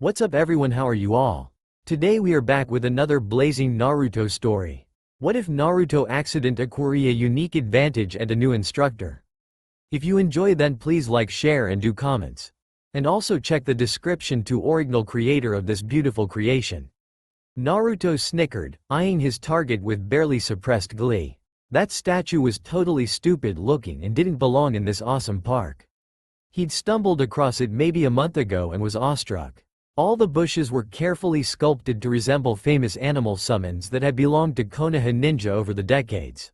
What's up everyone, how are you all? Today we are back with another blazing Naruto story. What if Naruto accident Acquirie a unique advantage and a new instructor? If you enjoy then please like, share and do comments. And also check the description to original creator of this beautiful creation. Naruto snickered, eyeing his target with barely suppressed glee. That statue was totally stupid looking and didn't belong in this awesome park. He'd stumbled across it maybe a month ago and was awestruck. All the bushes were carefully sculpted to resemble famous animal summons that had belonged to Konoha ninja over the decades.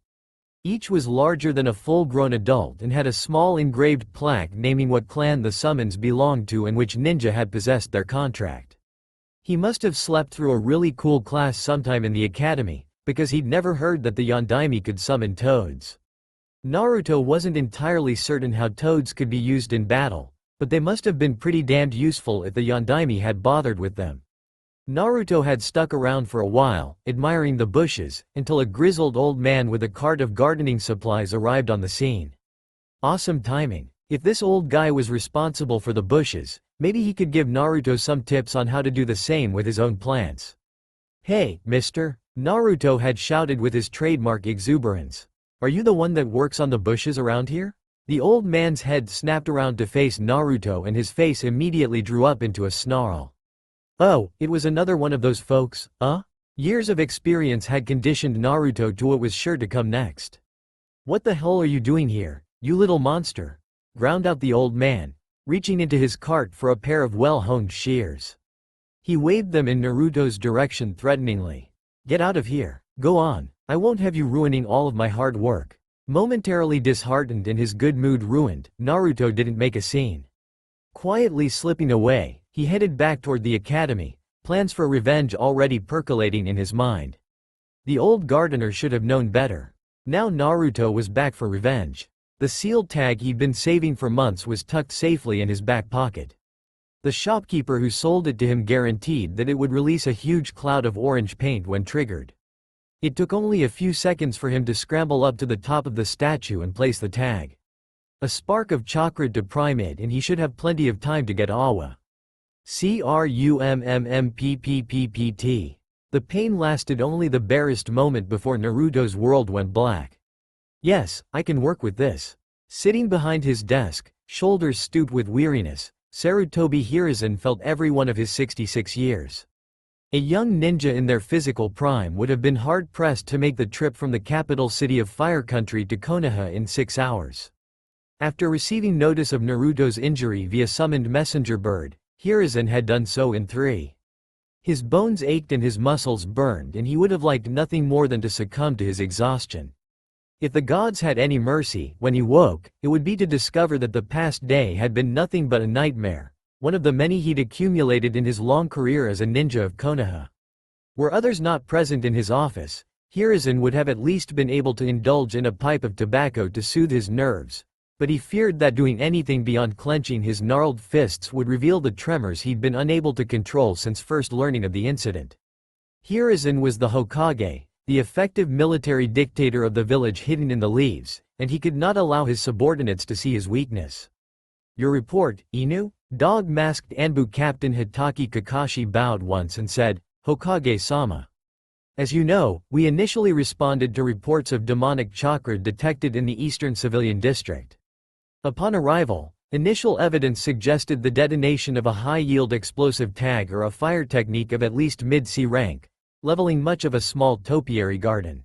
Each was larger than a full-grown adult and had a small engraved plaque naming what clan the summons belonged to and which ninja had possessed their contract. He must have slept through a really cool class sometime in the academy, because he'd never heard that the Yondaime could summon toads. Naruto wasn't entirely certain how toads could be used in battle, but they must have been pretty damned useful if the Yondaime had bothered with them. Naruto had stuck around for a while, admiring the bushes, until a grizzled old man with a cart of gardening supplies arrived on the scene. Awesome timing. If this old guy was responsible for the bushes, maybe he could give Naruto some tips on how to do the same with his own plants. "Hey, mister," Naruto had shouted with his trademark exuberance. "Are you the one that works on the bushes around here?" The old man's head snapped around to face Naruto and his face immediately drew up into a snarl. Oh, it was another one of those folks, Years of experience had conditioned Naruto to what was sure to come next. "What the hell are you doing here, you little monster?" ground out the old man, reaching into his cart for a pair of well-honed shears. He waved them in Naruto's direction threateningly. "Get out of here, go on, I won't have you ruining all of my hard work." Momentarily disheartened and his good mood ruined, Naruto didn't make a scene. Quietly slipping away, he headed back toward the academy, plans for revenge already percolating in his mind. The old gardener should have known better. Now Naruto was back for revenge. The sealed tag he'd been saving for months was tucked safely in his back pocket. The shopkeeper who sold it to him guaranteed that it would release a huge cloud of orange paint when triggered. It took only a few seconds for him to scramble up to the top of the statue and place the tag. A spark of chakra to prime it and he should have plenty of time to get Awa. Crummpppt. The pain lasted only the barest moment before Naruto's world went black. "Yes, I can work with this." Sitting behind his desk, shoulders stooped with weariness, Sarutobi Hiruzen felt every one of his 66 years. A young ninja in their physical prime would have been hard-pressed to make the trip from the capital city of Fire Country to Konoha in 6 hours. After receiving notice of Naruto's injury via summoned messenger bird, Hiruzen had done so in 3. His bones ached and his muscles burned and he would have liked nothing more than to succumb to his exhaustion. If the gods had any mercy, when he woke, it would be to discover that the past day had been nothing but a nightmare, one of the many he'd accumulated in his long career as a ninja of Konoha. Were others not present in his office, Hiruzen would have at least been able to indulge in a pipe of tobacco to soothe his nerves, but he feared that doing anything beyond clenching his gnarled fists would reveal the tremors he'd been unable to control since first learning of the incident. Hiruzen was the Hokage, the effective military dictator of the village hidden in the leaves, and he could not allow his subordinates to see his weakness. "Your report, Inu?" Dog-masked Anbu Captain Hitaki Kakashi bowed once and said, "Hokage-sama. As you know, we initially responded to reports of demonic chakra detected in the eastern civilian district. Upon arrival, initial evidence suggested the detonation of a high-yield explosive tag or a fire technique of at least mid-C rank, leveling much of a small topiary garden.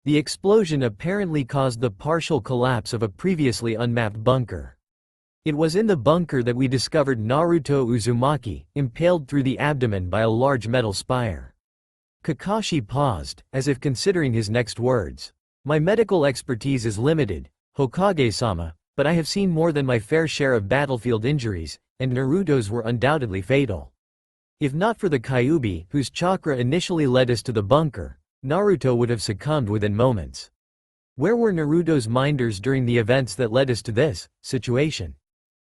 The explosion apparently caused the partial collapse of a previously unmapped bunker. It was in the bunker that we discovered Naruto Uzumaki, impaled through the abdomen by a large metal spire." Kakashi paused, as if considering his next words. "My medical expertise is limited, Hokage-sama, but I have seen more than my fair share of battlefield injuries, and Naruto's were undoubtedly fatal. If not for the Kyuubi, whose chakra initially led us to the bunker, Naruto would have succumbed within moments. Where were Naruto's minders during the events that led us to this situation?"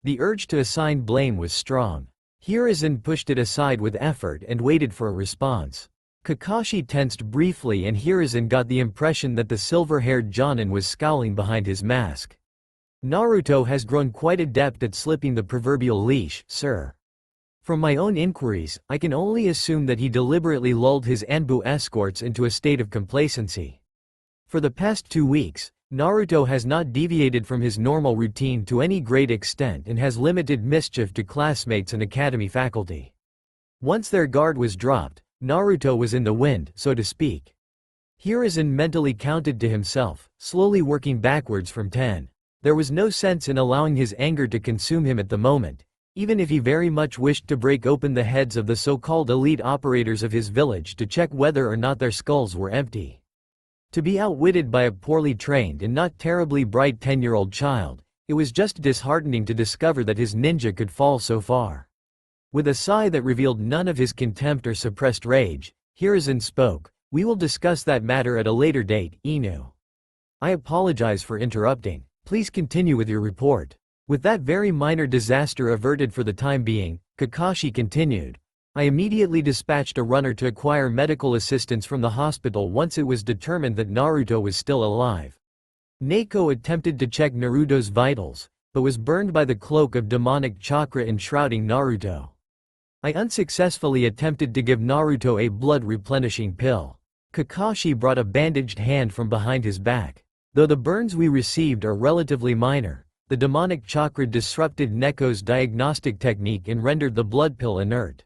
The urge to assign blame was strong. Hiruzen pushed it aside with effort and waited for a response. Kakashi tensed briefly and Hiruzen got the impression that the silver-haired Jonin was scowling behind his mask. "Naruto has grown quite adept at slipping the proverbial leash, sir. From my own inquiries, I can only assume that he deliberately lulled his Anbu escorts into a state of complacency. For the past 2 weeks, Naruto has not deviated from his normal routine to any great extent and has limited mischief to classmates and academy faculty. Once their guard was dropped, Naruto was in the wind, so to speak. Hiruzen mentally counted to himself, slowly working backwards from 10. There was no sense in allowing his anger to consume him at the moment, even if he very much wished to break open the heads of the so-called elite operators of his village to check whether or not their skulls were empty. To be outwitted by a poorly trained and not terribly bright 10-year-old child, it was just disheartening to discover that his ninja could fall so far. With a sigh that revealed none of his contempt or suppressed rage, Hiruzen spoke, "We will discuss that matter at a later date, Inu. I apologize for interrupting. Please continue with your report." With that very minor disaster averted for the time being, Kakashi continued, "I immediately dispatched a runner to acquire medical assistance from the hospital once it was determined that Naruto was still alive. Neko attempted to check Naruto's vitals, but was burned by the cloak of demonic chakra enshrouding Naruto. I unsuccessfully attempted to give Naruto a blood-replenishing pill." Kakashi brought a bandaged hand from behind his back. "Though the burns we received are relatively minor, the demonic chakra disrupted Neko's diagnostic technique and rendered the blood pill inert.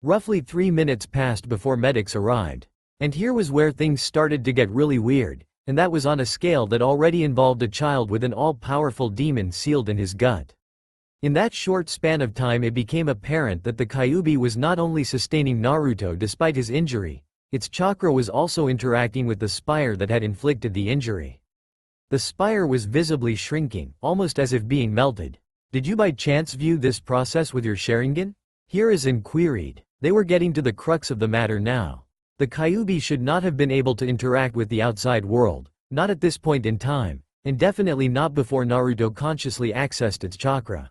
Roughly 3 minutes passed before medics arrived. And here was where things started to get really weird, and that was on a scale that already involved a child with an all-powerful demon sealed in his gut. In that short span of time it became apparent that the Kyuubi was not only sustaining Naruto despite his injury, its chakra was also interacting with the spire that had inflicted the injury. The spire was visibly shrinking, almost as if being melted. Did you by chance view this process with your Sharingan?" Hiruzen queried. They were getting to the crux of the matter now. The Kyuubi should not have been able to interact with the outside world, not at this point in time, and definitely not before Naruto consciously accessed its chakra.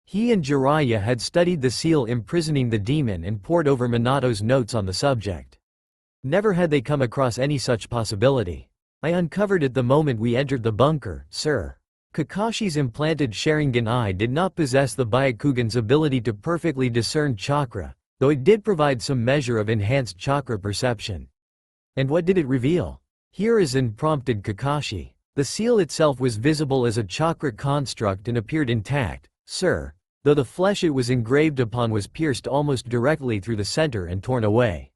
He and Jiraiya had studied the seal imprisoning the demon and pored over Minato's notes on the subject. Never had they come across any such possibility. "I uncovered it the moment we entered the bunker, sir." Kakashi's implanted Sharingan eye did not possess the Byakugan's ability to perfectly discern chakra, though it did provide some measure of enhanced chakra perception. "And what did it reveal?" Hiruzen prompted Kakashi. "The seal itself was visible as a chakra construct and appeared intact, sir, though the flesh it was engraved upon was pierced almost directly through the center and torn away.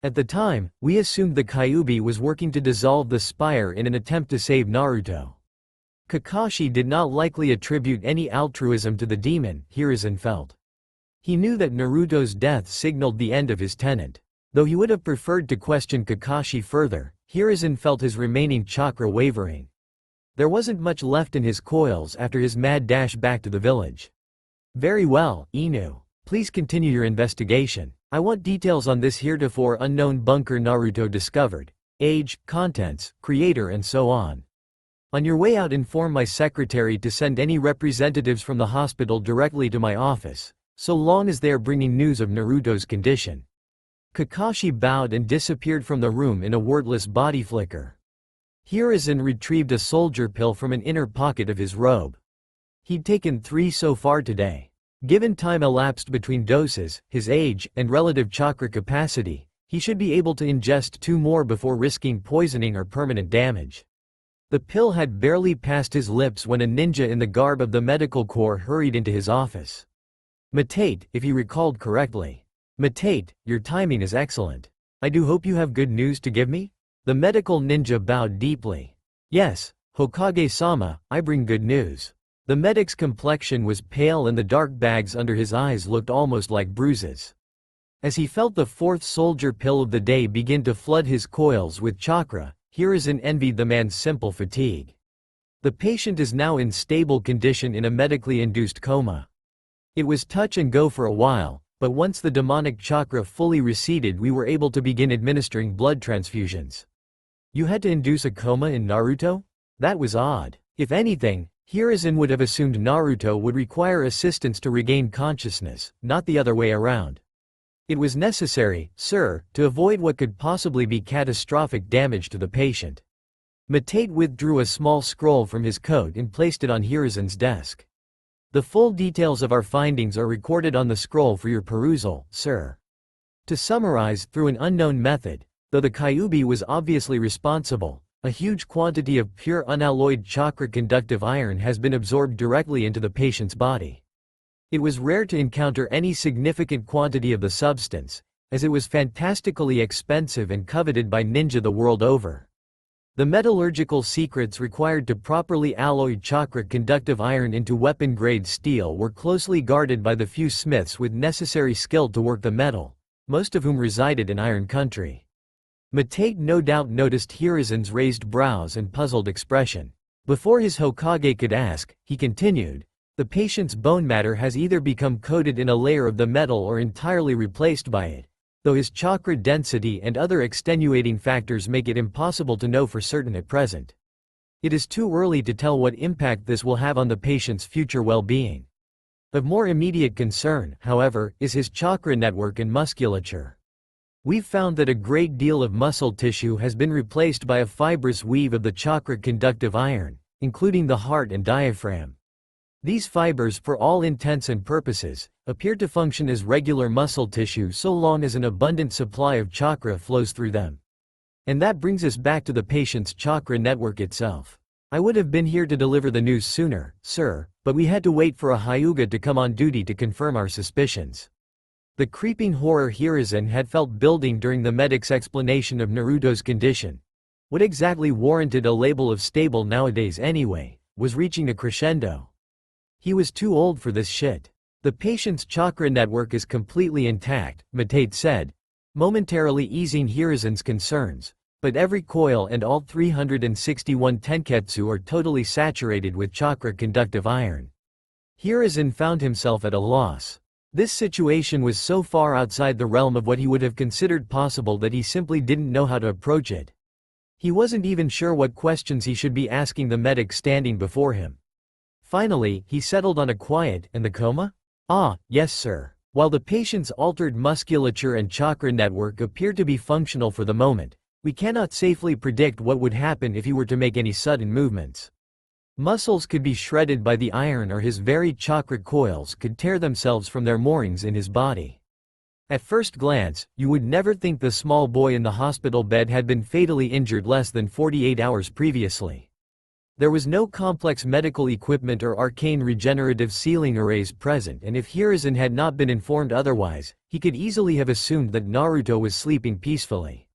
At the time, we assumed the Kyuubi was working to dissolve the spire in an attempt to save Naruto." Kakashi did not likely attribute any altruism to the demon, Hiruzen felt. He knew that Naruto's death signaled the end of his tenant. Though he would have preferred to question Kakashi further, Hiruzen felt his remaining chakra wavering. There wasn't much left in his coils after his mad dash back to the village. "Very well, Inu. Please continue your investigation. I want details on this heretofore unknown bunker Naruto discovered. Age, contents, creator and so on. On your way out inform my secretary to send any representatives from the hospital directly to my office, so long as they are bringing news of Naruto's condition." Kakashi bowed and disappeared from the room in a wordless body flicker. Hiruzen retrieved a soldier pill from an inner pocket of his robe. He'd taken 3 so far today. Given time elapsed between doses, his age, and relative chakra capacity, he should be able to ingest 2 more before risking poisoning or permanent damage. The pill had barely passed his lips when a ninja in the garb of the medical corps hurried into his office. Matate, if he recalled correctly. "Matate, your timing is excellent. I do hope you have good news to give me?" The medical ninja bowed deeply. "Yes, Hokage-sama, I bring good news." The medic's complexion was pale and the dark bags under his eyes looked almost like bruises. As he felt the 4th soldier pill of the day begin to flood his coils with chakra, Hiruzen envied the man's simple fatigue. The patient is now in stable condition in a medically induced coma. It was touch and go for a while, but once the demonic chakra fully receded we were able to begin administering blood transfusions. "You had to induce a coma in Naruto? That was odd. If anything, Hiruzen would have assumed Naruto would require assistance to regain consciousness, not the other way around. "It was necessary, sir, to avoid what could possibly be catastrophic damage to the patient." Matate withdrew a small scroll from his coat and placed it on Hiruzen's desk. The full details of our findings are recorded on the scroll for your perusal, sir. To summarize, through an unknown method, though the Kyuubi was obviously responsible, a huge quantity of pure unalloyed chakra-conductive iron has been absorbed directly into the patient's body. It was rare to encounter any significant quantity of the substance, as it was fantastically expensive and coveted by ninja the world over. The metallurgical secrets required to properly alloy chakra-conductive iron into weapon-grade steel were closely guarded by the few smiths with necessary skill to work the metal, most of whom resided in Iron Country. Matate no doubt noticed Hiruzen's raised brows and puzzled expression. Before his Hokage could ask, he continued, "The patient's bone matter has either become coated in a layer of the metal or entirely replaced by it, though his chakra density and other extenuating factors make it impossible to know for certain at present. It is too early to tell what impact this will have on the patient's future well-being. Of more immediate concern, however, is his chakra network and musculature. We've found that a great deal of muscle tissue has been replaced by a fibrous weave of the chakra-conductive iron, including the heart and diaphragm. These fibers, for all intents and purposes, appear to function as regular muscle tissue so long as an abundant supply of chakra flows through them. And that brings us back to the patient's chakra network itself. I would have been here to deliver the news sooner, sir, but we had to wait for a Hyuga to come on duty to confirm our suspicions." The creeping horror Hiruzen had felt building during the medic's explanation of Naruto's condition, what exactly warranted a label of stable nowadays anyway, was reaching a crescendo. He was too old for this shit. "The patient's chakra network is completely intact," Matate said, momentarily easing Hiruzen's concerns, "but every coil and all 361 tenketsu are totally saturated with chakra-conductive iron." Hiruzen found himself at a loss. This situation was so far outside the realm of what he would have considered possible that he simply didn't know how to approach it. He wasn't even sure what questions he should be asking the medic standing before him. Finally, he settled on a quiet, "And the coma?" "Ah, yes sir. While the patient's altered musculature and chakra network appear to be functional for the moment, we cannot safely predict what would happen if he were to make any sudden movements. Muscles could be shredded by the iron or his very chakra coils could tear themselves from their moorings in his body. At first glance, you would never think the small boy in the hospital bed had been fatally injured less than 48 hours previously. There was no complex medical equipment or arcane regenerative sealing arrays present, and if Hiruzen had not been informed otherwise, he could easily have assumed that Naruto was sleeping peacefully.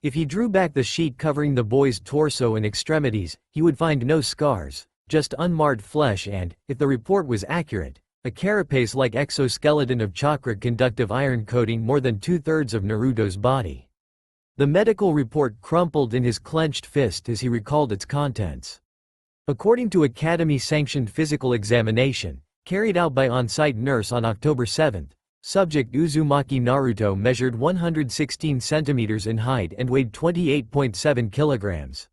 If he drew back the sheet covering the boy's torso and extremities, he would find no scars, just unmarred flesh and, if the report was accurate, a carapace-like exoskeleton of chakra-conductive iron coating more than 2/3 of Naruto's body. The medical report crumpled in his clenched fist as he recalled its contents. According to Academy-sanctioned physical examination, carried out by on-site nurse on October 7, subject Uzumaki Naruto measured 116 centimeters in height and weighed 28.7 kilograms.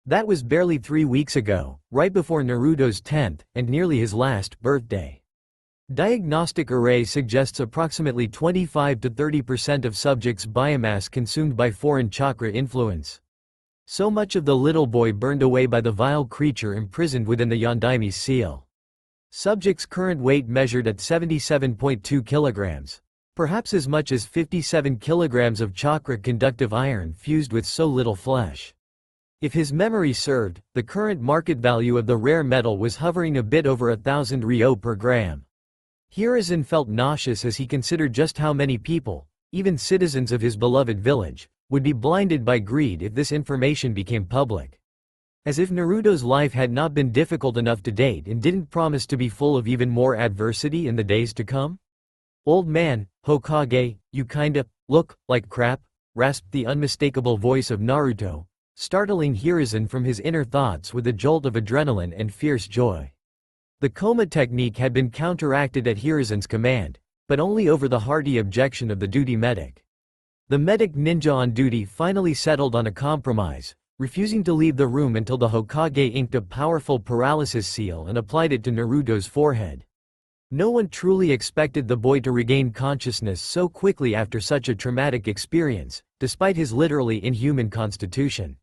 That was barely 3 weeks ago, right before Naruto's 10th, and nearly his last, birthday. Diagnostic array suggests approximately 25 to 30% of subject's biomass consumed by foreign chakra influence. So much of the little boy burned away by the vile creature imprisoned within the Yondaimi's seal. Subject's current weight measured at 77.2 kilograms. Perhaps as much as 57 kilograms of chakra-conductive iron fused with so little flesh. If his memory served, the current market value of the rare metal was hovering a bit over 1,000 ryo per gram. Hiruzen felt nauseous as he considered just how many people, even citizens of his beloved village, would be blinded by greed if this information became public. As if Naruto's life had not been difficult enough to date and didn't promise to be full of even more adversity in the days to come? "Old man, Hokage, you kinda look like crap," rasped the unmistakable voice of Naruto, startling Hiruzen from his inner thoughts with a jolt of adrenaline and fierce joy. The coma technique had been counteracted at Hiruzen's command, but only over the hearty objection of the duty medic. The medic ninja on duty finally settled on a compromise, refusing to leave the room until the Hokage inked a powerful paralysis seal and applied it to Naruto's forehead. No one truly expected the boy to regain consciousness so quickly after such a traumatic experience, despite his literally inhuman constitution.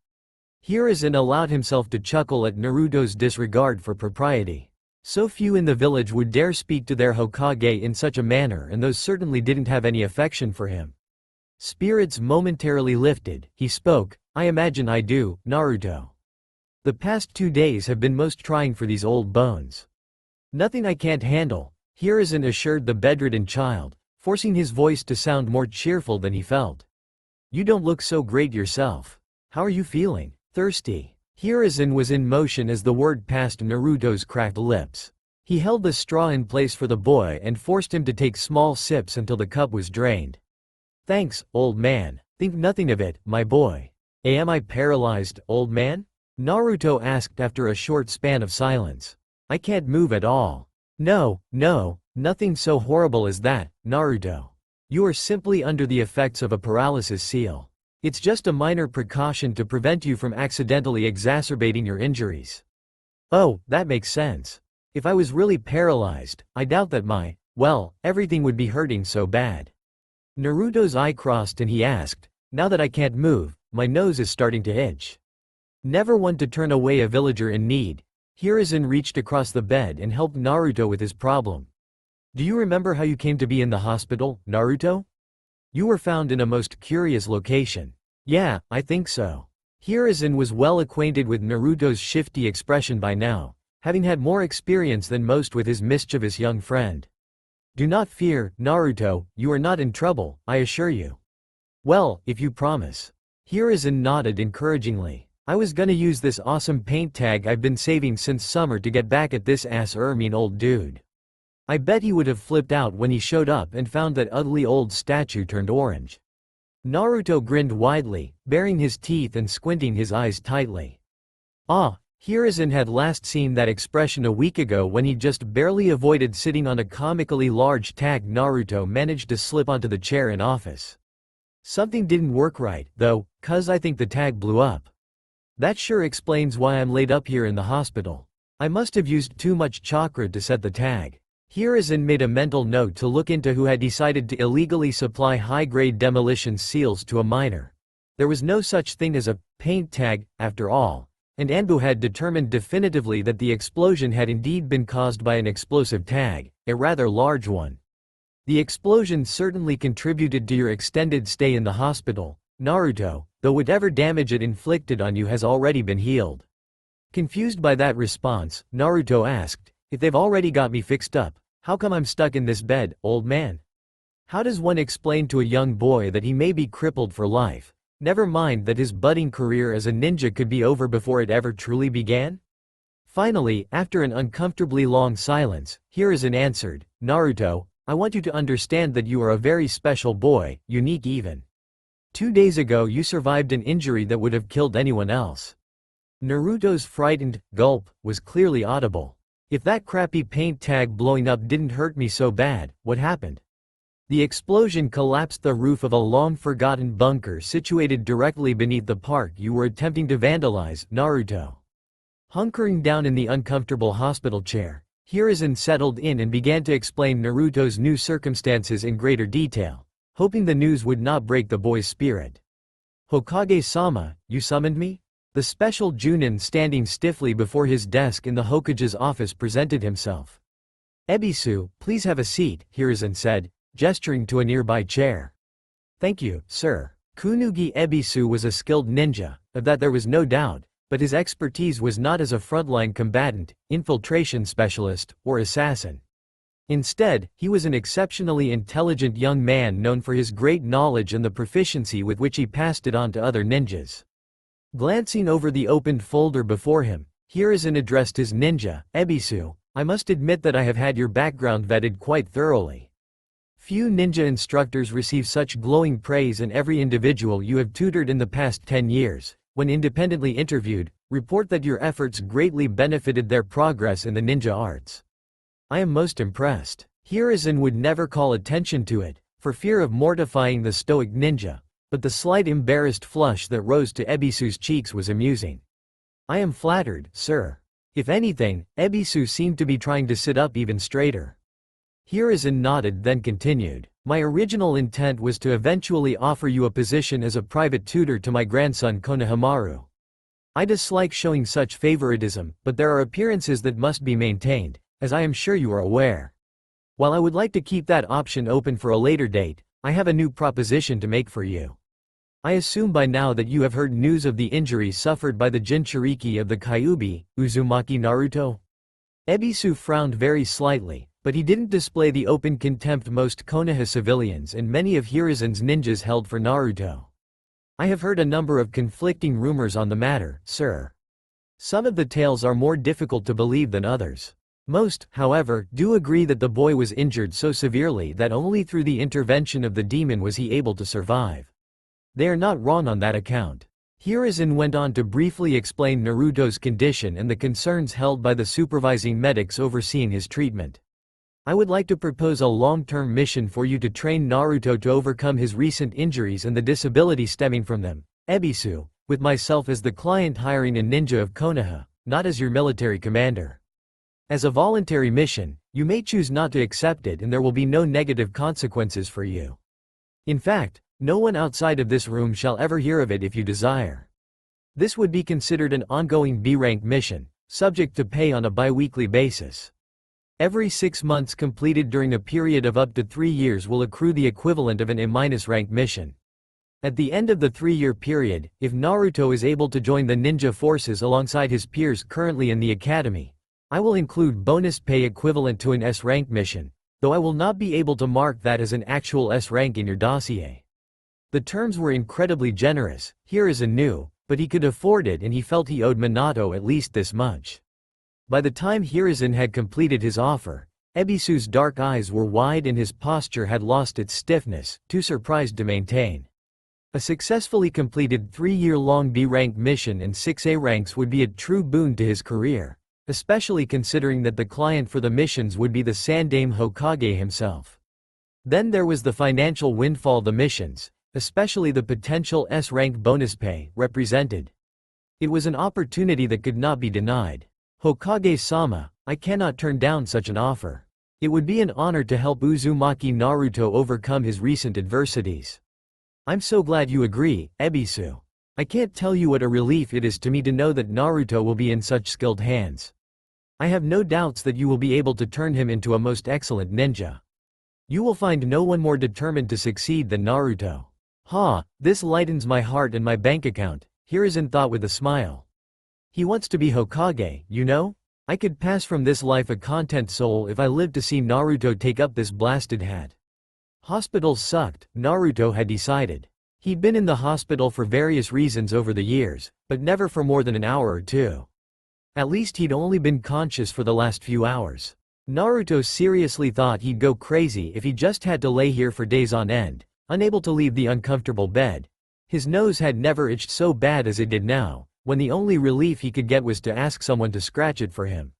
Hiruzen allowed himself to chuckle at Naruto's disregard for propriety. So few in the village would dare speak to their Hokage in such a manner, and those certainly didn't have any affection for him. Spirits momentarily lifted, he spoke, "I imagine I do, Naruto. The past 2 days have been most trying for these old bones. Nothing I can't handle," Hiruzen assured the bedridden child, forcing his voice to sound more cheerful than he felt. "You don't look so great yourself. How are you feeling? Thirsty?" Hiruzen was in motion as the word passed Naruto's cracked lips. He held the straw in place for the boy and forced him to take small sips until the cup was drained. "Thanks, old man. Think nothing of it, my boy." "Am I paralyzed, old man?" Naruto asked after a short span of silence. "I can't move at all." No, nothing so horrible as that, Naruto. You are simply under the effects of a paralysis seal. It's just a minor precaution to prevent you from accidentally exacerbating your injuries." "Oh, that makes sense. If I was really paralyzed, I doubt that everything would be hurting so bad." Naruto's eye crossed and he asked, "Now that I can't move, my nose is starting to itch." Never one to turn away a villager in need, Hiruzen reached across the bed and helped Naruto with his problem. "Do you remember how you came to be in the hospital, Naruto? You were found in a most curious location." "Yeah, I think so." Hiruzen was well acquainted with Naruto's shifty expression by now, having had more experience than most with his mischievous young friend. "Do not fear, Naruto, you are not in trouble, I assure you." "Well, if you promise." Hiruzen nodded encouragingly. "I was gonna use this awesome paint tag I've been saving since summer to get back at this mean old dude. I bet he would have flipped out when he showed up and found that ugly old statue turned orange." Naruto grinned widely, baring his teeth and squinting his eyes tightly. Hiruzen had last seen that expression a week ago when he just barely avoided sitting on a comically large tag Naruto managed to slip onto the chair in office. "Something didn't work right, though, 'cause I think the tag blew up. That sure explains why I'm laid up here in the hospital. I must have used too much chakra to set the tag." Hiruzen made a mental note to look into who had decided to illegally supply high-grade demolition seals to a miner. There was no such thing as a paint tag, after all, and Anbu had determined definitively that the explosion had indeed been caused by an explosive tag, a rather large one. "The explosion certainly contributed to your extended stay in the hospital, Naruto, though whatever damage it inflicted on you has already been healed." Confused by that response, Naruto asked, "If they've already got me fixed up, how come I'm stuck in this bed, old man? How does one explain to a young boy that he may be crippled for life, never mind that his budding career as a ninja could be over before it ever truly began?" Finally, after an uncomfortably long silence, Hiruzen answered, "Naruto, I want you to understand that you are a very special boy, unique even. 2 days ago you survived an injury that would have killed anyone else." Naruto's frightened gulp was clearly audible. "If that crappy paint tag blowing up didn't hurt me so bad, what happened?" "The explosion collapsed the roof of a long-forgotten bunker situated directly beneath the park you were attempting to vandalize, Naruto." Hunkering down in the uncomfortable hospital chair, Hiruzen settled in and began to explain Naruto's new circumstances in greater detail, hoping the news would not break the boy's spirit. "Hokage-sama, you summoned me?" The special Junin standing stiffly before his desk in the Hokage's office presented himself. "Ebisu, please have a seat," Hiruzen said, gesturing to a nearby chair. "Thank you, sir." Kunugi Ebisu was a skilled ninja, of that there was no doubt, but his expertise was not as a frontline combatant, infiltration specialist, or assassin. Instead, he was an exceptionally intelligent young man known for his great knowledge and the proficiency with which he passed it on to other ninjas. Glancing over the opened folder before him, Hiruzen addressed his ninja, "Ebisu, I must admit that I have had your background vetted quite thoroughly. Few ninja instructors receive such glowing praise, and every individual you have tutored in the past 10 years, when independently interviewed, report that your efforts greatly benefited their progress in the ninja arts. I am most impressed." Hiruzen would never call attention to it, for fear of mortifying the stoic ninja, but the slight embarrassed flush that rose to Ebisu's cheeks was amusing. "I am flattered, sir." If anything, Ebisu seemed to be trying to sit up even straighter. Hiruzen nodded, then continued, "My original intent was to eventually offer you a position as a private tutor to my grandson Konohamaru. I dislike showing such favoritism, but there are appearances that must be maintained, as I am sure you are aware. While I would like to keep that option open for a later date, I have a new proposition to make for you. I assume by now that you have heard news of the injuries suffered by the Jinchuriki of the Kyuubi, Uzumaki Naruto? Ebisu frowned very slightly, but he didn't display the open contempt most Konoha civilians and many of Hiruzen's ninjas held for Naruto. I have heard a number of conflicting rumors on the matter, sir. Some of the tales are more difficult to believe than others. Most, however, do agree that the boy was injured so severely that only through the intervention of the demon was he able to survive. They are not wrong on that account. Hiruzen went on to briefly explain Naruto's condition and the concerns held by the supervising medics overseeing his treatment. I would like to propose a long-term mission for you to train Naruto to overcome his recent injuries and the disability stemming from them, Ebisu, with myself as the client hiring a ninja of Konoha, not as your military commander. As a voluntary mission, you may choose not to accept it and there will be no negative consequences for you. In fact, no one outside of this room shall ever hear of it if you desire. This would be considered an ongoing B-rank mission, subject to pay on a bi-weekly basis. Every 6 months completed during a period of up to 3 years will accrue the equivalent of an A-rank mission. At the end of the 3-year period, if Naruto is able to join the ninja forces alongside his peers currently in the academy, I will include bonus pay equivalent to an S-rank mission, though I will not be able to mark that as an actual S-rank in your dossier. The terms were incredibly generous. Hiruzen knew, but he could afford it and he felt he owed Minato at least this much. By the time Hiruzen had completed his offer, Ebisu's dark eyes were wide and his posture had lost its stiffness, too surprised to maintain. A successfully completed 3-year-long B-rank mission and 6 A ranks would be a true boon to his career, especially considering that the client for the missions would be the Sandaime Hokage himself. Then there was the financial windfall the missions, especially the potential S-rank bonus pay, represented. It was an opportunity that could not be denied. Hokage-sama, I cannot turn down such an offer. It would be an honor to help Uzumaki Naruto overcome his recent adversities. I'm so glad you agree, Ebisu. I can't tell you what a relief it is to me to know that Naruto will be in such skilled hands. I have no doubts that you will be able to turn him into a most excellent ninja. You will find no one more determined to succeed than Naruto. This lightens my heart and my bank account, Hiruzen thought with a smile. He wants to be Hokage, you know? I could pass from this life a content soul if I lived to see Naruto take up this blasted hat. Hospitals sucked, Naruto had decided. He'd been in the hospital for various reasons over the years, but never for more than an hour or two. At least he'd only been conscious for the last few hours. Naruto seriously thought he'd go crazy if he just had to lay here for days on end, unable to leave the uncomfortable bed. His nose had never itched so bad as it did now, when the only relief he could get was to ask someone to scratch it for him.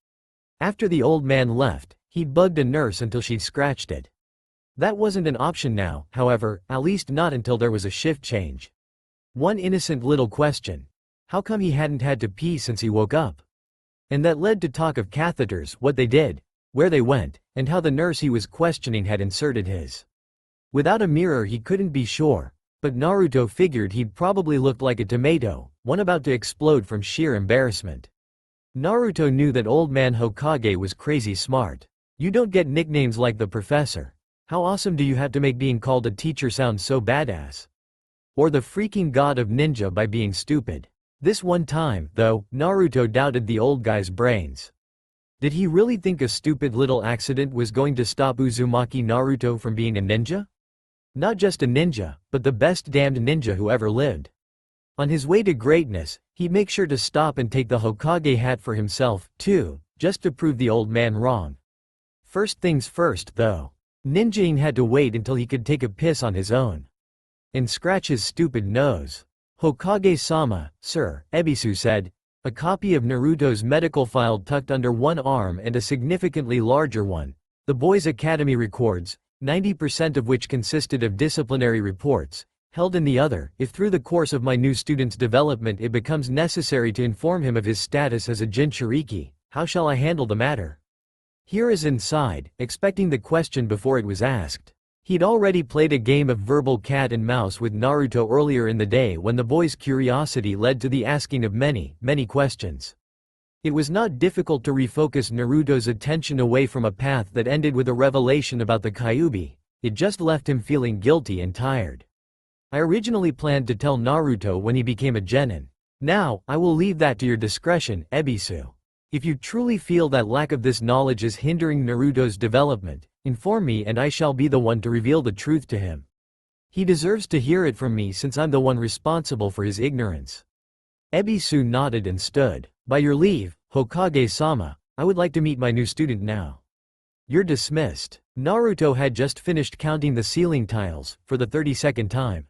After the old man left, he'd bugged a nurse until she'd scratched it. That wasn't an option now, however, at least not until there was a shift change. One innocent little question. How come he hadn't had to pee since he woke up? And that led to talk of catheters, what they did, where they went, and how the nurse he was questioning had inserted his. Without a mirror he couldn't be sure, but Naruto figured he'd probably looked like a tomato, one about to explode from sheer embarrassment. Naruto knew that old man Hokage was crazy smart. You don't get nicknames like the professor. How awesome do you have to make being called a teacher sound so badass? Or the freaking god of ninja by being stupid. This one time, though, Naruto doubted the old guy's brains. Did he really think a stupid little accident was going to stop Uzumaki Naruto from being a ninja? Not just a ninja, but the best damned ninja who ever lived. On his way to greatness, he'd make sure to stop and take the Hokage hat for himself, too, just to prove the old man wrong. First things first, though. Ninjaing had to wait until he could take a piss on his own. And scratch his stupid nose. Hokage-sama, sir, Ebisu said, a copy of Naruto's medical file tucked under one arm and a significantly larger one, the boys' academy records, 90% of which consisted of disciplinary reports, held in the other. If through the course of my new student's development it becomes necessary to inform him of his status as a Jinchuriki, how shall I handle the matter? Hiruzen sighed, expecting the question before it was asked. He'd already played a game of verbal cat and mouse with Naruto earlier in the day when the boy's curiosity led to the asking of many, many questions. It was not difficult to refocus Naruto's attention away from a path that ended with a revelation about the Kyuubi. It just left him feeling guilty and tired. I originally planned to tell Naruto when he became a genin. Now, I will leave that to your discretion, Ebisu. If you truly feel that lack of this knowledge is hindering Naruto's development, inform me and I shall be the one to reveal the truth to him. He deserves to hear it from me since I'm the one responsible for his ignorance. Ebisu nodded and stood. By your leave, Hokage-sama, I would like to meet my new student now. You're dismissed. Naruto had just finished counting the ceiling tiles, for the 32nd time,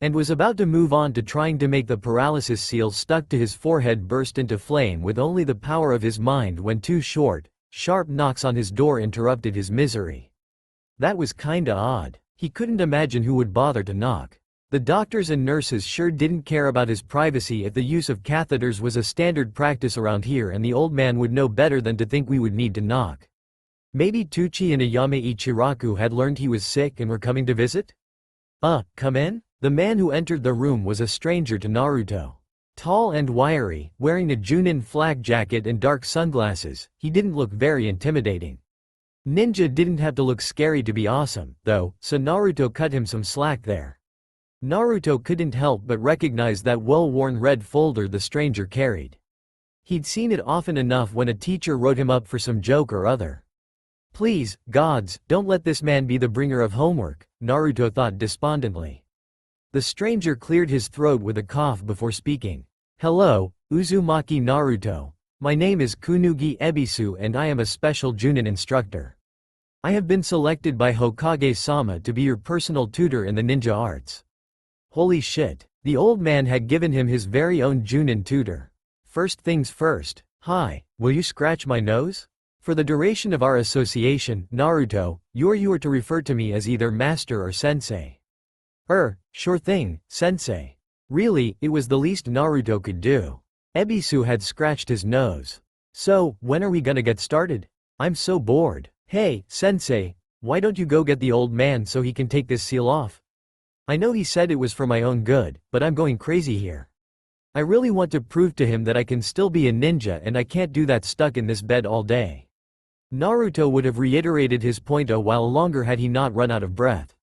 and was about to move on to trying to make the paralysis seal stuck to his forehead burst into flame with only the power of his mind when two short, sharp knocks on his door interrupted his misery. That was kinda odd. He couldn't imagine who would bother to knock. The doctors and nurses sure didn't care about his privacy if the use of catheters was a standard practice around here, and the old man would know better than to think we would need to knock. Maybe Tucci and Ayame Ichiraku had learned he was sick and were coming to visit? Come in? The man who entered the room was a stranger to Naruto. Tall and wiry, wearing a Junin flak jacket and dark sunglasses, he didn't look very intimidating. Ninja didn't have to look scary to be awesome, though, so Naruto cut him some slack there. Naruto couldn't help but recognize that well-worn red folder the stranger carried. He'd seen it often enough when a teacher wrote him up for some joke or other. Please, gods, don't let this man be the bringer of homework, Naruto thought despondently. The stranger cleared his throat with a cough before speaking. Hello, Uzumaki Naruto. My name is Kunugi Ebisu and I am a special Junin instructor. I have been selected by Hokage-sama to be your personal tutor in the ninja arts. Holy shit, the old man had given him his very own Junin tutor. First things first, hi, will you scratch my nose? For the duration of our association, Naruto, you are to refer to me as either master or sensei. Sure thing, sensei. Really, it was the least Naruto could do. Ebisu had scratched his nose. So, when are we gonna get started? I'm so bored. Hey, sensei, why don't you go get the old man so he can take this seal off? I know he said it was for my own good, but I'm going crazy here. I really want to prove to him that I can still be a ninja and I can't do that stuck in this bed all day. Naruto would have reiterated his point a while longer had he not run out of breath.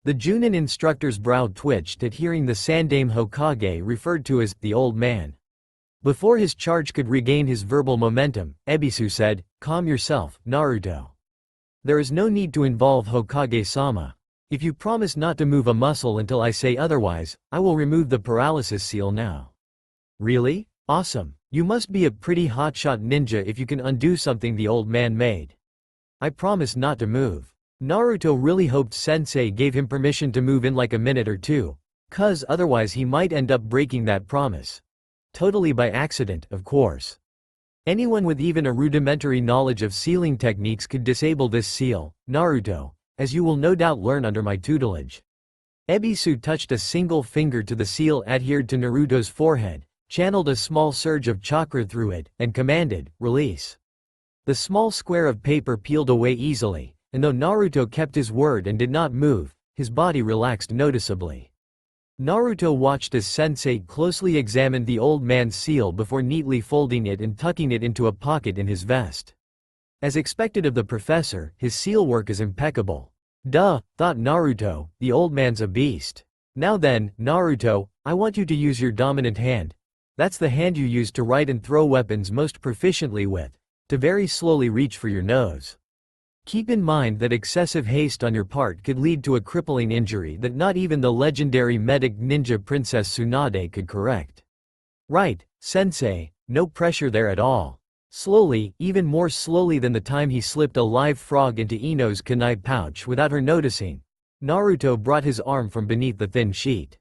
The Junin instructor's brow twitched at hearing the Sandaime Hokage referred to as the old man. Before his charge could regain his verbal momentum, Ebisu said, calm yourself, Naruto. There is no need to involve Hokage-sama. If you promise not to move a muscle until I say otherwise, I will remove the paralysis seal now. Really? Awesome. You must be a pretty hotshot ninja if you can undo something the old man made. I promise not to move. Naruto really hoped Sensei gave him permission to move in like a minute or two, 'cause otherwise he might end up breaking that promise. Totally by accident, of course. Anyone with even a rudimentary knowledge of sealing techniques could disable this seal, Naruto, as you will no doubt learn under my tutelage. Ebisu touched a single finger to the seal adhered to Naruto's forehead, channeled a small surge of chakra through it, and commanded, release. The small square of paper peeled away easily, and though Naruto kept his word and did not move, his body relaxed noticeably. Naruto watched as Sensei closely examined the old man's seal before neatly folding it and tucking it into a pocket in his vest. As expected of the professor, his seal work is impeccable. Duh, thought Naruto, the old man's a beast. Now then, Naruto, I want you to use your dominant hand. That's the hand you use to write and throw weapons most proficiently with, to very slowly reach for your nose. Keep in mind that excessive haste on your part could lead to a crippling injury that not even the legendary medic ninja Princess Tsunade could correct. Right, sensei, no pressure there at all. Slowly, even more slowly than the time he slipped a live frog into Ino's kunai pouch without her noticing, Naruto brought his arm from beneath the thin sheet.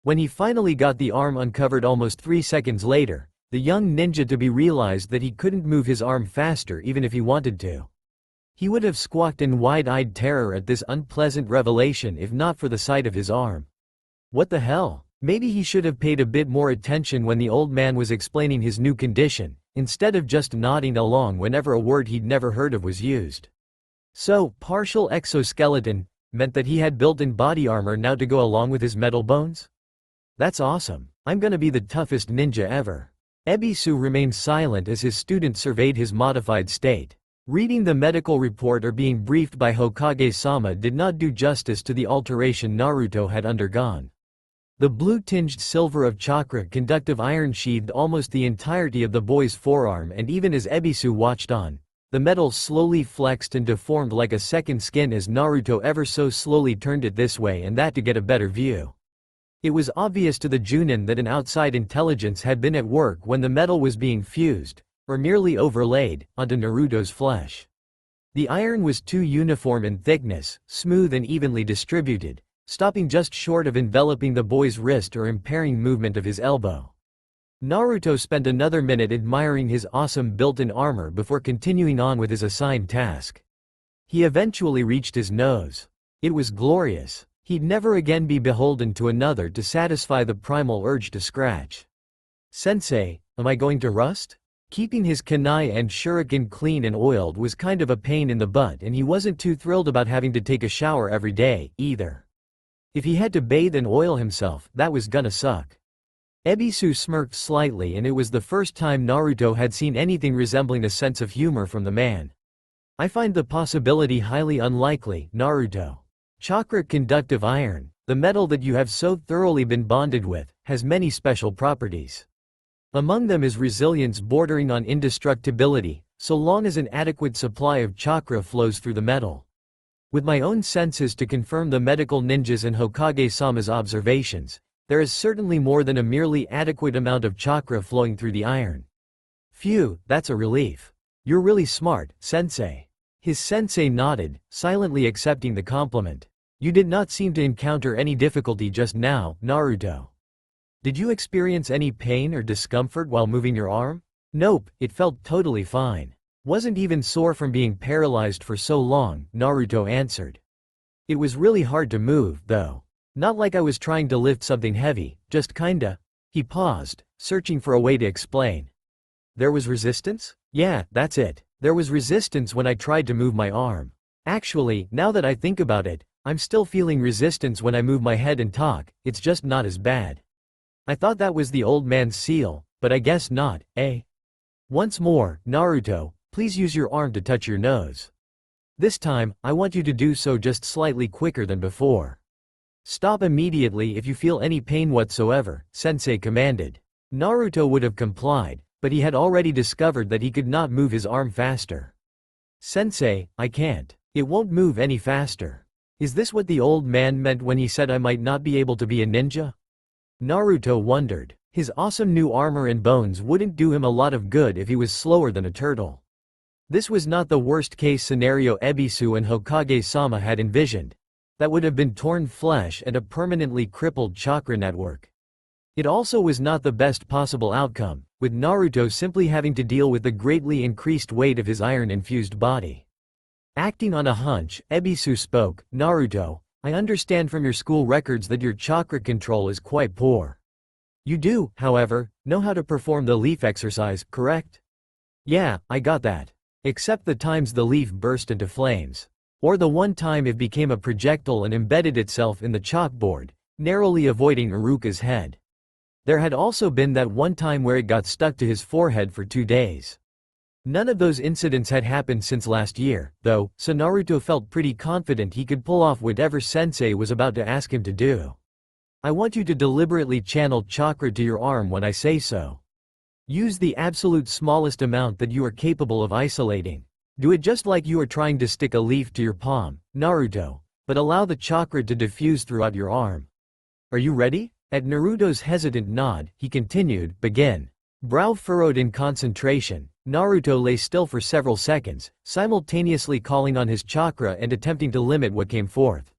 When he finally got the arm uncovered almost 3 seconds later, the young ninja-to-be realized that he couldn't move his arm faster even if he wanted to. He would have squawked in wide-eyed terror at this unpleasant revelation if not for the sight of his arm. What the hell? Maybe he should have paid a bit more attention when the old man was explaining his new condition, instead of just nodding along whenever a word he'd never heard of was used. So, partial exoskeleton meant that he had built-in body armor now to go along with his metal bones? That's awesome. I'm gonna be the toughest ninja ever. Ebisu remained silent as his student surveyed his modified state. Reading the medical report or being briefed by Hokage-sama did not do justice to the alteration Naruto had undergone. The blue-tinged silver of chakra conductive iron sheathed almost the entirety of the boy's forearm, and even as Ebisu watched on, the metal slowly flexed and deformed like a second skin as Naruto ever so slowly turned it this way and that to get a better view. It was obvious to the Junin that an outside intelligence had been at work when the metal was being fused, or merely overlaid, onto Naruto's flesh. The iron was too uniform in thickness, smooth and evenly distributed, stopping just short of enveloping the boy's wrist or impairing movement of his elbow. Naruto spent another minute admiring his awesome built-in armor before continuing on with his assigned task. He eventually reached his nose. It was glorious. He'd never again be beholden to another to satisfy the primal urge to scratch. "Sensei, am I going to rust?" Keeping his kunai and shuriken clean and oiled was kind of a pain in the butt, and he wasn't too thrilled about having to take a shower every day, either. If he had to bathe and oil himself, that was gonna suck. Ebisu smirked slightly, and it was the first time Naruto had seen anything resembling a sense of humor from the man. "I find the possibility highly unlikely, Naruto. Chakra conductive iron, the metal that you have so thoroughly been bonded with, has many special properties. Among them is resilience bordering on indestructibility, so long as an adequate supply of chakra flows through the metal. With my own senses to confirm the medical ninjas and Hokage-sama's observations, there is certainly more than a merely adequate amount of chakra flowing through the iron." "Phew, that's a relief. You're really smart, sensei." His sensei nodded, silently accepting the compliment. "You did not seem to encounter any difficulty just now, Naruto. Did you experience any pain or discomfort while moving your arm?" "Nope, it felt totally fine. Wasn't even sore from being paralyzed for so long," Naruto answered. "It was really hard to move, though. Not like I was trying to lift something heavy, just kinda." He paused, searching for a way to explain. "There was resistance? Yeah, that's it. There was resistance when I tried to move my arm. Actually, now that I think about it, I'm still feeling resistance when I move my head and talk, it's just not as bad. I thought that was the old man's seal, but I guess not, eh? Once more, Naruto, please use your arm to touch your nose. This time, I want you to do so just slightly quicker than before. Stop immediately if you feel any pain whatsoever," Sensei commanded. Naruto would have complied, but he had already discovered that he could not move his arm faster. "Sensei, I can't. It won't move any faster. Is this what the old man meant when he said I might not be able to be a ninja?" Naruto wondered. His awesome new armor and bones wouldn't do him a lot of good if he was slower than a turtle. This was not the worst-case scenario Ebisu and Hokage-sama had envisioned. That would have been torn flesh and a permanently crippled chakra network. It also was not the best possible outcome, with Naruto simply having to deal with the greatly increased weight of his iron-infused body. Acting on a hunch, Ebisu spoke. "Naruto, I understand from your school records that your chakra control is quite poor. You do, however, know how to perform the leaf exercise, correct?" "Yeah, I got that. Except the times the leaf burst into flames. Or the one time it became a projectile and embedded itself in the chalkboard, narrowly avoiding Iruka's head. There had also been that one time where it got stuck to his forehead for 2 days. None of those incidents had happened since last year, though, so Naruto felt pretty confident he could pull off whatever Sensei was about to ask him to do. I want you to deliberately channel chakra to your arm when I say so. Use the absolute smallest amount that you are capable of isolating. Do it just like you are trying to stick a leaf to your palm, Naruto, but allow the chakra to diffuse throughout your arm. Are you ready?" At Naruto's hesitant nod, he continued, "Begin." Brow furrowed in concentration, Naruto lay still for several seconds, simultaneously calling on his chakra and attempting to limit what came forth.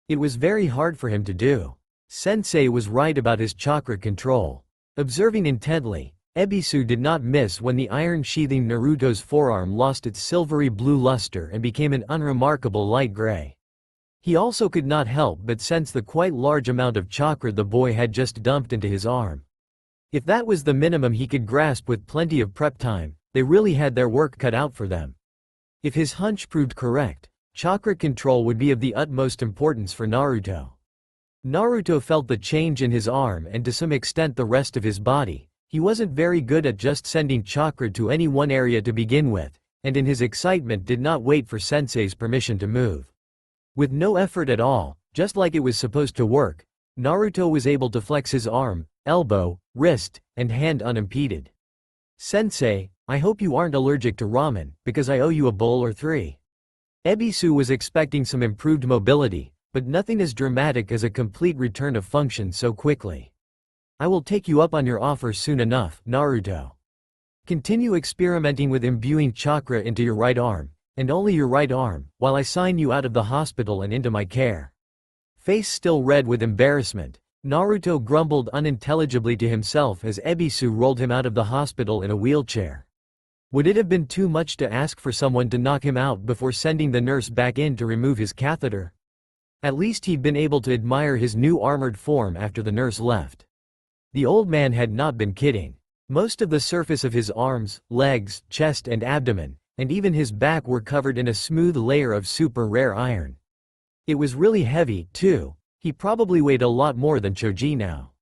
It was very hard for him to do. Sensei was right about his chakra control. Observing intently, Ebisu did not miss when the iron sheathing Naruto's forearm lost its silvery blue luster and became an unremarkable light gray. He also could not help but sense the quite large amount of chakra the boy had just dumped into his arm. If that was the minimum he could grasp with plenty of prep time, they really had their work cut out for them. If his hunch proved correct, chakra control would be of the utmost importance for Naruto. Naruto felt the change in his arm and to some extent the rest of his body. He wasn't very good at just sending chakra to any one area to begin with, and in his excitement did not wait for Sensei's permission to move. With no effort at all, just like it was supposed to work, Naruto was able to flex his arm, elbow, wrist, and hand unimpeded. "Sensei, I hope you aren't allergic to ramen, because I owe you a bowl or three." Ebisu was expecting some improved mobility, but nothing as dramatic as a complete return of function so quickly. "I will take you up on your offer soon enough, Naruto. Continue experimenting with imbuing chakra into your right arm, and only your right arm, while I sign you out of the hospital and into my care." Face still red with embarrassment, Naruto grumbled unintelligibly to himself as Ebisu rolled him out of the hospital in a wheelchair. Would it have been too much to ask for someone to knock him out before sending the nurse back in to remove his catheter? At least he'd been able to admire his new armored form after the nurse left. The old man had not been kidding. Most of the surface of his arms, legs, chest and abdomen, and even his back were covered in a smooth layer of super rare iron. It was really heavy, too. He probably weighed a lot more than Choji now.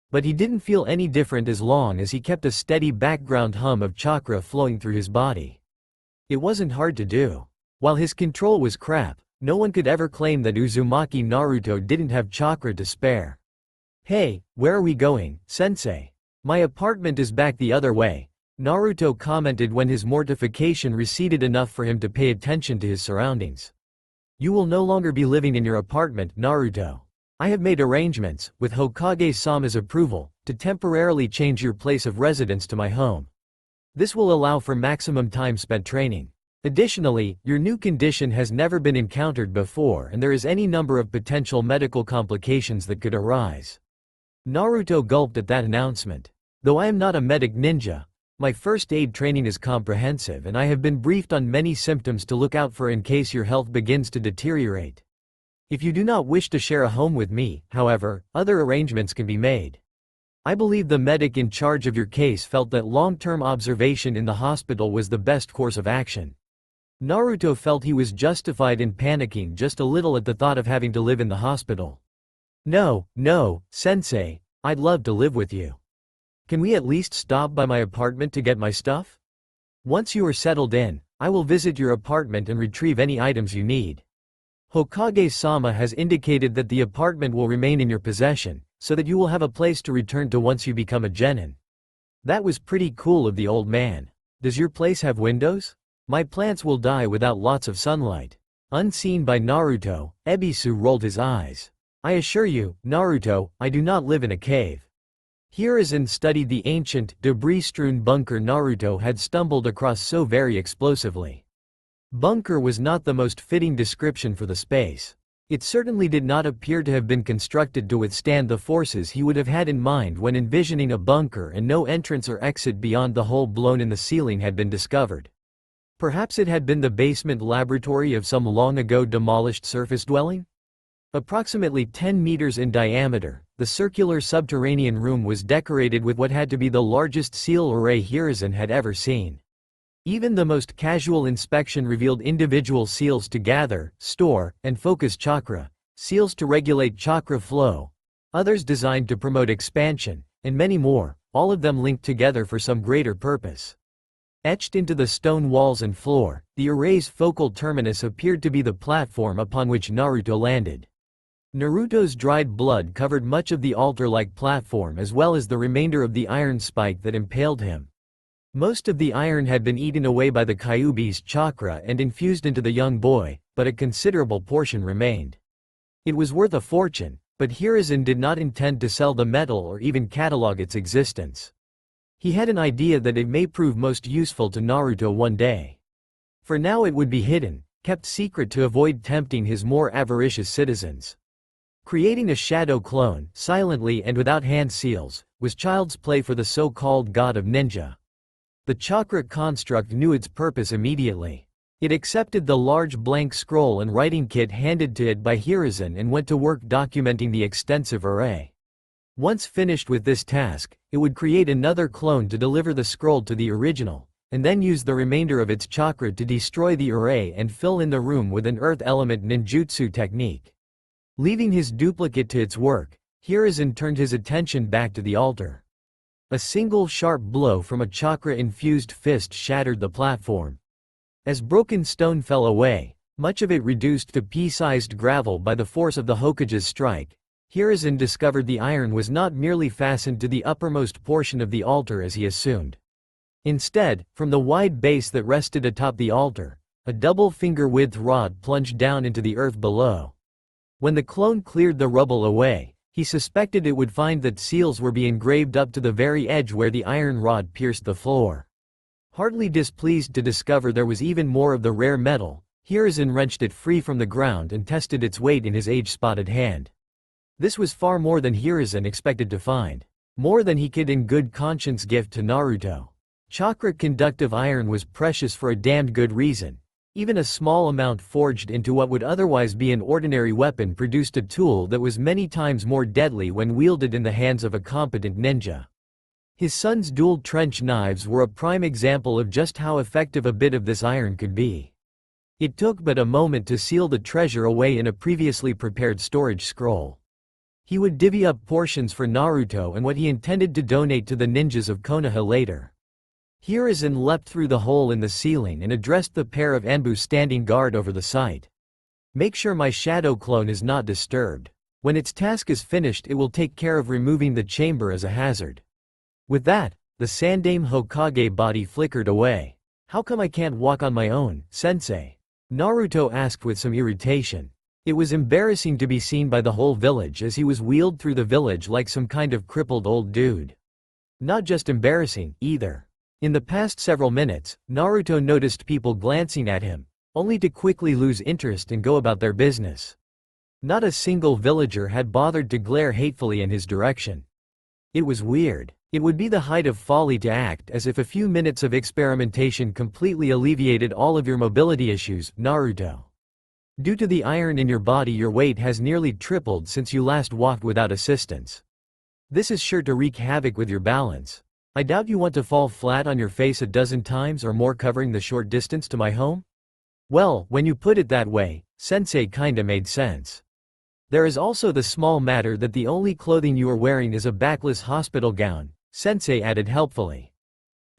But he didn't feel any different as long as he kept a steady background hum of chakra flowing through his body. It wasn't hard to do. While his control was crap, no one could ever claim that Uzumaki Naruto didn't have chakra to spare. "Hey, where are we going, Sensei? My apartment is back the other way," Naruto commented when his mortification receded enough for him to pay attention to his surroundings. "You will no longer be living in your apartment, Naruto. I have made arrangements, with Hokage-sama's approval, to temporarily change your place of residence to my home. This will allow for maximum time spent training. Additionally, your new condition has never been encountered before and there is any number of potential medical complications that could arise." Naruto gulped at that announcement. "Though I am not a medic ninja, my first aid training is comprehensive and I have been briefed on many symptoms to look out for in case your health begins to deteriorate. If you do not wish to share a home with me, however, other arrangements can be made. I believe the medic in charge of your case felt that long-term observation in the hospital was the best course of action." Naruto felt he was justified in panicking just a little at the thought of having to live in the hospital. No, Sensei, I'd love to live with you. Can we at least stop by my apartment to get my stuff? Once you are settled in, I will visit your apartment and retrieve any items you need. Hokage-sama has indicated that the apartment will remain in your possession, so that you will have a place to return to once you become a genin." That was pretty cool of the old man. "Does your place have windows? My plants will die without lots of sunlight." Unseen by Naruto, Ebisu rolled his eyes. "I assure you, Naruto, I do not live in a cave." Hiruzen studied the ancient, debris-strewn bunker Naruto had stumbled across so very explosively. Bunker was not the most fitting description for the space. It certainly did not appear to have been constructed to withstand the forces he would have had in mind when envisioning a bunker, and no entrance or exit beyond the hole blown in the ceiling had been discovered. Perhaps it had been the basement laboratory of some long-ago demolished surface dwelling? Approximately 10 meters in diameter, the circular subterranean room was decorated with what had to be the largest seal array Hiruzen had ever seen. Even the most casual inspection revealed individual seals to gather, store, and focus chakra, seals to regulate chakra flow, others designed to promote expansion, and many more, all of them linked together for some greater purpose. Etched into the stone walls and floor, the array's focal terminus appeared to be the platform upon which Naruto landed. Naruto's dried blood covered much of the altar-like platform as well as the remainder of the iron spike that impaled him. Most of the iron had been eaten away by the Kyuubi's chakra and infused into the young boy, but a considerable portion remained. It was worth a fortune, but Hiruzen did not intend to sell the metal or even catalog its existence. He had an idea that it may prove most useful to Naruto one day. For now it would be hidden, kept secret to avoid tempting his more avaricious citizens. Creating a shadow clone, silently and without hand seals, was child's play for the so-called god of ninja. The chakra construct knew its purpose immediately. It accepted the large blank scroll and writing kit handed to it by Hiruzen and went to work documenting the extensive array. Once finished with this task, it would create another clone to deliver the scroll to the original, and then use the remainder of its chakra to destroy the array and fill in the room with an earth element ninjutsu technique. Leaving his duplicate to its work, Hiruzen turned his attention back to the altar. A single sharp blow from a chakra-infused fist shattered the platform. As broken stone fell away, much of it reduced to pea-sized gravel by the force of the Hokage's strike, Hiruzen discovered the iron was not merely fastened to the uppermost portion of the altar as he assumed. Instead, from the wide base that rested atop the altar, a double finger-width rod plunged down into the earth below. When the clone cleared the rubble away, he suspected it would find that seals were being engraved up to the very edge where the iron rod pierced the floor. Hardly displeased to discover there was even more of the rare metal, Hiruzen wrenched it free from the ground and tested its weight in his age-spotted hand. This was far more than Hiruzen expected to find. More than he could in good conscience gift to Naruto. Chakra-conductive iron was precious for a damned good reason. Even a small amount forged into what would otherwise be an ordinary weapon produced a tool that was many times more deadly when wielded in the hands of a competent ninja. His son's dual trench knives were a prime example of just how effective a bit of this iron could be. It took but a moment to seal the treasure away in a previously prepared storage scroll. He would divvy up portions for Naruto and what he intended to donate to the ninjas of Konoha later. Hiruzen leapt through the hole in the ceiling and addressed the pair of Anbu standing guard over the site. "Make sure my shadow clone is not disturbed. When its task is finished, it will take care of removing the chamber as a hazard." With that, the Sandaime Hokage body flickered away. "How come I can't walk on my own, sensei?" Naruto asked with some irritation. It was embarrassing to be seen by the whole village as he was wheeled through the village like some kind of crippled old dude. Not just embarrassing, either. In the past several minutes, Naruto noticed people glancing at him, only to quickly lose interest and go about their business. Not a single villager had bothered to glare hatefully in his direction. It was weird. It would be the height of folly to act as if a few minutes of experimentation completely alleviated all of your mobility issues, Naruto. Due to the iron in your body, your weight has nearly tripled since you last walked without assistance. This is sure to wreak havoc with your balance. I doubt you want to fall flat on your face a dozen times or more covering the short distance to my home? Well, when you put it that way, sensei kinda made sense. There is also the small matter that the only clothing you are wearing is a backless hospital gown, sensei added helpfully.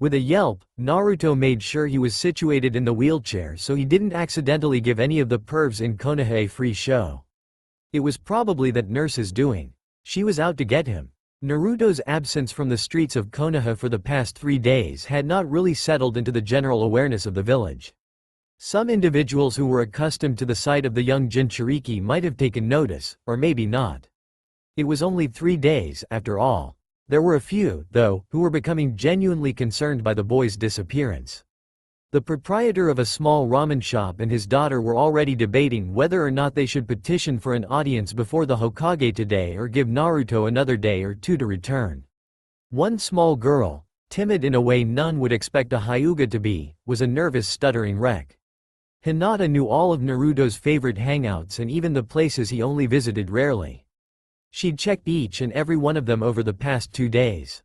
With a yelp, Naruto made sure he was situated in the wheelchair so he didn't accidentally give any of the pervs in Konoha a free show. It was probably that nurse's doing. She was out to get him. Naruto's absence from the streets of Konoha for the past 3 days had not really settled into the general awareness of the village. Some individuals who were accustomed to the sight of the young Jinchuriki might have taken notice, or maybe not. It was only 3 days, after all. There were a few, though, who were becoming genuinely concerned by the boy's disappearance. The proprietor of a small ramen shop and his daughter were already debating whether or not they should petition for an audience before the Hokage today or give Naruto another day or two to return. One small girl, timid in a way none would expect a Hyuga to be, was a nervous stuttering wreck. Hinata knew all of Naruto's favorite hangouts and even the places he only visited rarely. She'd checked each and every one of them over the past 2 days.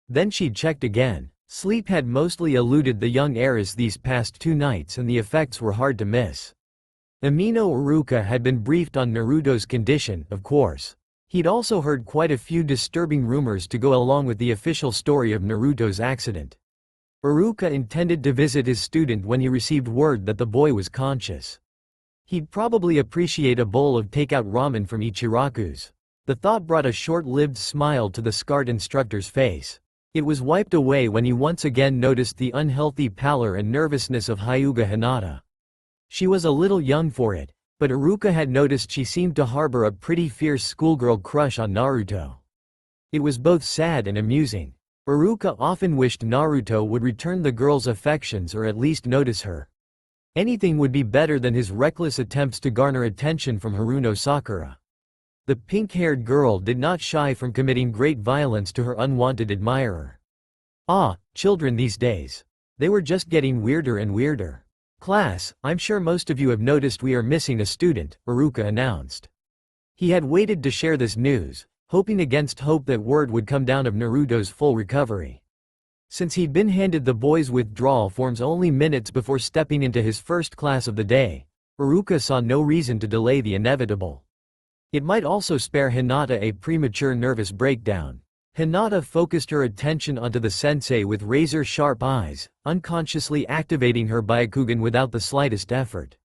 Then she'd checked again. Sleep had mostly eluded the young heiress these past 2 nights and the effects were hard to miss. Amino Iruka had been briefed on Naruto's condition, of course. He'd also heard quite a few disturbing rumors to go along with the official story of Naruto's accident. Iruka intended to visit his student when he received word that the boy was conscious. He'd probably appreciate a bowl of takeout ramen from Ichiraku's. The thought brought a short-lived smile to the scarred instructor's face. It was wiped away when he once again noticed the unhealthy pallor and nervousness of Hyuga Hinata. She was a little young for it, but Iruka had noticed she seemed to harbor a pretty fierce schoolgirl crush on Naruto. It was both sad and amusing. Iruka often wished Naruto would return the girl's affections or at least notice her. Anything would be better than his reckless attempts to garner attention from Haruno Sakura. The pink-haired girl did not shy from committing great violence to her unwanted admirer. Children these days. They were just getting weirder and weirder. "Class, I'm sure most of you have noticed we are missing a student," Iruka announced. He had waited to share this news, hoping against hope that word would come down of Naruto's full recovery. Since he'd been handed the boy's withdrawal forms only minutes before stepping into his first class of the day, Iruka saw no reason to delay the inevitable. It might also spare Hinata a premature nervous breakdown. Hinata focused her attention onto the sensei with razor-sharp eyes, unconsciously activating her Byakugan without the slightest effort.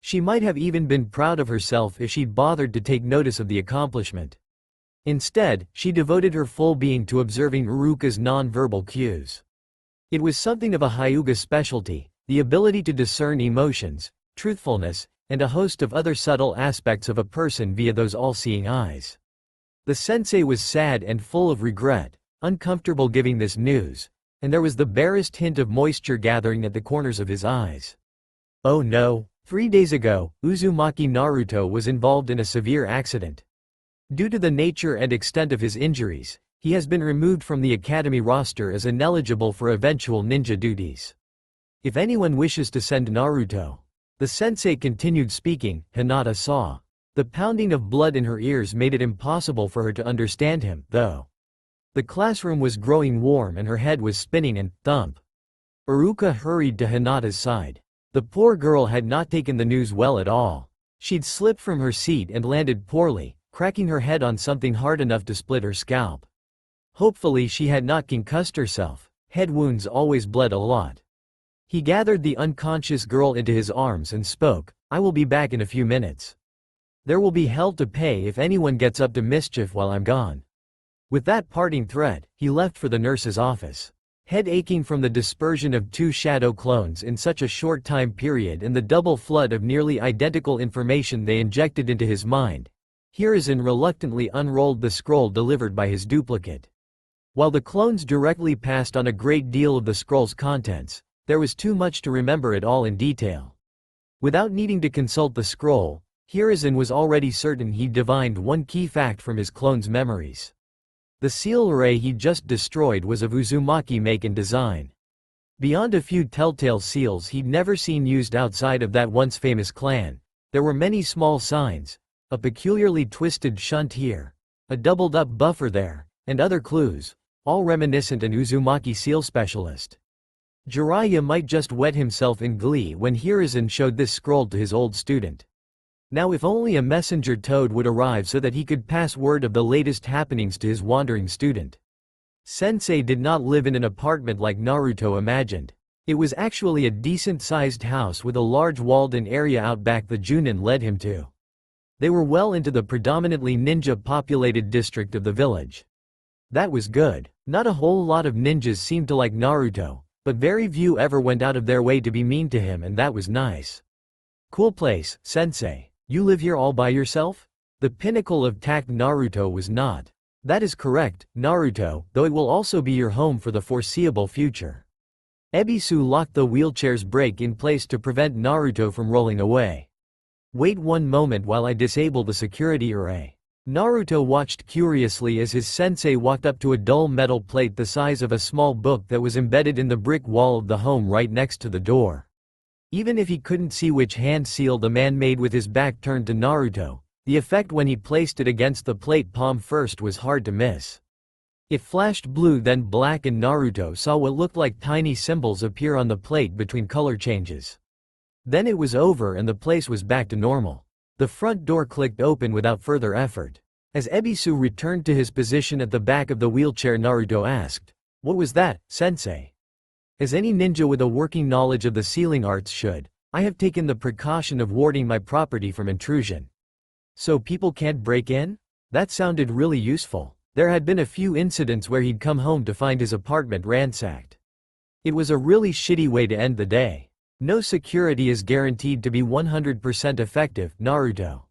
She might have even been proud of herself if she'd bothered to take notice of the accomplishment. Instead, she devoted her full being to observing Uruka's non-verbal cues. It was something of a Hyuga specialty, the ability to discern emotions, truthfulness, and a host of other subtle aspects of a person via those all-seeing eyes. The sensei was sad and full of regret, uncomfortable giving this news, and there was the barest hint of moisture gathering at the corners of his eyes. Oh no, 3 days ago, Uzumaki Naruto was involved in a severe accident. Due to the nature and extent of his injuries, he has been removed from the academy roster as ineligible for eventual ninja duties. If anyone wishes to send Naruto. The sensei continued speaking. Hinata saw. The pounding of blood in her ears made it impossible for her to understand him, though. The classroom was growing warm and her head was spinning and, thump. Uruka hurried to Hinata's side. The poor girl had not taken the news well at all. She'd slipped from her seat and landed poorly, cracking her head on something hard enough to split her scalp. Hopefully she had not concussed herself. Head wounds always bled a lot. He gathered the unconscious girl into his arms and spoke, "I will be back in a few minutes. There will be hell to pay if anyone gets up to mischief while I'm gone." With that parting threat, he left for the nurse's office. Head aching from the dispersion of 2 shadow clones in such a short time period and the double flood of nearly identical information they injected into his mind, Hiruzen reluctantly unrolled the scroll delivered by his duplicate. While the clones directly passed on a great deal of the scroll's contents, there was too much to remember it all in detail. Without needing to consult the scroll, Hiruzen was already certain he'd divined one key fact from his clone's memories. The seal array he'd just destroyed was of Uzumaki make and design. Beyond a few telltale seals he'd never seen used outside of that once famous clan, there were many small signs, a peculiarly twisted shunt here, a doubled-up buffer there, and other clues, all reminiscent an Uzumaki seal specialist. Jiraiya might just wet himself in glee when Hiruzen showed this scroll to his old student. Now if only a messenger toad would arrive so that he could pass word of the latest happenings to his wandering student. Sensei did not live in an apartment like Naruto imagined. It was actually a decent-sized house with a large walled-in area out back the Junin led him to. They were well into the predominantly ninja-populated district of the village. That was good. Not a whole lot of ninjas seemed to like Naruto, but very few ever went out of their way to be mean to him, and that was nice. Cool place, Sensei. You live here all by yourself? The pinnacle of tact Naruto was not. That is correct, Naruto, though it will also be your home for the foreseeable future. Ebisu locked the wheelchair's brake in place to prevent Naruto from rolling away. Wait one moment while I disable the security array. Naruto watched curiously as his sensei walked up to a dull metal plate the size of a small book that was embedded in the brick wall of the home right next to the door. Even if he couldn't see which hand seal the man made with his back turned to Naruto, the effect when he placed it against the plate palm first was hard to miss. It flashed blue then black and Naruto saw what looked like tiny symbols appear on the plate between color changes. Then it was over and the place was back to normal. The front door clicked open without further effort. As Ebisu returned to his position at the back of the wheelchair, Naruto asked, "What was that, Sensei?" As any ninja with a working knowledge of the sealing arts should, I have taken the precaution of warding my property from intrusion. So people can't break in? That sounded really useful. There had been a few incidents where he'd come home to find his apartment ransacked. It was a really shitty way to end the day. No security is guaranteed to be 100% effective, Naruto.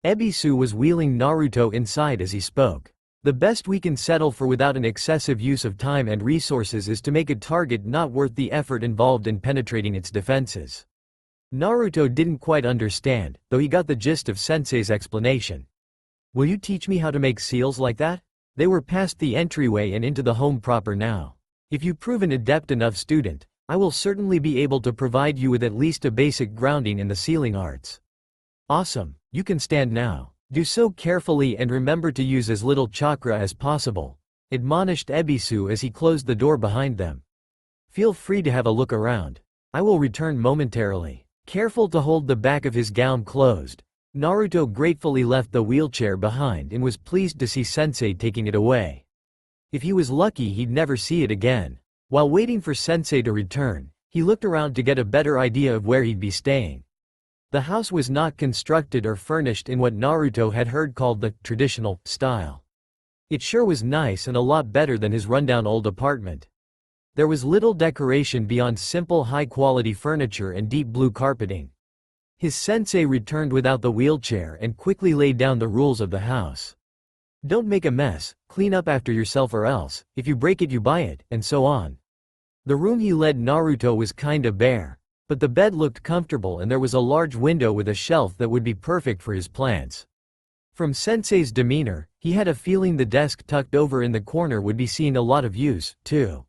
Ebisu was wheeling Naruto inside as he spoke. The best we can settle for without an excessive use of time and resources is to make a target not worth the effort involved in penetrating its defenses. Naruto didn't quite understand, though he got the gist of Sensei's explanation. Will you teach me how to make seals like that? They were past the entryway and into the home proper now. If you prove an adept enough student, I will certainly be able to provide you with at least a basic grounding in the sealing arts. Awesome, you can stand now. Do so carefully and remember to use as little chakra as possible, admonished Ebisu as he closed the door behind them. Feel free to have a look around. I will return momentarily. Careful to hold the back of his gown closed, Naruto gratefully left the wheelchair behind and was pleased to see Sensei taking it away. If he was lucky, he'd never see it again. While waiting for Sensei to return, he looked around to get a better idea of where he'd be staying. The house was not constructed or furnished in what Naruto had heard called the traditional style. It sure was nice and a lot better than his rundown old apartment. There was little decoration beyond simple high-quality furniture and deep blue carpeting. His sensei returned without the wheelchair and quickly laid down the rules of the house. Don't make a mess, clean up after yourself or else, if you break it you buy it, and so on. The room he led Naruto was kinda bare, but the bed looked comfortable and there was a large window with a shelf that would be perfect for his plants. From Sensei's demeanor, he had a feeling the desk tucked over in the corner would be seeing a lot of use, too.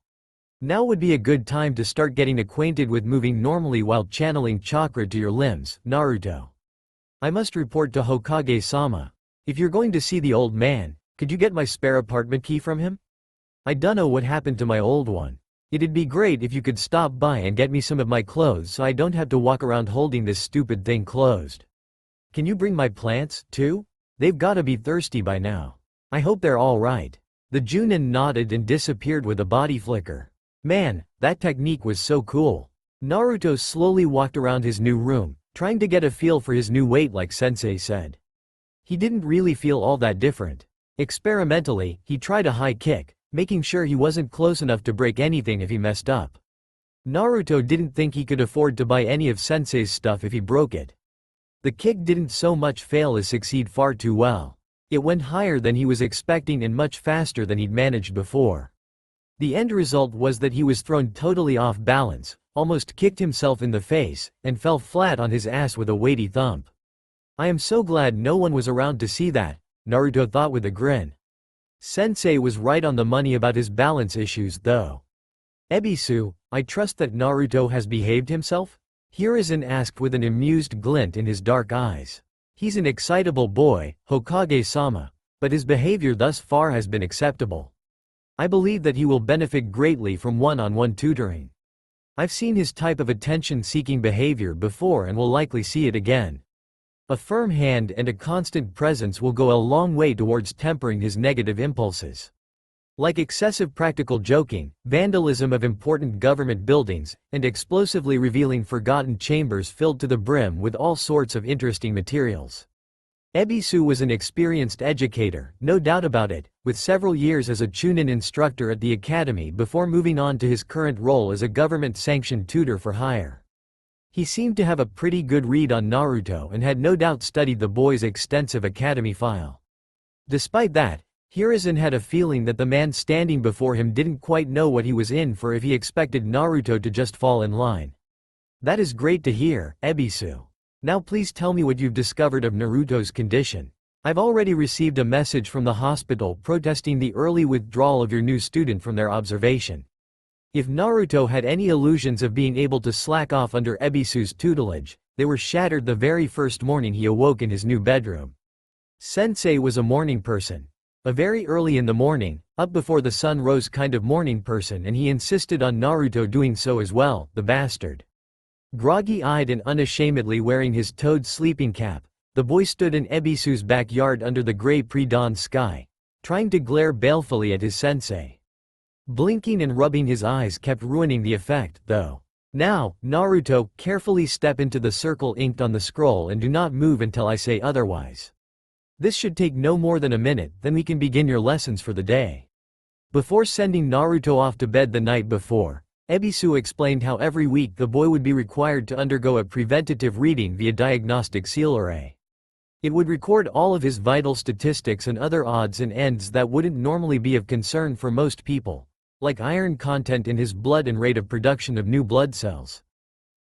Now would be a good time to start getting acquainted with moving normally while channeling chakra to your limbs, Naruto. I must report to Hokage-sama. If you're going to see the old man, could you get my spare apartment key from him? I dunno what happened to my old one. It'd be great if you could stop by and get me some of my clothes so I don't have to walk around holding this stupid thing closed. Can you bring my plants, too? They've gotta be thirsty by now. I hope they're all right. The Junin nodded and disappeared with a body flicker. Man, that technique was so cool. Naruto slowly walked around his new room, trying to get a feel for his new weight like Sensei said. He didn't really feel all that different. Experimentally, he tried a high kick, making sure he wasn't close enough to break anything if he messed up. Naruto didn't think he could afford to buy any of Sensei's stuff if he broke it. The kick didn't so much fail as succeed far too well. It went higher than he was expecting and much faster than he'd managed before. The end result was that he was thrown totally off balance, almost kicked himself in the face, and fell flat on his ass with a weighty thump. I am so glad no one was around to see that, Naruto thought with a grin. Sensei was right on the money about his balance issues though. Ebisu, I trust that Naruto has behaved himself? Hiruzen asked with an amused glint in his dark eyes. He's an excitable boy, Hokage-sama, but his behavior thus far has been acceptable. I believe that he will benefit greatly from one-on-one tutoring. I've seen his type of attention-seeking behavior before and will likely see it again. A firm hand and a constant presence will go a long way towards tempering his negative impulses. Like excessive practical joking, vandalism of important government buildings, and explosively revealing forgotten chambers filled to the brim with all sorts of interesting materials. Ebisu was an experienced educator, no doubt about it, with several years as a Chunin instructor at the academy before moving on to his current role as a government-sanctioned tutor for hire. He seemed to have a pretty good read on Naruto and had no doubt studied the boy's extensive academy file. Despite that, Hiruzen had a feeling that the man standing before him didn't quite know what he was in for if he expected Naruto to just fall in line. That is great to hear, Ebisu. Now please tell me what you've discovered of Naruto's condition. I've already received a message from the hospital protesting the early withdrawal of your new student from their observation. If Naruto had any illusions of being able to slack off under Ebisu's tutelage, they were shattered the very first morning he awoke in his new bedroom. Sensei was a morning person. A very early in the morning, up before the sun rose kind of morning person, and he insisted on Naruto doing so as well, the bastard. Groggy-eyed and unashamedly wearing his toad sleeping cap, the boy stood in Ebisu's backyard under the gray pre-dawn sky, trying to glare balefully at his sensei. Blinking and rubbing his eyes kept ruining the effect, though. Now, Naruto, carefully step into the circle inked on the scroll and do not move until I say otherwise. This should take no more than a minute, then we can begin your lessons for the day. Before sending Naruto off to bed the night before, Ebisu explained how every week the boy would be required to undergo a preventative reading via diagnostic seal array. It would record all of his vital statistics and other odds and ends that wouldn't normally be of concern for most people, like iron content in his blood and rate of production of new blood cells.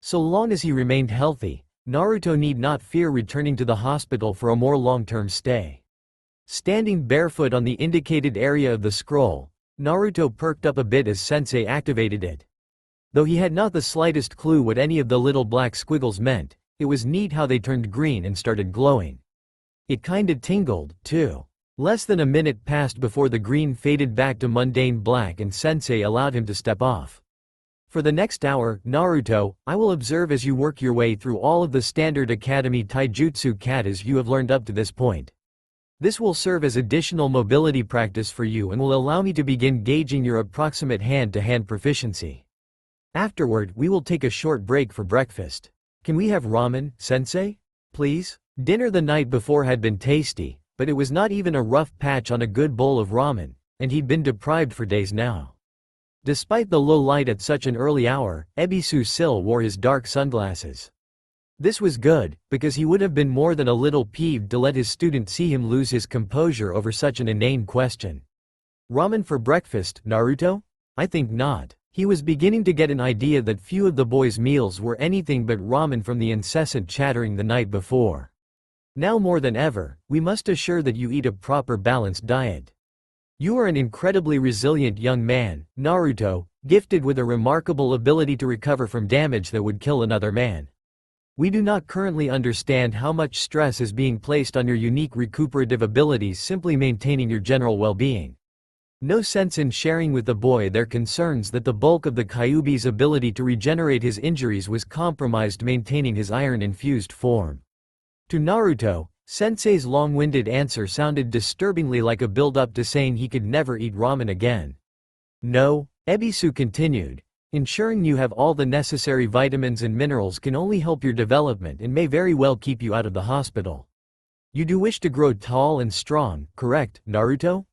So long as he remained healthy, Naruto need not fear returning to the hospital for a more long-term stay. Standing barefoot on the indicated area of the scroll, Naruto perked up a bit as Sensei activated it. Though he had not the slightest clue what any of the little black squiggles meant, it was neat how they turned green and started glowing. It kinda tingled, too. Less than a minute passed before the green faded back to mundane black and Sensei allowed him to step off. For the next hour, Naruto, I will observe as you work your way through all of the standard academy taijutsu katas you have learned up to this point. This will serve as additional mobility practice for you and will allow me to begin gauging your approximate hand-to-hand proficiency. Afterward, we will take a short break for breakfast. Can we have ramen, sensei? Please? Dinner the night before had been tasty, but it was not even a rough patch on a good bowl of ramen, and he'd been deprived for days now. Despite the low light at such an early hour, Ebisu still wore his dark sunglasses. This was good, because he would have been more than a little peeved to let his student see him lose his composure over such an inane question. Ramen for breakfast, Naruto? I think not. He was beginning to get an idea that few of the boys' meals were anything but ramen from the incessant chattering the night before. Now more than ever, we must assure that you eat a proper balanced diet. You are an incredibly resilient young man, Naruto, gifted with a remarkable ability to recover from damage that would kill another man. We do not currently understand how much stress is being placed on your unique recuperative abilities simply maintaining your general well-being. No sense in sharing with the boy their concerns that the bulk of the Kyuubi's ability to regenerate his injuries was compromised maintaining his iron-infused form. To Naruto, Sensei's long-winded answer sounded disturbingly like a build-up to saying he could never eat ramen again. No, Ebisu continued, ensuring you have all the necessary vitamins and minerals can only help your development and may very well keep you out of the hospital. You do wish to grow tall and strong, correct, Naruto?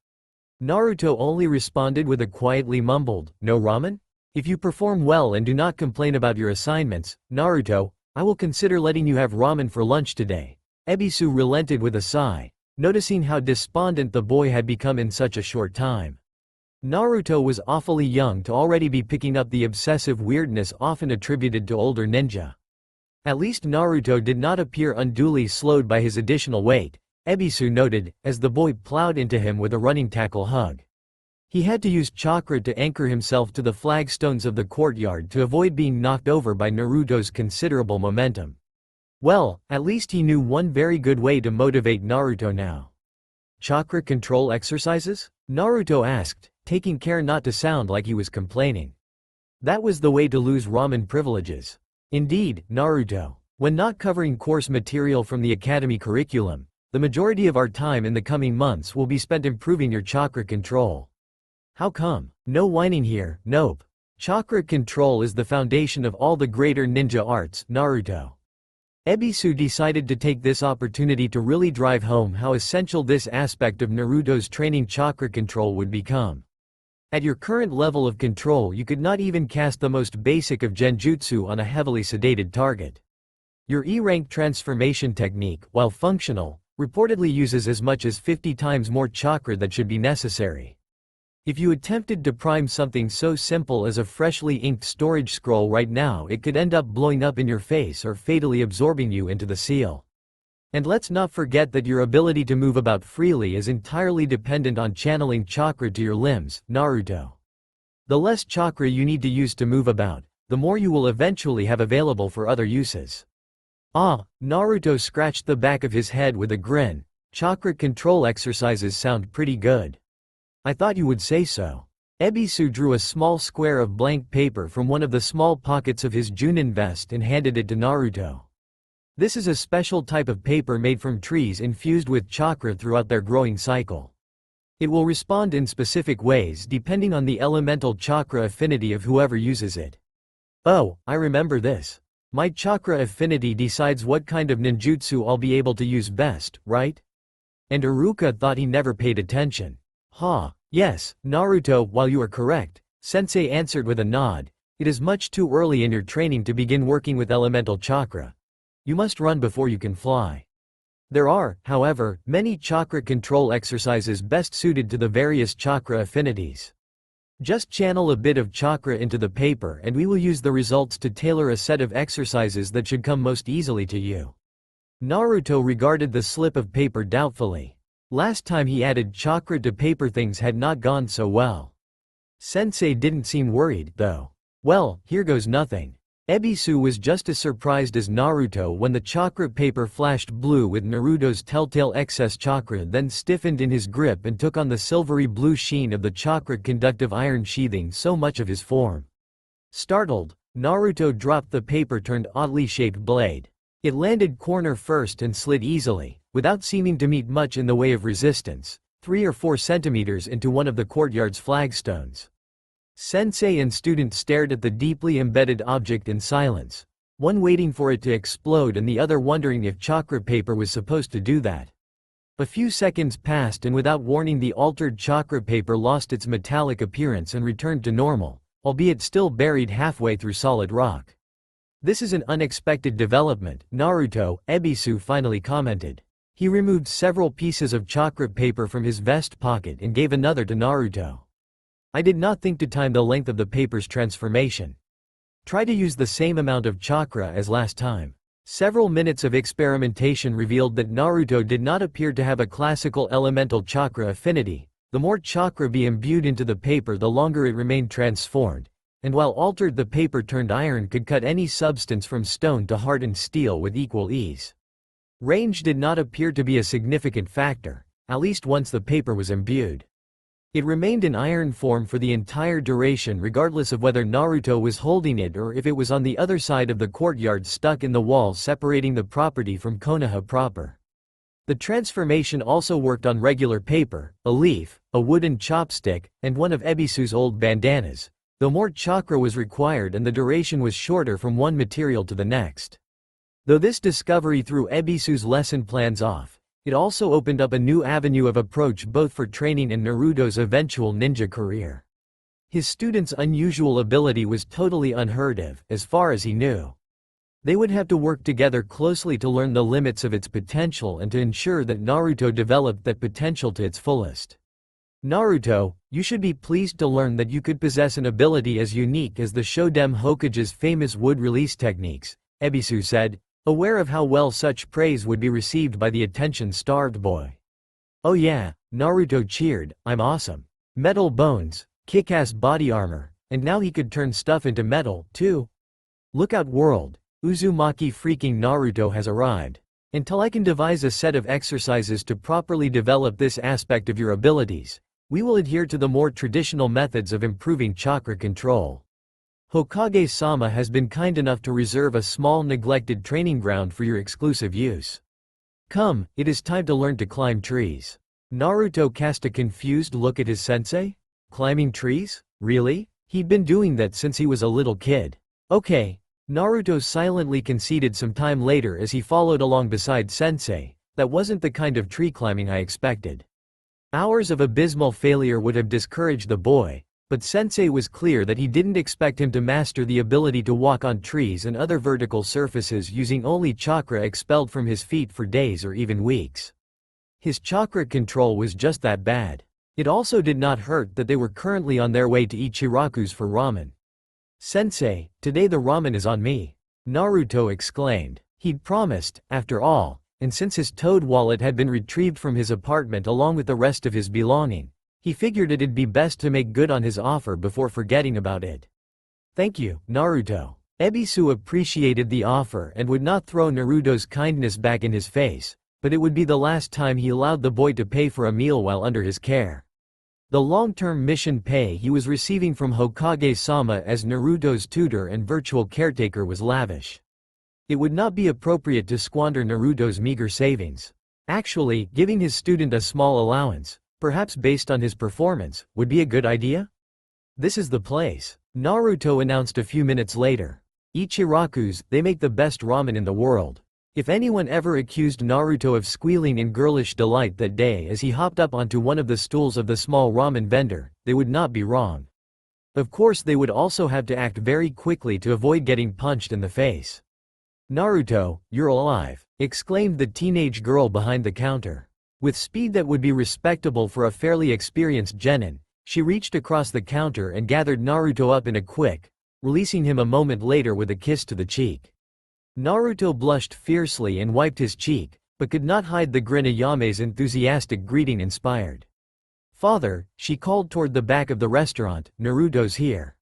Naruto only responded with a quietly mumbled, no ramen? If you perform well and do not complain about your assignments, Naruto, I will consider letting you have ramen for lunch today. Ebisu relented with a sigh, noticing how despondent the boy had become in such a short time. Naruto was awfully young to already be picking up the obsessive weirdness often attributed to older ninja. At least Naruto did not appear unduly slowed by his additional weight, Ebisu noted, as the boy plowed into him with a running tackle hug. He had to use chakra to anchor himself to the flagstones of the courtyard to avoid being knocked over by Naruto's considerable momentum. Well, at least he knew one very good way to motivate Naruto now. Chakra control exercises? Naruto asked, taking care not to sound like he was complaining. That was the way to lose ramen privileges. Indeed, Naruto. When not covering course material from the academy curriculum, the majority of our time in the coming months will be spent improving your chakra control. How come? No whining here, nope. Chakra control is the foundation of all the greater ninja arts, Naruto. Ebisu decided to take this opportunity to really drive home how essential this aspect of Naruto's training chakra control would become. At your current level of control you could not even cast the most basic of genjutsu on a heavily sedated target. Your E-rank transformation technique, while functional, reportedly uses as much as 50 times more chakra that should be necessary. If you attempted to prime something so simple as a freshly inked storage scroll right now, it could end up blowing up in your face or fatally absorbing you into the seal. And let's not forget that your ability to move about freely is entirely dependent on channeling chakra to your limbs, Naruto. The less chakra you need to use to move about, the more you will eventually have available for other uses. Ah, Naruto scratched the back of his head with a grin. Chakra control exercises sound pretty good. I thought you would say so. Ebisu drew a small square of blank paper from one of the small pockets of his Junin vest and handed it to Naruto. This is a special type of paper made from trees infused with chakra throughout their growing cycle. It will respond in specific ways depending on the elemental chakra affinity of whoever uses it. Oh, I remember this. My chakra affinity decides what kind of ninjutsu I'll be able to use best, right? And Iruka thought he never paid attention. Yes, Naruto, while you are correct, Sensei answered with a nod. It is much too early in your training to begin working with elemental chakra. You must run before you can fly. There are, however, many chakra control exercises best suited to the various chakra affinities. Just channel a bit of chakra into the paper and we will use the results to tailor a set of exercises that should come most easily to you. Naruto regarded the slip of paper doubtfully. Last time he added chakra to paper things had not gone so well. Sensei didn't seem worried, though. Well, here goes nothing. Ebisu was just as surprised as Naruto when the chakra paper flashed blue with Naruto's telltale excess chakra then stiffened in his grip and took on the silvery blue sheen of the chakra conductive iron sheathing so much of his form. Startled, Naruto dropped the paper-turned oddly shaped blade. It landed corner first and slid easily, without seeming to meet much in the way of resistance, 3 or 4 centimeters into one of the courtyard's flagstones. Sensei and student stared at the deeply embedded object in silence, one waiting for it to explode and the other wondering if chakra paper was supposed to do that. A few seconds passed and without warning the altered chakra paper lost its metallic appearance and returned to normal, albeit still buried halfway through solid rock. "This is an unexpected development, Naruto," Ebisu finally commented. He removed several pieces of chakra paper from his vest pocket and gave another to Naruto. "I did not think to time the length of the paper's transformation. Try to use the same amount of chakra as last time." Several minutes of experimentation revealed that Naruto did not appear to have a classical elemental chakra affinity. The more chakra be imbued into the paper, the longer it remained transformed, and while altered, the paper turned iron could cut any substance from stone to hardened steel with equal ease. Range did not appear to be a significant factor, at least once the paper was imbued. It remained in iron form for the entire duration regardless of whether Naruto was holding it or if it was on the other side of the courtyard stuck in the wall separating the property from Konoha proper. The transformation also worked on regular paper, a leaf, a wooden chopstick, and one of Ebisu's old bandanas, though more chakra was required and the duration was shorter from one material to the next. Though this discovery threw Ebisu's lesson plans off, it also opened up a new avenue of approach both for training and Naruto's eventual ninja career. His student's unusual ability was totally unheard of, as far as he knew. They would have to work together closely to learn the limits of its potential and to ensure that Naruto developed that potential to its fullest. "Naruto, you should be pleased to learn that you could possess an ability as unique as the Shodem Hokage's famous wood release techniques," Ebisu said, aware of how well such praise would be received by the attention-starved boy. "Oh yeah," Naruto cheered, "I'm awesome. Metal bones, kick-ass body armor, and now he could turn stuff into metal, too. Look out world, Uzumaki freaking Naruto has arrived. Until I can devise a set of exercises to properly develop this aspect of your abilities, we will adhere to the more traditional methods of improving chakra control. Hokage-sama has been kind enough to reserve a small neglected training ground for your exclusive use. Come, it is time to learn to climb trees." Naruto cast a confused look at his sensei. Climbing trees? Really? He'd been doing that since he was a little kid. Okay. Naruto silently conceded some time later as he followed along beside sensei. That wasn't the kind of tree climbing I expected. Hours of abysmal failure would have discouraged the boy, but sensei was clear that he didn't expect him to master the ability to walk on trees and other vertical surfaces using only chakra expelled from his feet for days or even weeks. His chakra control was just that bad. It also did not hurt that they were currently on their way to Ichiraku's for ramen. "Sensei, today the ramen is on me," Naruto exclaimed. He'd promised, after all, and since his toad wallet had been retrieved from his apartment along with the rest of his belonging, he figured it'd be best to make good on his offer before forgetting about it. "Thank you, Naruto." Ebisu appreciated the offer and would not throw Naruto's kindness back in his face, but it would be the last time he allowed the boy to pay for a meal while under his care. The long-term mission pay he was receiving from Hokage-sama as Naruto's tutor and virtual caretaker was lavish. It would not be appropriate to squander Naruto's meager savings. Actually, giving his student a small allowance, perhaps based on his performance, would be a good idea? "This is the place," Naruto announced a few minutes later. "Ichiraku's, they make the best ramen in the world." If anyone ever accused Naruto of squealing in girlish delight that day as he hopped up onto one of the stools of the small ramen vendor, they would not be wrong. Of course, they would also have to act very quickly to avoid getting punched in the face. "Naruto, you're alive," exclaimed the teenage girl behind the counter. With speed that would be respectable for a fairly experienced genin, she reached across the counter and gathered Naruto up in a quick, releasing him a moment later with a kiss to the cheek. Naruto blushed fiercely and wiped his cheek, but could not hide the grin Ayame's enthusiastic greeting inspired. "Father," she called toward the back of the restaurant, "Naruto's here."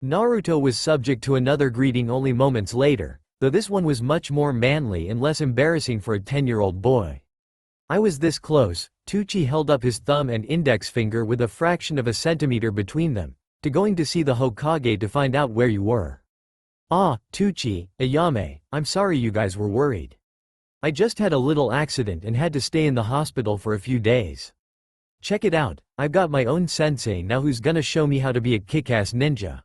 Naruto was subject to another greeting only moments later, though this one was much more manly and less embarrassing for a 10-year-old boy. "I was this close," Tucci held up his thumb and index finger with a fraction of a centimeter between them, "to going to see the Hokage to find out where you were." "Ah, Tucci, Ayame, I'm sorry you guys were worried." I just had a little accident and had to stay in the hospital for a few days. Check it out, I've got my own sensei now who's gonna show me how to be a kick-ass ninja."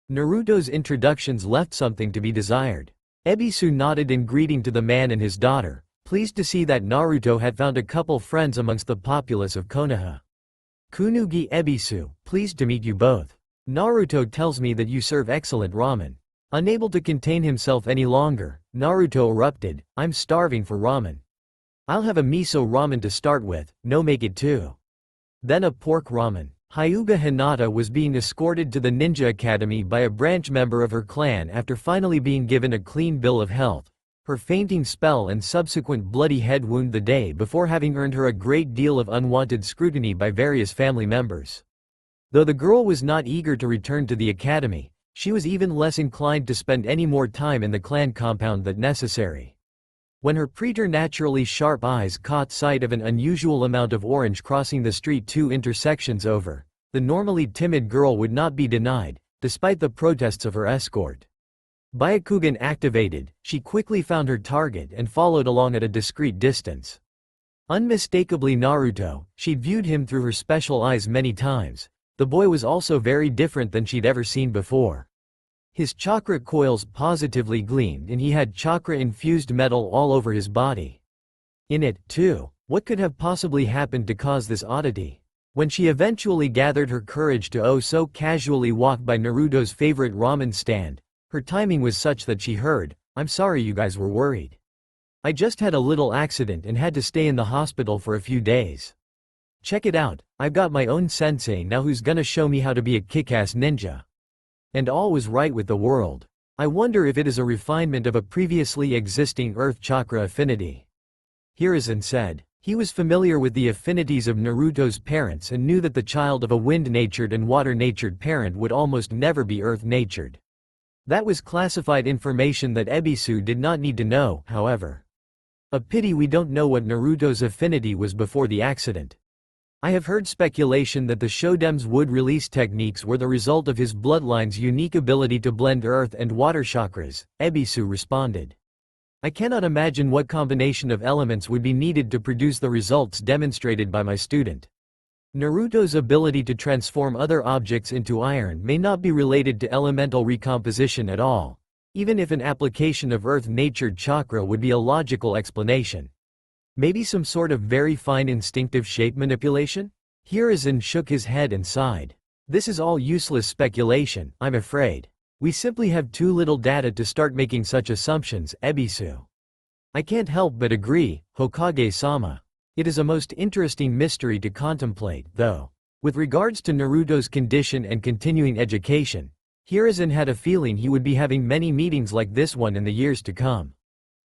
Naruto's introductions left something to be desired. Ebisu nodded in greeting to the man and his daughter, pleased to see that Naruto had found a couple friends amongst the populace of Konoha. "Kunugi Ebisu, pleased to meet you both. Naruto tells me that you serve excellent ramen." Unable to contain himself any longer, Naruto erupted, "I'm starving for ramen. I'll have a miso ramen to start with, no make it two. Then a pork ramen." Hyuga Hinata was being escorted to the ninja academy by a branch member of her clan after finally being given a clean bill of health. Her fainting spell and subsequent bloody head wound the day before having earned her a great deal of unwanted scrutiny by various family members. Though the girl was not eager to return to the academy, she was even less inclined to spend any more time in the clan compound than necessary. When her preternaturally sharp eyes caught sight of an unusual amount of orange crossing the street 2 intersections over, the normally timid girl would not be denied, despite the protests of her escort. Byakugan activated, she quickly found her target and followed along at a discreet distance. Unmistakably Naruto, she'd viewed him through her special eyes many times. The boy was also very different than she'd ever seen before. His chakra coils positively gleamed and he had chakra-infused metal all over his body. In it, too, what could have possibly happened to cause this oddity? When she eventually gathered her courage to so casually walk by Naruto's favorite ramen stand, her timing was such that she heard, "I'm sorry you guys were worried. I just had a little accident and had to stay in the hospital for a few days. Check it out, I've got my own sensei now who's gonna show me how to be a kick-ass ninja." And all was right with the world. I wonder if it is a refinement of a previously existing Earth Chakra affinity. Hiruzen said. He was familiar with the affinities of Naruto's parents and knew that the child of a wind-natured and water-natured parent would almost never be Earth-natured. That was classified information that Ebisu did not need to know, however. A pity we don't know what Naruto's affinity was before the accident. I have heard speculation that the Shodem's wood release techniques were the result of his bloodline's unique ability to blend earth and water chakras, Ebisu responded. I cannot imagine what combination of elements would be needed to produce the results demonstrated by my student. Naruto's ability to transform other objects into iron may not be related to elemental recomposition at all, even if an application of earth-natured chakra would be a logical explanation. Maybe some sort of very fine instinctive shape manipulation? Hiruzen shook his head and sighed. This is all useless speculation, I'm afraid. We simply have too little data to start making such assumptions, Ebisu. I can't help but agree, Hokage-sama. It is a most interesting mystery to contemplate, though. With regards to Naruto's condition and continuing education, Hiruzen had a feeling he would be having many meetings like this one in the years to come.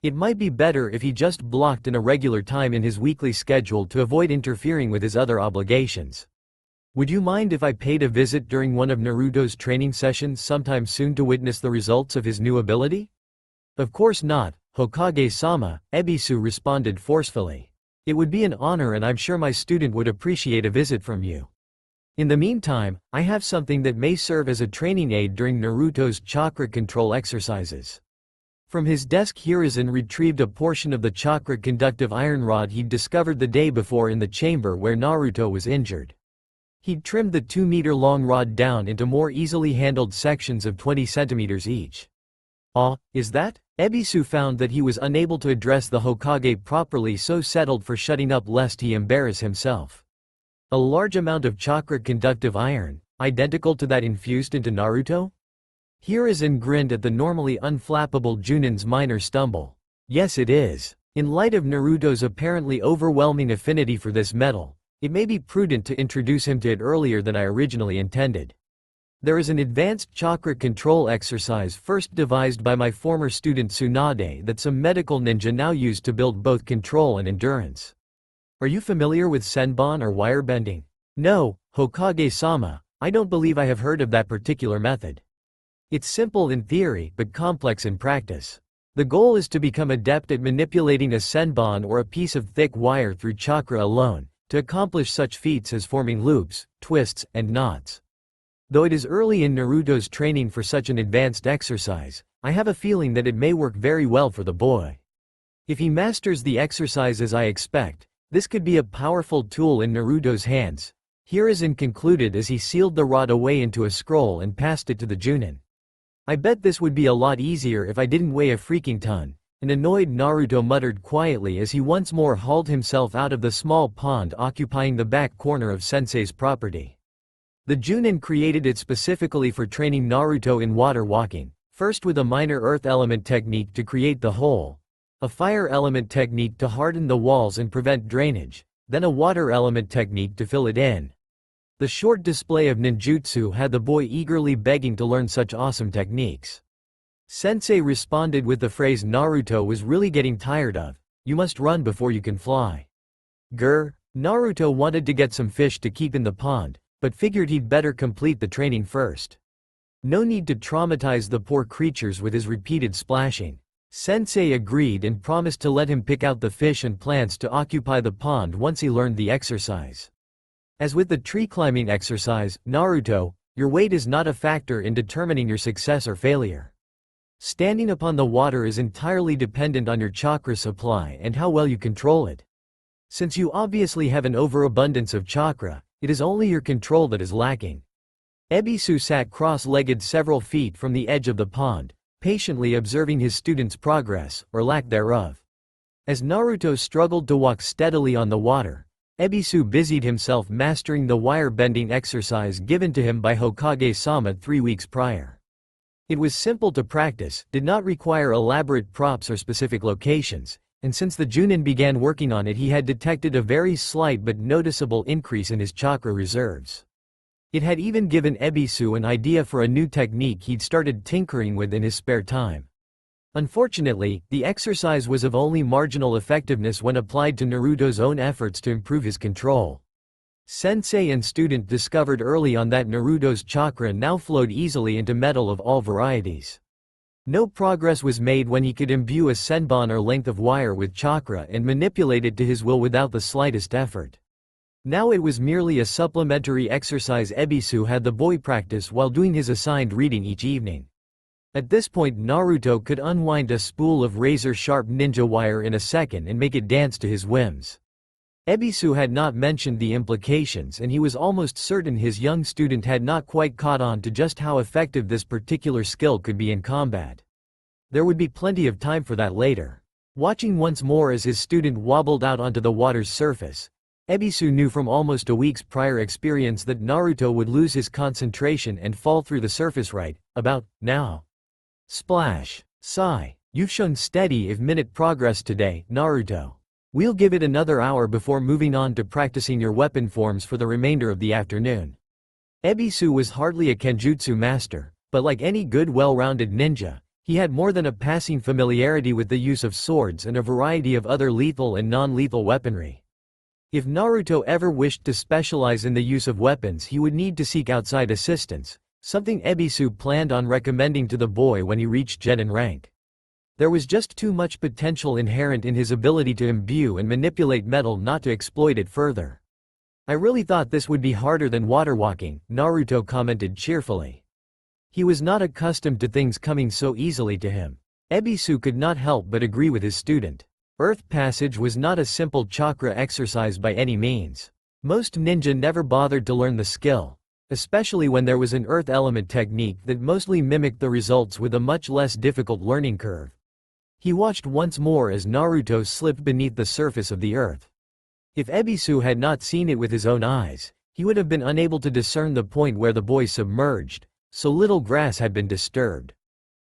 It might be better if he just blocked in a regular time in his weekly schedule to avoid interfering with his other obligations. Would you mind if I paid a visit during one of Naruto's training sessions sometime soon to witness the results of his new ability? Of course not, Hokage-sama, Ebisu responded forcefully. It would be an honor and I'm sure my student would appreciate a visit from you. In the meantime, I have something that may serve as a training aid during Naruto's chakra control exercises. From his desk Hiruzen retrieved a portion of the chakra-conductive iron rod he'd discovered the day before in the chamber where Naruto was injured. He'd trimmed the 2-meter-long rod down into more easily handled sections of 20 centimeters each. Is that? Ebisu found that he was unable to address the Hokage properly, so settled for shutting up lest he embarrass himself. A large amount of chakra-conductive iron, identical to that infused into Naruto? Hiruzen grinned at the normally unflappable Junin's minor stumble. Yes it is. In light of Naruto's apparently overwhelming affinity for this metal, it may be prudent to introduce him to it earlier than I originally intended. There is an advanced chakra control exercise first devised by my former student Tsunade that some medical ninja now use to build both control and endurance. Are you familiar with senbon or wire bending? No, Hokage-sama, I don't believe I have heard of that particular method. It's simple in theory but complex in practice. The goal is to become adept at manipulating a senbon or a piece of thick wire through chakra alone, to accomplish such feats as forming loops, twists, and knots. Though it is early in Naruto's training for such an advanced exercise, I have a feeling that it may work very well for the boy. If he masters the exercise as I expect, this could be a powerful tool in Naruto's hands. Hiruzen concluded as he sealed the rod away into a scroll and passed it to the Junin. I bet this would be a lot easier if I didn't weigh a freaking ton. An annoyed Naruto muttered quietly as he once more hauled himself out of the small pond occupying the back corner of Sensei's property. The Junin created it specifically for training Naruto in water walking, first with a minor earth element technique to create the hole, a fire element technique to harden the walls and prevent drainage, then a water element technique to fill it in. The short display of ninjutsu had the boy eagerly begging to learn such awesome techniques. Sensei responded with the phrase Naruto was really getting tired of, "You must run before you can fly." Grr. Naruto wanted to get some fish to keep in the pond, but figured he'd better complete the training first. No need to traumatize the poor creatures with his repeated splashing. Sensei agreed and promised to let him pick out the fish and plants to occupy the pond once he learned the exercise. As with the tree climbing exercise, Naruto, your weight is not a factor in determining your success or failure. Standing upon the water is entirely dependent on your chakra supply and how well you control it. Since you obviously have an overabundance of chakra, it is only your control that is lacking. Ebisu sat cross-legged several feet from the edge of the pond, patiently observing his student's progress, or lack thereof. As Naruto struggled to walk steadily on the water, Ebisu busied himself mastering the wire-bending exercise given to him by Hokage-sama 3 weeks prior. It was simple to practice, did not require elaborate props or specific locations, and since the Junin began working on it he had detected a very slight but noticeable increase in his chakra reserves. It had even given Ebisu an idea for a new technique he'd started tinkering with in his spare time. Unfortunately, the exercise was of only marginal effectiveness when applied to Naruto's own efforts to improve his control. Sensei and student discovered early on that Naruto's chakra now flowed easily into metal of all varieties. No progress was made when he could imbue a senbon or length of wire with chakra and manipulate it to his will without the slightest effort. Now it was merely a supplementary exercise Ebisu had the boy practice while doing his assigned reading each evening. At this point Naruto could unwind a spool of razor-sharp ninja wire in a second and make it dance to his whims. Ebisu had not mentioned the implications and he was almost certain his young student had not quite caught on to just how effective this particular skill could be in combat. There would be plenty of time for that later. Watching once more as his student wobbled out onto the water's surface, Ebisu knew from almost a week's prior experience that Naruto would lose his concentration and fall through the surface right about now. Splash. Sigh. You've shown steady if minute progress today, Naruto. We'll give it another hour before moving on to practicing your weapon forms for the remainder of the afternoon. Ebisu was hardly a kenjutsu master, but like any good well-rounded ninja, he had more than a passing familiarity with the use of swords and a variety of other lethal and non-lethal weaponry. If Naruto ever wished to specialize in the use of weapons he would need to seek outside assistance, something Ebisu planned on recommending to the boy when he reached Genin rank. There was just too much potential inherent in his ability to imbue and manipulate metal not to exploit it further. I really thought this would be harder than water walking, Naruto commented cheerfully. He was not accustomed to things coming so easily to him. Ebisu could not help but agree with his student. Earth passage was not a simple chakra exercise by any means. Most ninja never bothered to learn the skill, especially when there was an earth element technique that mostly mimicked the results with a much less difficult learning curve. He watched once more as Naruto slipped beneath the surface of the earth. If Ebisu had not seen it with his own eyes, he would have been unable to discern the point where the boy submerged, so little grass had been disturbed.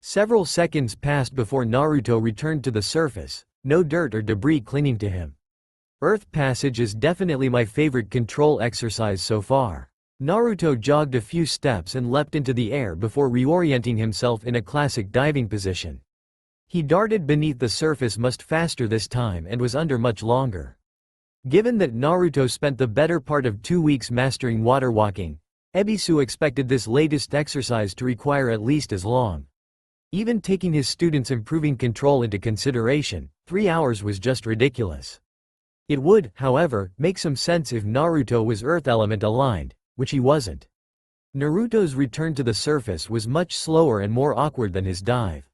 Several seconds passed before Naruto returned to the surface, no dirt or debris clinging to him. Earth passage is definitely my favorite control exercise so far. Naruto jogged a few steps and leapt into the air before reorienting himself in a classic diving position. He darted beneath the surface much faster this time and was under much longer. Given that Naruto spent the better part of 2 weeks mastering water walking, Ebisu expected this latest exercise to require at least as long. Even taking his students' improving control into consideration, 3 hours was just ridiculous. It would, however, make some sense if Naruto was earth element aligned, which he wasn't. Naruto's return to the surface was much slower and more awkward than his dive.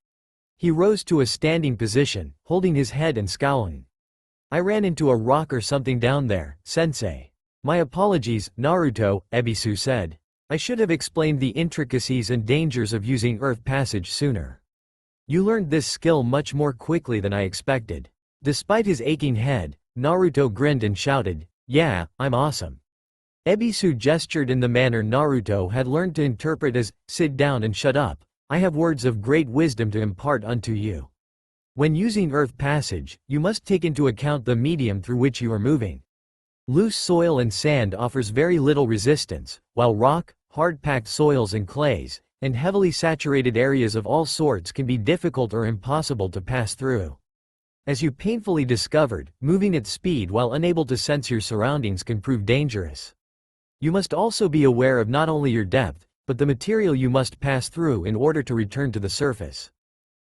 He rose to a standing position, holding his head and scowling. I ran into a rock or something down there, sensei. My apologies, Naruto, Ebisu said. I should have explained the intricacies and dangers of using Earth Passage sooner. You learned this skill much more quickly than I expected. Despite his aching head, Naruto grinned and shouted, yeah, I'm awesome. Ebisu gestured in the manner Naruto had learned to interpret as, sit down and shut up, I have words of great wisdom to impart unto you. When using Earth Passage, you must take into account the medium through which you are moving. Loose soil and sand offers very little resistance, while rock, hard-packed soils and clays, and heavily saturated areas of all sorts can be difficult or impossible to pass through. As you painfully discovered, moving at speed while unable to sense your surroundings can prove dangerous. You must also be aware of not only your depth, but the material you must pass through in order to return to the surface.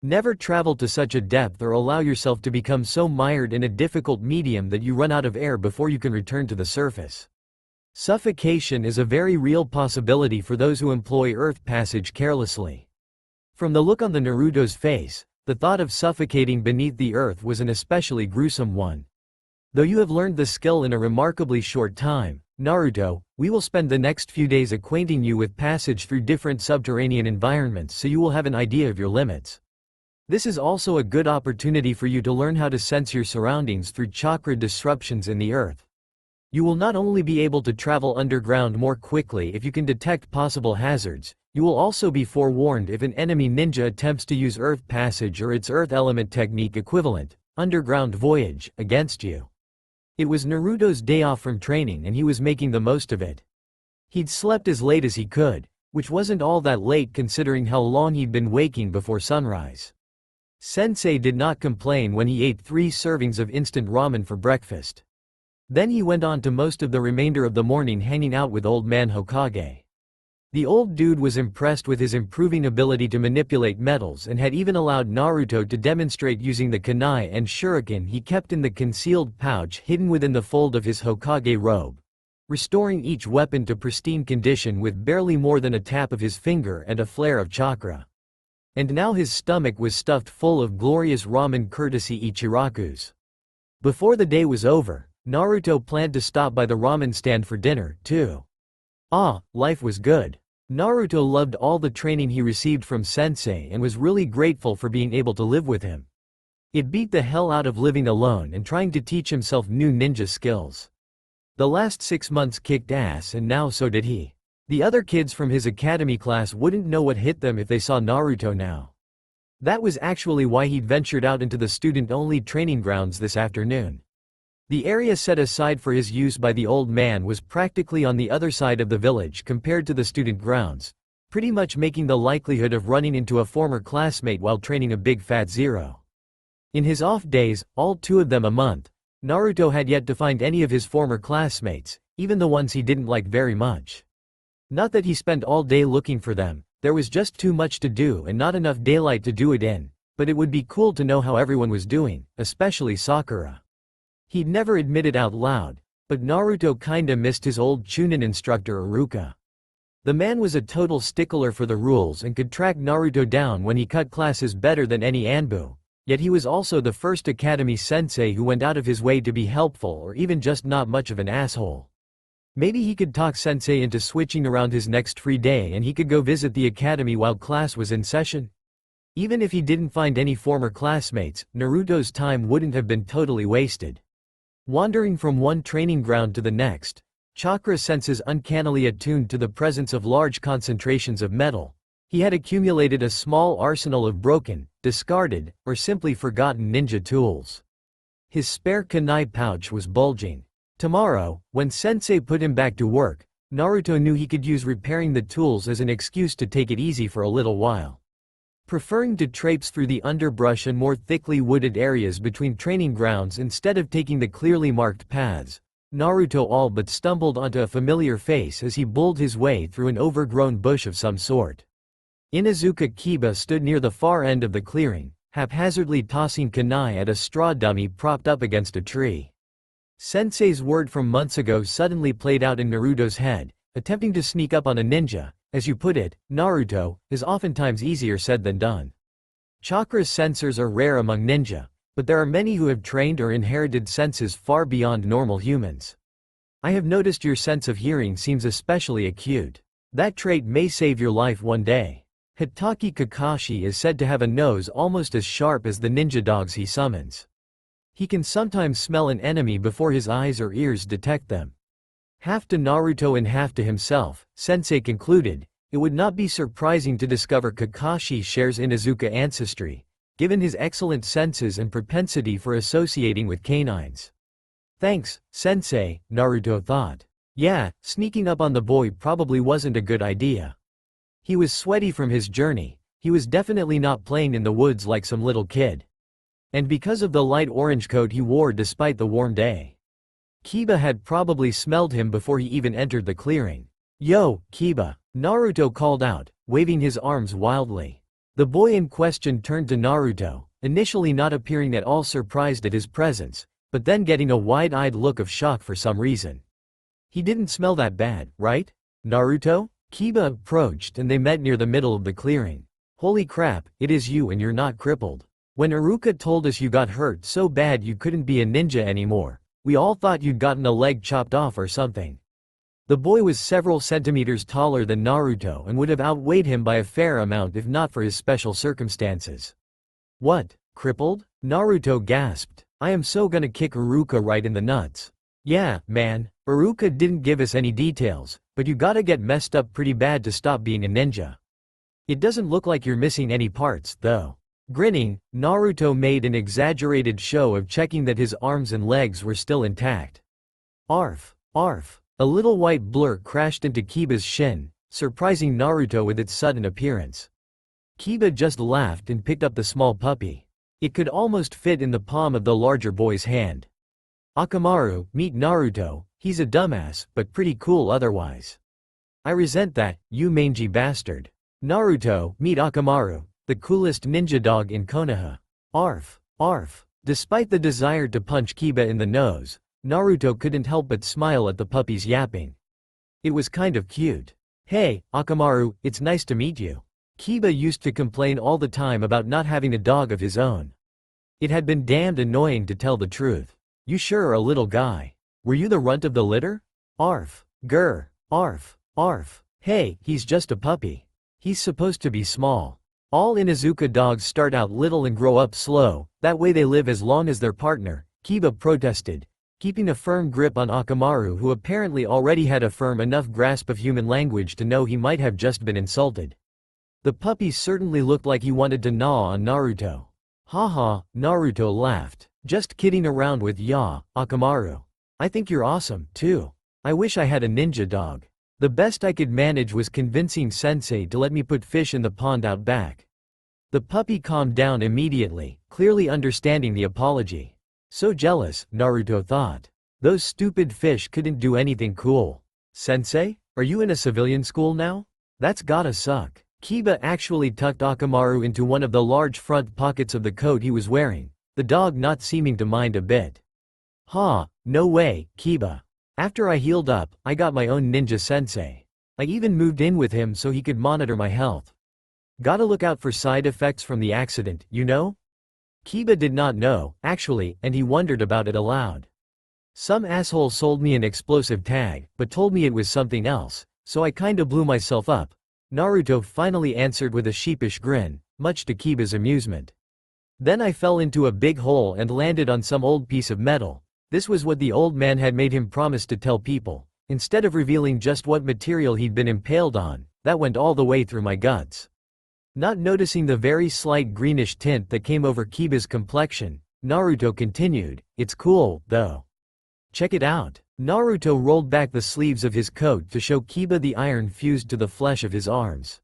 Never travel to such a depth or allow yourself to become so mired in a difficult medium that you run out of air before you can return to the surface. Suffocation is a very real possibility for those who employ Earth Passage carelessly. From the look on the Naruto's face, the thought of suffocating beneath the earth was an especially gruesome one. Though you have learned the skill in a remarkably short time, Naruto, we will spend the next few days acquainting you with passage through different subterranean environments so you will have an idea of your limits. This is also a good opportunity for you to learn how to sense your surroundings through chakra disruptions in the earth. You will not only be able to travel underground more quickly if you can detect possible hazards, you will also be forewarned if an enemy ninja attempts to use Earth Passage or its Earth Element technique equivalent, Underground Voyage, against you. It was Naruto's day off from training and he was making the most of it. He'd slept as late as he could, which wasn't all that late considering how long he'd been waking before sunrise. Sensei did not complain when he ate 3 servings of instant ramen for breakfast. Then he went on to most of the remainder of the morning hanging out with old man Hokage. The old dude was impressed with his improving ability to manipulate metals and had even allowed Naruto to demonstrate using the kunai and shuriken he kept in the concealed pouch hidden within the fold of his Hokage robe, restoring each weapon to pristine condition with barely more than a tap of his finger and a flare of chakra. And now his stomach was stuffed full of glorious ramen courtesy Ichiraku's. Before the day was over, Naruto planned to stop by the ramen stand for dinner, too. Life was good. Naruto loved all the training he received from Sensei and was really grateful for being able to live with him. It beat the hell out of living alone and trying to teach himself new ninja skills. The last 6 months kicked ass and now so did he. The other kids from his academy class wouldn't know what hit them if they saw Naruto now. That was actually why he'd ventured out into the student-only training grounds this afternoon. The area set aside for his use by the old man was practically on the other side of the village compared to the student grounds, pretty much making the likelihood of running into a former classmate while training a big fat zero. In his off days, all 2 of them a month, Naruto had yet to find any of his former classmates, even the ones he didn't like very much. Not that he spent all day looking for them, there was just too much to do and not enough daylight to do it in, but it would be cool to know how everyone was doing, especially Sakura. He'd never admit it out loud, but Naruto kinda missed his old Chunin instructor Iruka. The man was a total stickler for the rules and could track Naruto down when he cut classes better than any Anbu, yet he was also the first academy sensei who went out of his way to be helpful or even just not much of an asshole. Maybe he could talk Sensei into switching around his next free day and he could go visit the academy while class was in session. Even if he didn't find any former classmates, Naruto's time wouldn't have been totally wasted. Wandering from one training ground to the next, chakra senses uncannily attuned to the presence of large concentrations of metal. He had accumulated a small arsenal of broken, discarded, or simply forgotten ninja tools. His spare kunai pouch was bulging. Tomorrow, when Sensei put him back to work, Naruto knew he could use repairing the tools as an excuse to take it easy for a little while. Preferring to traipse through the underbrush and more thickly wooded areas between training grounds instead of taking the clearly marked paths, Naruto all but stumbled onto a familiar face as he bulled his way through an overgrown bush of some sort. Inuzuka Kiba stood near the far end of the clearing, haphazardly tossing kunai at a straw dummy propped up against a tree. Sensei's word from months ago suddenly played out in Naruto's head. Attempting to sneak up on a ninja, as you put it, Naruto, is oftentimes easier said than done. Chakra sensors are rare among ninja, but there are many who have trained or inherited senses far beyond normal humans. I have noticed your sense of hearing seems especially acute. That trait may save your life one day. Hitaki Kakashi is said to have a nose almost as sharp as the ninja dogs he summons. He can sometimes smell an enemy before his eyes or ears detect them. Half to Naruto and half to himself, Sensei concluded, it would not be surprising to discover Kakashi shares Inuzuka ancestry, given his excellent senses and propensity for associating with canines. Thanks, Sensei, Naruto thought. Yeah, sneaking up on the boy probably wasn't a good idea. He was sweaty from his journey, he was definitely not playing in the woods like some little kid. And because of the light orange coat he wore despite the warm day. Kiba had probably smelled him before he even entered the clearing. Yo, Kiba, Naruto called out, waving his arms wildly. The boy in question turned to Naruto, initially not appearing at all surprised at his presence, but then getting a wide-eyed look of shock for some reason. He didn't smell that bad, right? Naruto? Kiba approached and they met near the middle of the clearing. Holy crap, it is you and you're not crippled. When Iruka told us you got hurt so bad you couldn't be a ninja anymore, we all thought you'd gotten a leg chopped off or something. The boy was several centimeters taller than Naruto and would have outweighed him by a fair amount if not for his special circumstances. What? Crippled? Naruto gasped. I am so gonna kick Iruka right in the nuts. Yeah, man, Iruka didn't give us any details, but you gotta get messed up pretty bad to stop being a ninja. It doesn't look like you're missing any parts, though. Grinning, Naruto made an exaggerated show of checking that his arms and legs were still intact. Arf, arf. A little white blur crashed into Kiba's shin, surprising Naruto with its sudden appearance. Kiba just laughed and picked up the small puppy. It could almost fit in the palm of the larger boy's hand. Akamaru, meet Naruto, he's a dumbass, but pretty cool otherwise. I resent that, you mangy bastard. Naruto, meet Akamaru, the coolest ninja dog in Konoha. Arf, arf. Despite the desire to punch Kiba in the nose, Naruto couldn't help but smile at the puppy's yapping. It was kind of cute. Hey, Akamaru, it's nice to meet you. Kiba used to complain all the time about not having a dog of his own. It had been damned annoying to tell the truth. You sure are a little guy. Were you the runt of the litter? Arf, grr, arf, arf. Hey, he's just a puppy. He's supposed to be small. All Inuzuka dogs start out little and grow up slow, that way they live as long as their partner, Kiba protested, keeping a firm grip on Akamaru who apparently already had a firm enough grasp of human language to know he might have just been insulted. The puppy certainly looked like he wanted to gnaw on Naruto. Haha, Naruto laughed. Just kidding around with ya, Akamaru. I think you're awesome, too. I wish I had a ninja dog. The best I could manage was convincing Sensei to let me put fish in the pond out back. The puppy calmed down immediately, clearly understanding the apology. So jealous, Naruto thought. Those stupid fish couldn't do anything cool. Sensei, are you in a civilian school now? That's gotta suck. Kiba actually tucked Akamaru into one of the large front pockets of the coat he was wearing, the dog not seeming to mind a bit. Ha, no way, Kiba. After I healed up, I got my own ninja sensei. I even moved in with him so he could monitor my health. Gotta look out for side effects from the accident, you know? Kiba did not know, actually, and he wondered about it aloud. Some asshole sold me an explosive tag, but told me it was something else, so I kinda blew myself up. Naruto finally answered with a sheepish grin, much to Kiba's amusement. Then I fell into a big hole and landed on some old piece of metal. This was what the old man had made him promise to tell people. Instead of revealing just what material he'd been impaled on, that went all the way through my guts. Not noticing the very slight greenish tint that came over Kiba's complexion, Naruto continued, it's cool, though. Check it out. Naruto rolled back the sleeves of his coat to show Kiba the iron fused to the flesh of his arms.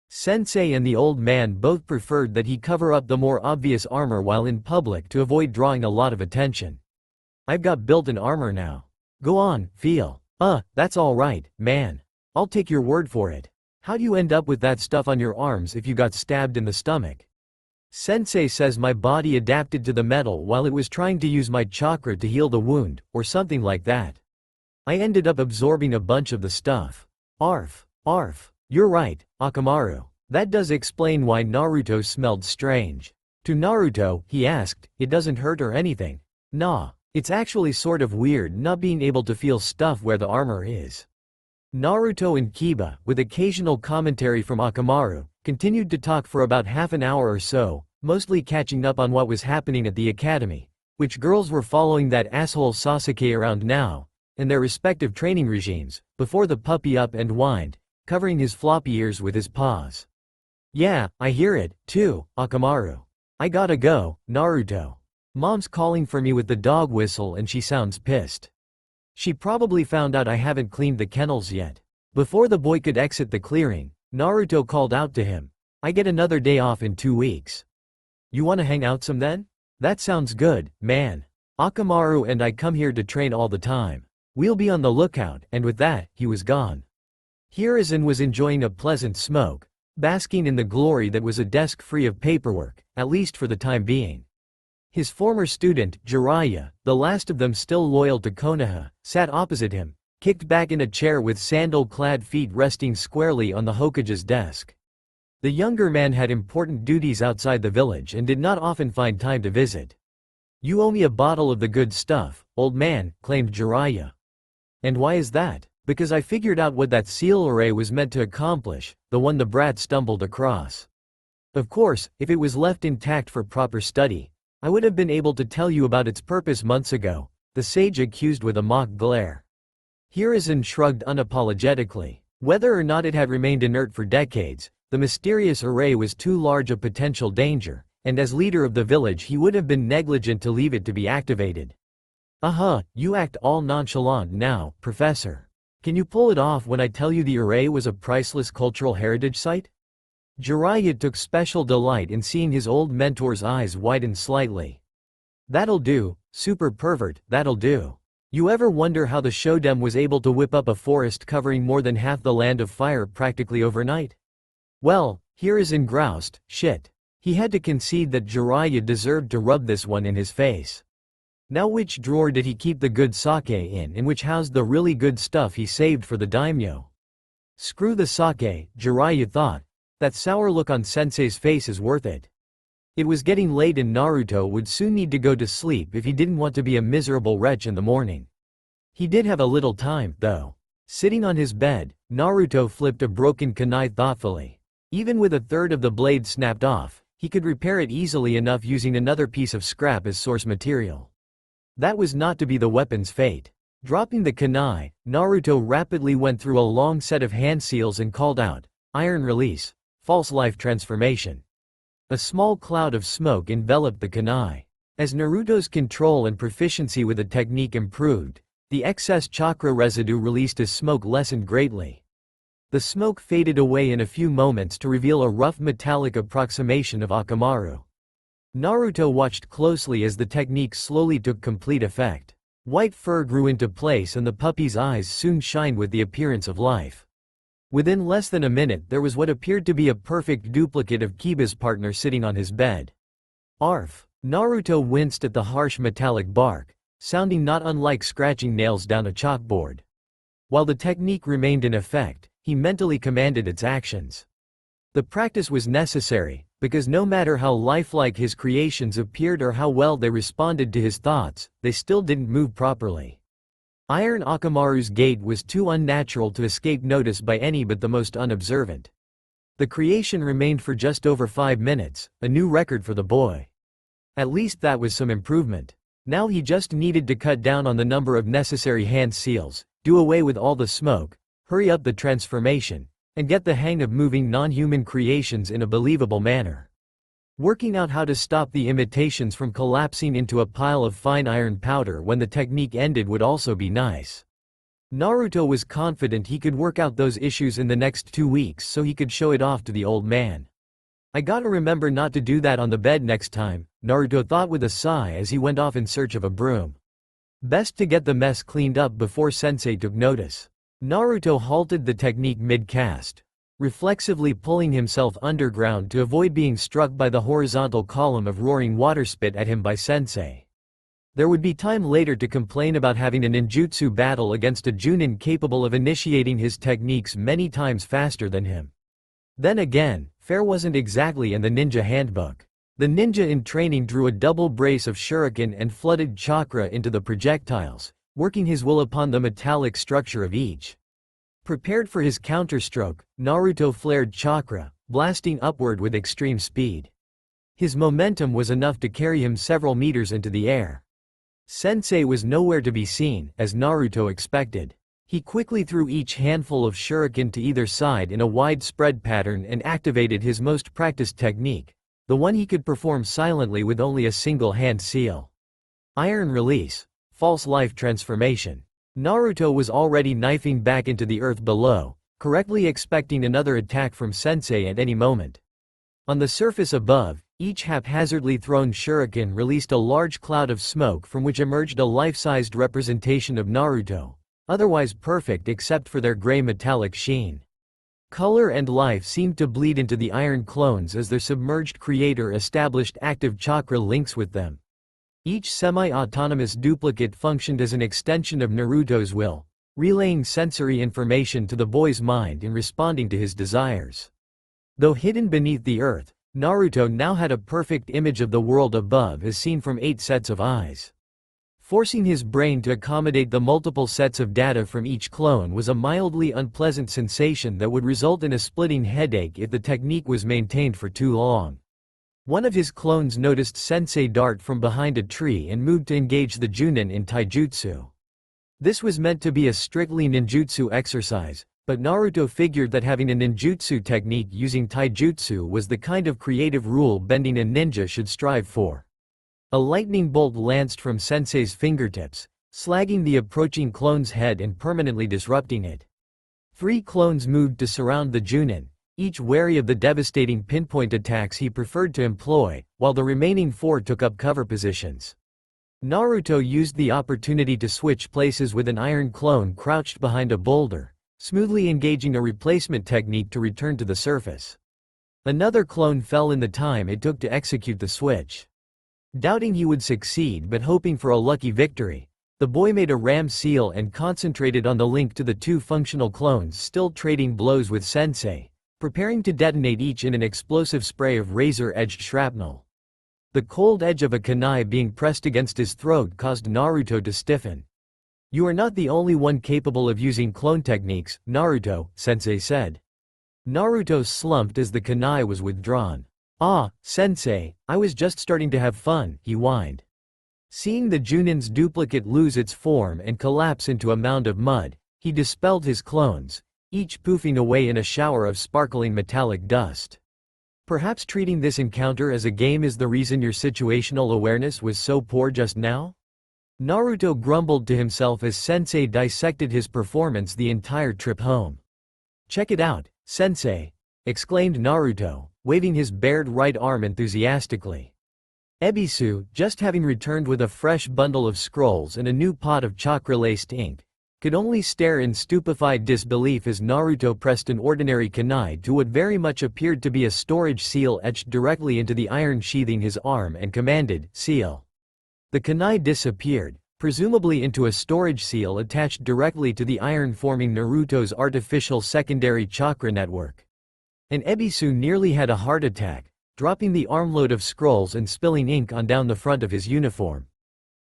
Sensei and the old man both preferred that he cover up the more obvious armor while in public to avoid drawing a lot of attention. I've got built-in armor now. Go on, feel. That's alright, man. I'll take your word for it. How'd you end up with that stuff on your arms if you got stabbed in the stomach? Sensei says my body adapted to the metal while it was trying to use my chakra to heal the wound, or something like that. I ended up absorbing a bunch of the stuff. Arf, arf. You're right, Akamaru. That does explain why Naruto smelled strange. To Naruto, he asked, "It doesn't hurt or anything?" "Nah, it's actually sort of weird not being able to feel stuff where the armor is." Naruto and Kiba, with occasional commentary from Akamaru, continued to talk for about half an hour or so, mostly catching up on what was happening at the academy, which girls were following that asshole Sasuke around now, and their respective training regimes, before the puppy up and whined, covering his floppy ears with his paws. "Yeah, I hear it, too, Akamaru. I gotta go, Naruto. Mom's calling for me with the dog whistle and she sounds pissed. She probably found out I haven't cleaned the kennels yet." Before the boy could exit the clearing, Naruto called out to him, "I get another day off in 2 weeks. You wanna hang out some then?" "That sounds good, man. Akamaru and I come here to train all the time. We'll be on the lookout," and with that, he was gone. Hiruzen was enjoying a pleasant smoke, basking in the glory that was a desk free of paperwork, at least for the time being. His former student, Jiraiya, the last of them still loyal to Konoha, sat opposite him, kicked back in a chair with sandal-clad feet resting squarely on the Hokage's desk. The younger man had important duties outside the village and did not often find time to visit. "You owe me a bottle of the good stuff, old man," claimed Jiraiya. "And why is that?" "Because I figured out what that seal array was meant to accomplish, the one the brat stumbled across. Of course, if it was left intact for proper study, I would have been able to tell you about its purpose months ago," the sage accused with a mock glare. Hiruzen shrugged unapologetically. Whether or not it had remained inert for decades, the mysterious array was too large a potential danger, and as leader of the village he would have been negligent to leave it to be activated. You act all nonchalant now, Professor. Can you pull it off when I tell you the array was a priceless cultural heritage site?" Jiraiya took special delight in seeing his old mentor's eyes widen slightly. "That'll do, super pervert, that'll do. You ever wonder how the Shoden was able to whip up a forest covering more than half the Land of Fire practically overnight?" Well, Hiruzen groused, shit. He had to concede that Jiraiya deserved to rub this one in his face. Now which drawer did he keep the good sake in which housed the really good stuff he saved for the daimyo? Screw the sake, Jiraiya thought. That sour look on Sensei's face is worth it. It was getting late and Naruto would soon need to go to sleep if he didn't want to be a miserable wretch in the morning. He did have a little time, though. Sitting on his bed, Naruto flipped a broken kunai thoughtfully. Even with a third of the blade snapped off, he could repair it easily enough using another piece of scrap as source material. That was not to be the weapon's fate. Dropping the kunai, Naruto rapidly went through a long set of hand seals and called out, "Iron release, false life transformation." A small cloud of smoke enveloped the kunai. As Naruto's control and proficiency with the technique improved, the excess chakra residue released as smoke lessened greatly. The smoke faded away in a few moments to reveal a rough metallic approximation of Akamaru. Naruto watched closely as the technique slowly took complete effect. White fur grew into place and the puppy's eyes soon shined with the appearance of life. Within less than a minute there was what appeared to be a perfect duplicate of Kiba's partner sitting on his bed. Arf! Naruto winced at the harsh metallic bark, sounding not unlike scratching nails down a chalkboard. While the technique remained in effect, he mentally commanded its actions. The practice was necessary, because no matter how lifelike his creations appeared or how well they responded to his thoughts, they still didn't move properly. Iron Akamaru's gait was too unnatural to escape notice by any but the most unobservant. The creation remained for just over 5 minutes, a new record for the boy. At least that was some improvement. Now he just needed to cut down on the number of necessary hand seals, do away with all the smoke, hurry up the transformation, and get the hang of moving non-human creations in a believable manner. Working out how to stop the imitations from collapsing into a pile of fine iron powder when the technique ended would also be nice. Naruto was confident he could work out those issues in the next 2 weeks so he could show it off to the old man. I gotta remember not to do that on the bed next time, Naruto thought with a sigh as he went off in search of a broom. Best to get the mess cleaned up before Sensei took notice. Naruto halted the technique mid-cast, reflexively pulling himself underground to avoid being struck by the horizontal column of roaring water spit at him by Sensei. There would be time later to complain about having a ninjutsu battle against a Junin capable of initiating his techniques many times faster than him. Then again, fair wasn't exactly in the ninja handbook. The ninja in training drew a double brace of shuriken and flooded chakra into the projectiles, working his will upon the metallic structure of each. Prepared for his counterstroke, Naruto flared chakra, blasting upward with extreme speed. His momentum was enough to carry him several meters into the air. Sensei was nowhere to be seen, as Naruto expected. He quickly threw each handful of shuriken to either side in a widespread pattern and activated his most practiced technique, the one he could perform silently with only a single hand seal. Iron Release. False Life Transformation. Naruto was already knifing back into the earth below, correctly expecting another attack from Sensei at any moment. On the surface above, each haphazardly thrown shuriken released a large cloud of smoke from which emerged a life-sized representation of Naruto, otherwise perfect except for their gray metallic sheen. Color and life seemed to bleed into the iron clones as their submerged creator established active chakra links with them. Each semi-autonomous duplicate functioned as an extension of Naruto's will, relaying sensory information to the boy's mind and responding to his desires. Though hidden beneath the earth, Naruto now had a perfect image of the world above as seen from 8 sets of eyes. Forcing his brain to accommodate the multiple sets of data from each clone was a mildly unpleasant sensation that would result in a splitting headache if the technique was maintained for too long. One of his clones noticed Sensei dart from behind a tree and moved to engage the Junin in taijutsu. This was meant to be a strictly ninjutsu exercise, but Naruto figured that having a ninjutsu technique using taijutsu was the kind of creative rule-bending a ninja should strive for. A lightning bolt lanced from Sensei's fingertips, slagging the approaching clone's head and permanently disrupting it. 3 clones moved to surround the Junin, each wary of the devastating pinpoint attacks he preferred to employ, while the remaining 4 took up cover positions. Naruto used the opportunity to switch places with an iron clone crouched behind a boulder, smoothly engaging a replacement technique to return to the surface. Another clone fell in the time it took to execute the switch. Doubting he would succeed but hoping for a lucky victory, the boy made a ram seal and concentrated on the link to the 2 functional clones still trading blows with Sensei, preparing to detonate each in an explosive spray of razor-edged shrapnel. The cold edge of a kunai being pressed against his throat caused Naruto to stiffen. "You are not the only one capable of using clone techniques, Naruto," Sensei said. Naruto slumped as the kunai was withdrawn. "Ah, Sensei, I was just starting to have fun," he whined. Seeing the Junin's duplicate lose its form and collapse into a mound of mud, he dispelled his clones, each poofing away in a shower of sparkling metallic dust. "Perhaps treating this encounter as a game is the reason your situational awareness was so poor just now?" Naruto grumbled to himself as Sensei dissected his performance the entire trip home. "Check it out, Sensei!" exclaimed Naruto, waving his bared right arm enthusiastically. Ebisu, just having returned with a fresh bundle of scrolls and a new pot of chakra-laced ink, could only stare in stupefied disbelief as Naruto pressed an ordinary kunai to what very much appeared to be a storage seal etched directly into the iron sheathing his arm and commanded, "Seal." The kunai disappeared, presumably into a storage seal attached directly to the iron forming Naruto's artificial secondary chakra network. And Ebisu nearly had a heart attack, dropping the armload of scrolls and spilling ink on down the front of his uniform.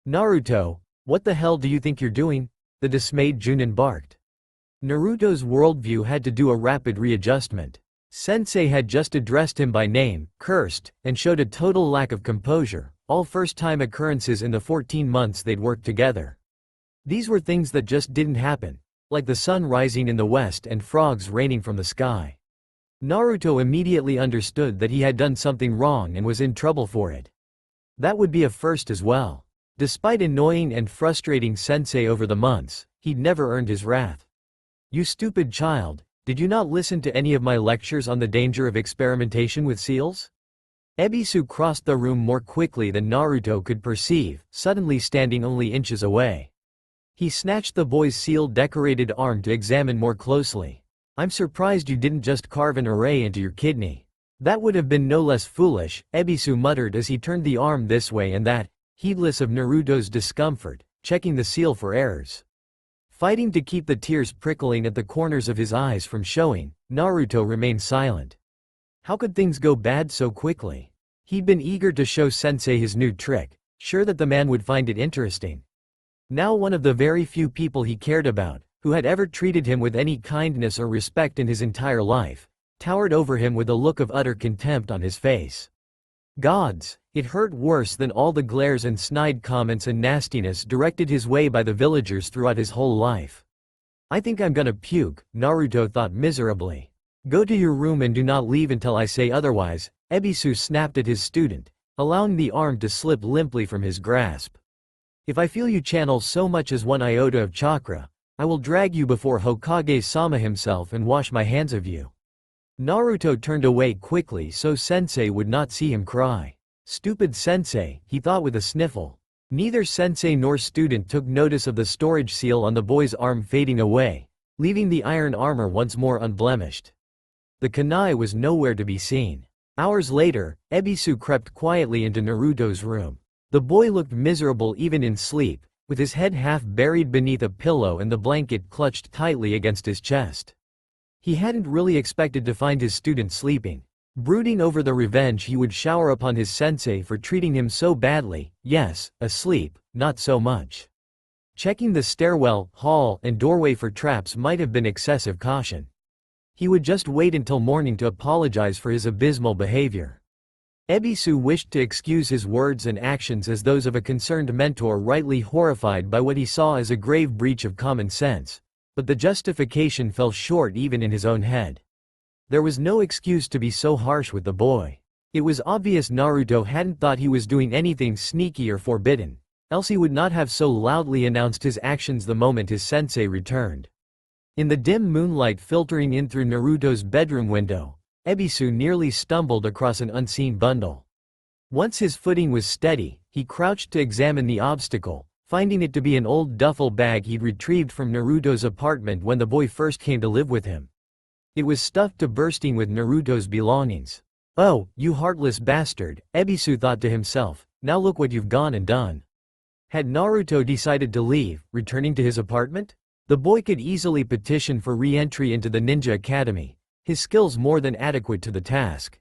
"Naruto, what the hell do you think you're doing?" the dismayed Junin barked. Naruto's worldview had to do a rapid readjustment. Sensei had just addressed him by name, cursed, and showed a total lack of composure, all first-time occurrences in the 14 months they'd worked together. These were things that just didn't happen, like the sun rising in the west and frogs raining from the sky. Naruto immediately understood that he had done something wrong and was in trouble for it. That would be a first as well. Despite annoying and frustrating Sensei over the months, he'd never earned his wrath. "You stupid child, did you not listen to any of my lectures on the danger of experimentation with seals?" Ebisu crossed the room more quickly than Naruto could perceive, suddenly standing only inches away. He snatched the boy's seal-decorated arm to examine more closely. "I'm surprised you didn't just carve an array into your kidney. That would have been no less foolish," Ebisu muttered as he turned the arm this way and that, heedless of Naruto's discomfort, checking the seal for errors. Fighting to keep the tears prickling at the corners of his eyes from showing, Naruto remained silent. How could things go bad so quickly? He'd been eager to show Sensei his new trick, sure that the man would find it interesting. Now one of the very few people he cared about, who had ever treated him with any kindness or respect in his entire life, towered over him with a look of utter contempt on his face. Gods, it hurt worse than all the glares and snide comments and nastiness directed his way by the villagers throughout his whole life. I think I'm gonna puke, Naruto thought miserably. Go to your room and do not leave until I say otherwise, Ebisu snapped at his student, allowing the arm to slip limply from his grasp. If I feel you channel so much as 1 iota of chakra, I will drag you before Hokage-sama himself and wash my hands of you. Naruto turned away quickly so Sensei would not see him cry. Stupid Sensei, he thought with a sniffle. Neither Sensei nor student took notice of the storage seal on the boy's arm fading away, leaving the iron armor once more unblemished. The kunai was nowhere to be seen. Hours later, Ebisu crept quietly into Naruto's room. The boy looked miserable even in sleep, with his head half buried beneath a pillow and the blanket clutched tightly against his chest. He hadn't really expected to find his student sleeping, brooding over the revenge he would shower upon his sensei for treating him so badly. Yes, asleep, not so much. Checking the stairwell, hall, and doorway for traps might have been excessive caution. He would just wait until morning to apologize for his abysmal behavior. Ebisu wished to excuse his words and actions as those of a concerned mentor rightly horrified by what he saw as a grave breach of common sense, but the justification fell short even in his own head. There was no excuse to be so harsh with the boy. It was obvious Naruto hadn't thought he was doing anything sneaky or forbidden, else he would not have so loudly announced his actions the moment his sensei returned. In the dim moonlight filtering in through Naruto's bedroom window, Ebisu nearly stumbled across an unseen bundle. Once his footing was steady, he crouched to examine the obstacle, finding it to be an old duffel bag he'd retrieved from Naruto's apartment when the boy first came to live with him. It was stuffed to bursting with Naruto's belongings. "Oh, you heartless bastard," Ebisu thought to himself, "now look what you've gone and done." Had Naruto decided to leave, returning to his apartment? The boy could easily petition for re-entry into the ninja academy, his skills more than adequate to the task.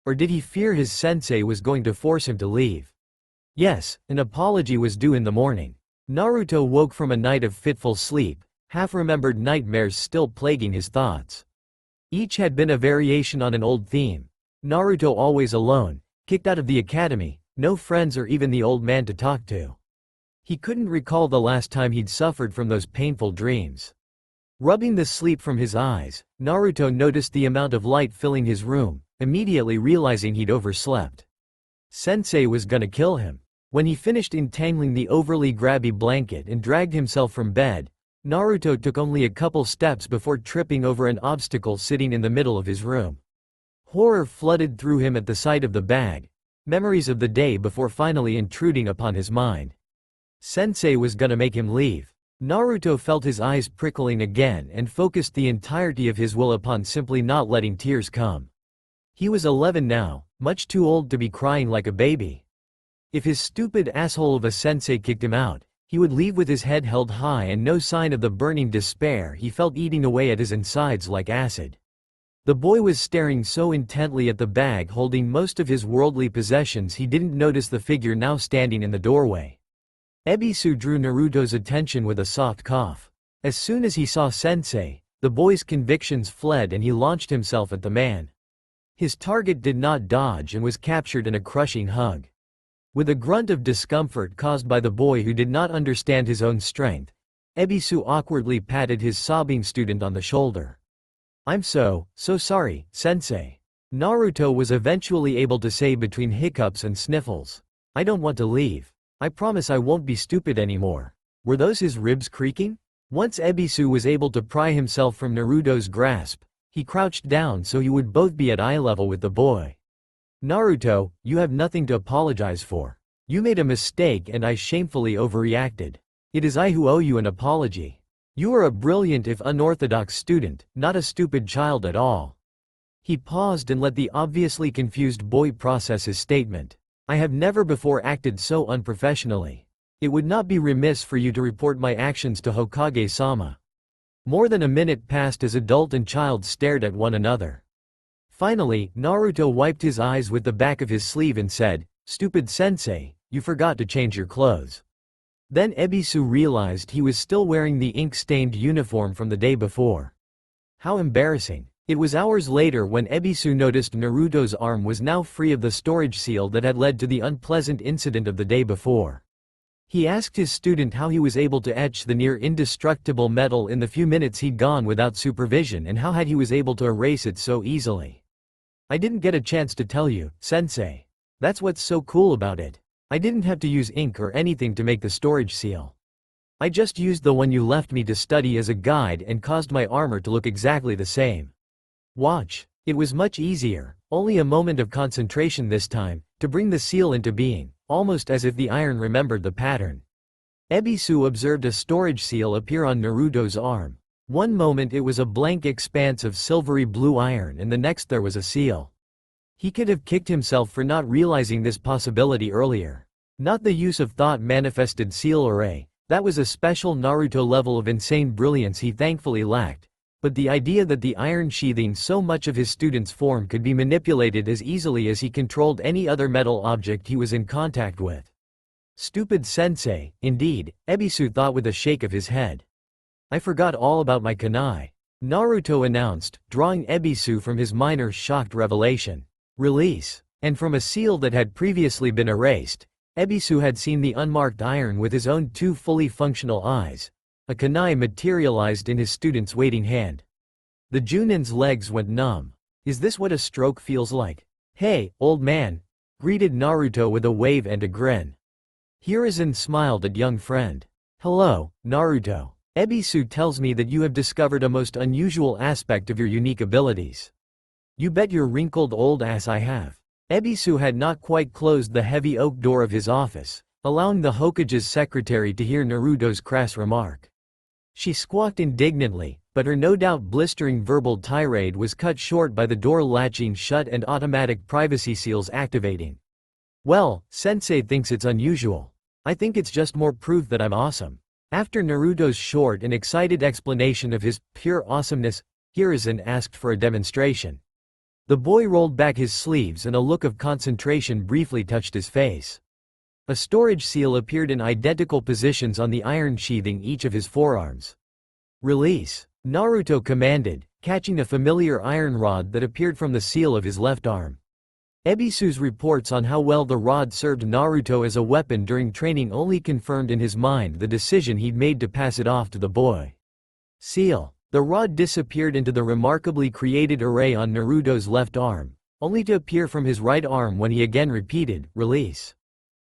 Or did he fear his sensei was going to force him to leave? Yes, an apology was due in the morning. Naruto woke from a night of fitful sleep, half-remembered nightmares still plaguing his thoughts. Each had been a variation on an old theme. Naruto always alone, kicked out of the academy, no friends or even the old man to talk to. He couldn't recall the last time he'd suffered from those painful dreams. Rubbing the sleep from his eyes, Naruto noticed the amount of light filling his room, immediately realizing he'd overslept. Sensei was gonna kill him. When he finished entangling the overly grabby blanket and dragged himself from bed, Naruto took only a couple steps before tripping over an obstacle sitting in the middle of his room. Horror flooded through him at the sight of the bag, memories of the day before finally intruding upon his mind. Sensei was gonna make him leave. Naruto felt his eyes prickling again and focused the entirety of his will upon simply not letting tears come. He was 11 now, much too old to be crying like a baby. If his stupid asshole of a sensei kicked him out, he would leave with his head held high and no sign of the burning despair he felt eating away at his insides like acid. The boy was staring so intently at the bag holding most of his worldly possessions he didn't notice the figure now standing in the doorway. Ebisu drew Naruto's attention with a soft cough. As soon as he saw Sensei, the boy's convictions fled and he launched himself at the man. His target did not dodge and was captured in a crushing hug. With a grunt of discomfort caused by the boy who did not understand his own strength, Ebisu awkwardly patted his sobbing student on the shoulder. "I'm so sorry, Sensei," Naruto was eventually able to say between hiccups and sniffles. "I don't want to leave. I promise I won't be stupid anymore." Were those his ribs creaking? Once Ebisu was able to pry himself from Naruto's grasp, he crouched down so he would both be at eye level with the boy. "Naruto, you have nothing to apologize for. You made a mistake and I shamefully overreacted. It is I who owe you an apology. You are a brilliant if unorthodox student, not a stupid child at all." He paused and let the obviously confused boy process his statement. "I have never before acted so unprofessionally. It would not be remiss for you to report my actions to Hokage-sama." More than a minute passed as adult and child stared at one another. Finally, Naruto wiped his eyes with the back of his sleeve and said, "Stupid sensei, you forgot to change your clothes." Then Ebisu realized he was still wearing the ink-stained uniform from the day before. How embarrassing. It was hours later when Ebisu noticed Naruto's arm was now free of the storage seal that had led to the unpleasant incident of the day before. He asked his student how he was able to etch the near-indestructible metal in the few minutes he'd gone without supervision and how he was able to erase it so easily. "I didn't get a chance to tell you, sensei. That's what's so cool about it. I didn't have to use ink or anything to make the storage seal. I just used the one you left me to study as a guide and caused my armor to look exactly the same. Watch, it was much easier, only a moment of concentration this time, to bring the seal into being, almost as if the iron remembered the pattern." Ebisu observed a storage seal appear on Naruto's arm. One moment it was a blank expanse of silvery blue iron and the next there was a seal. He could have kicked himself for not realizing this possibility earlier. Not the use of thought-manifested seal array, that was a special Naruto level of insane brilliance he thankfully lacked. But the idea that the iron sheathing so much of his student's form could be manipulated as easily as he controlled any other metal object he was in contact with. Stupid sensei, indeed, Ebisu thought with a shake of his head. "I forgot all about my kunai," Naruto announced, drawing Ebisu from his minor shocked revelation. Release. And from a seal that had previously been erased, Ebisu had seen the unmarked iron with his own two fully functional eyes. A kunai materialized in his student's waiting hand. The Junin's legs went numb. "Is this what a stroke feels like?" "Hey, old man," greeted Naruto with a wave and a grin. Hiruzen smiled at young friend. "Hello, Naruto. Ebisu tells me that you have discovered a most unusual aspect of your unique abilities." "You bet your wrinkled old ass I have." Ebisu had not quite closed the heavy oak door of his office, allowing the Hokage's secretary to hear Naruto's crass remark. She squawked indignantly, but her no doubt blistering verbal tirade was cut short by the door latching shut and automatic privacy seals activating. "Well, sensei thinks it's unusual. I think it's just more proof that I'm awesome." After Naruto's short and excited explanation of his pure awesomeness, Hiruzen asked for a demonstration. The boy rolled back his sleeves and a look of concentration briefly touched his face. A storage seal appeared in identical positions on the iron sheathing each of his forearms. "Release," Naruto commanded, catching a familiar iron rod that appeared from the seal of his left arm. Ebisu's reports on how well the rod served Naruto as a weapon during training only confirmed in his mind the decision he'd made to pass it off to the boy. Seal. The rod disappeared into the remarkably created array on Naruto's left arm, only to appear from his right arm when he again repeated, "Release."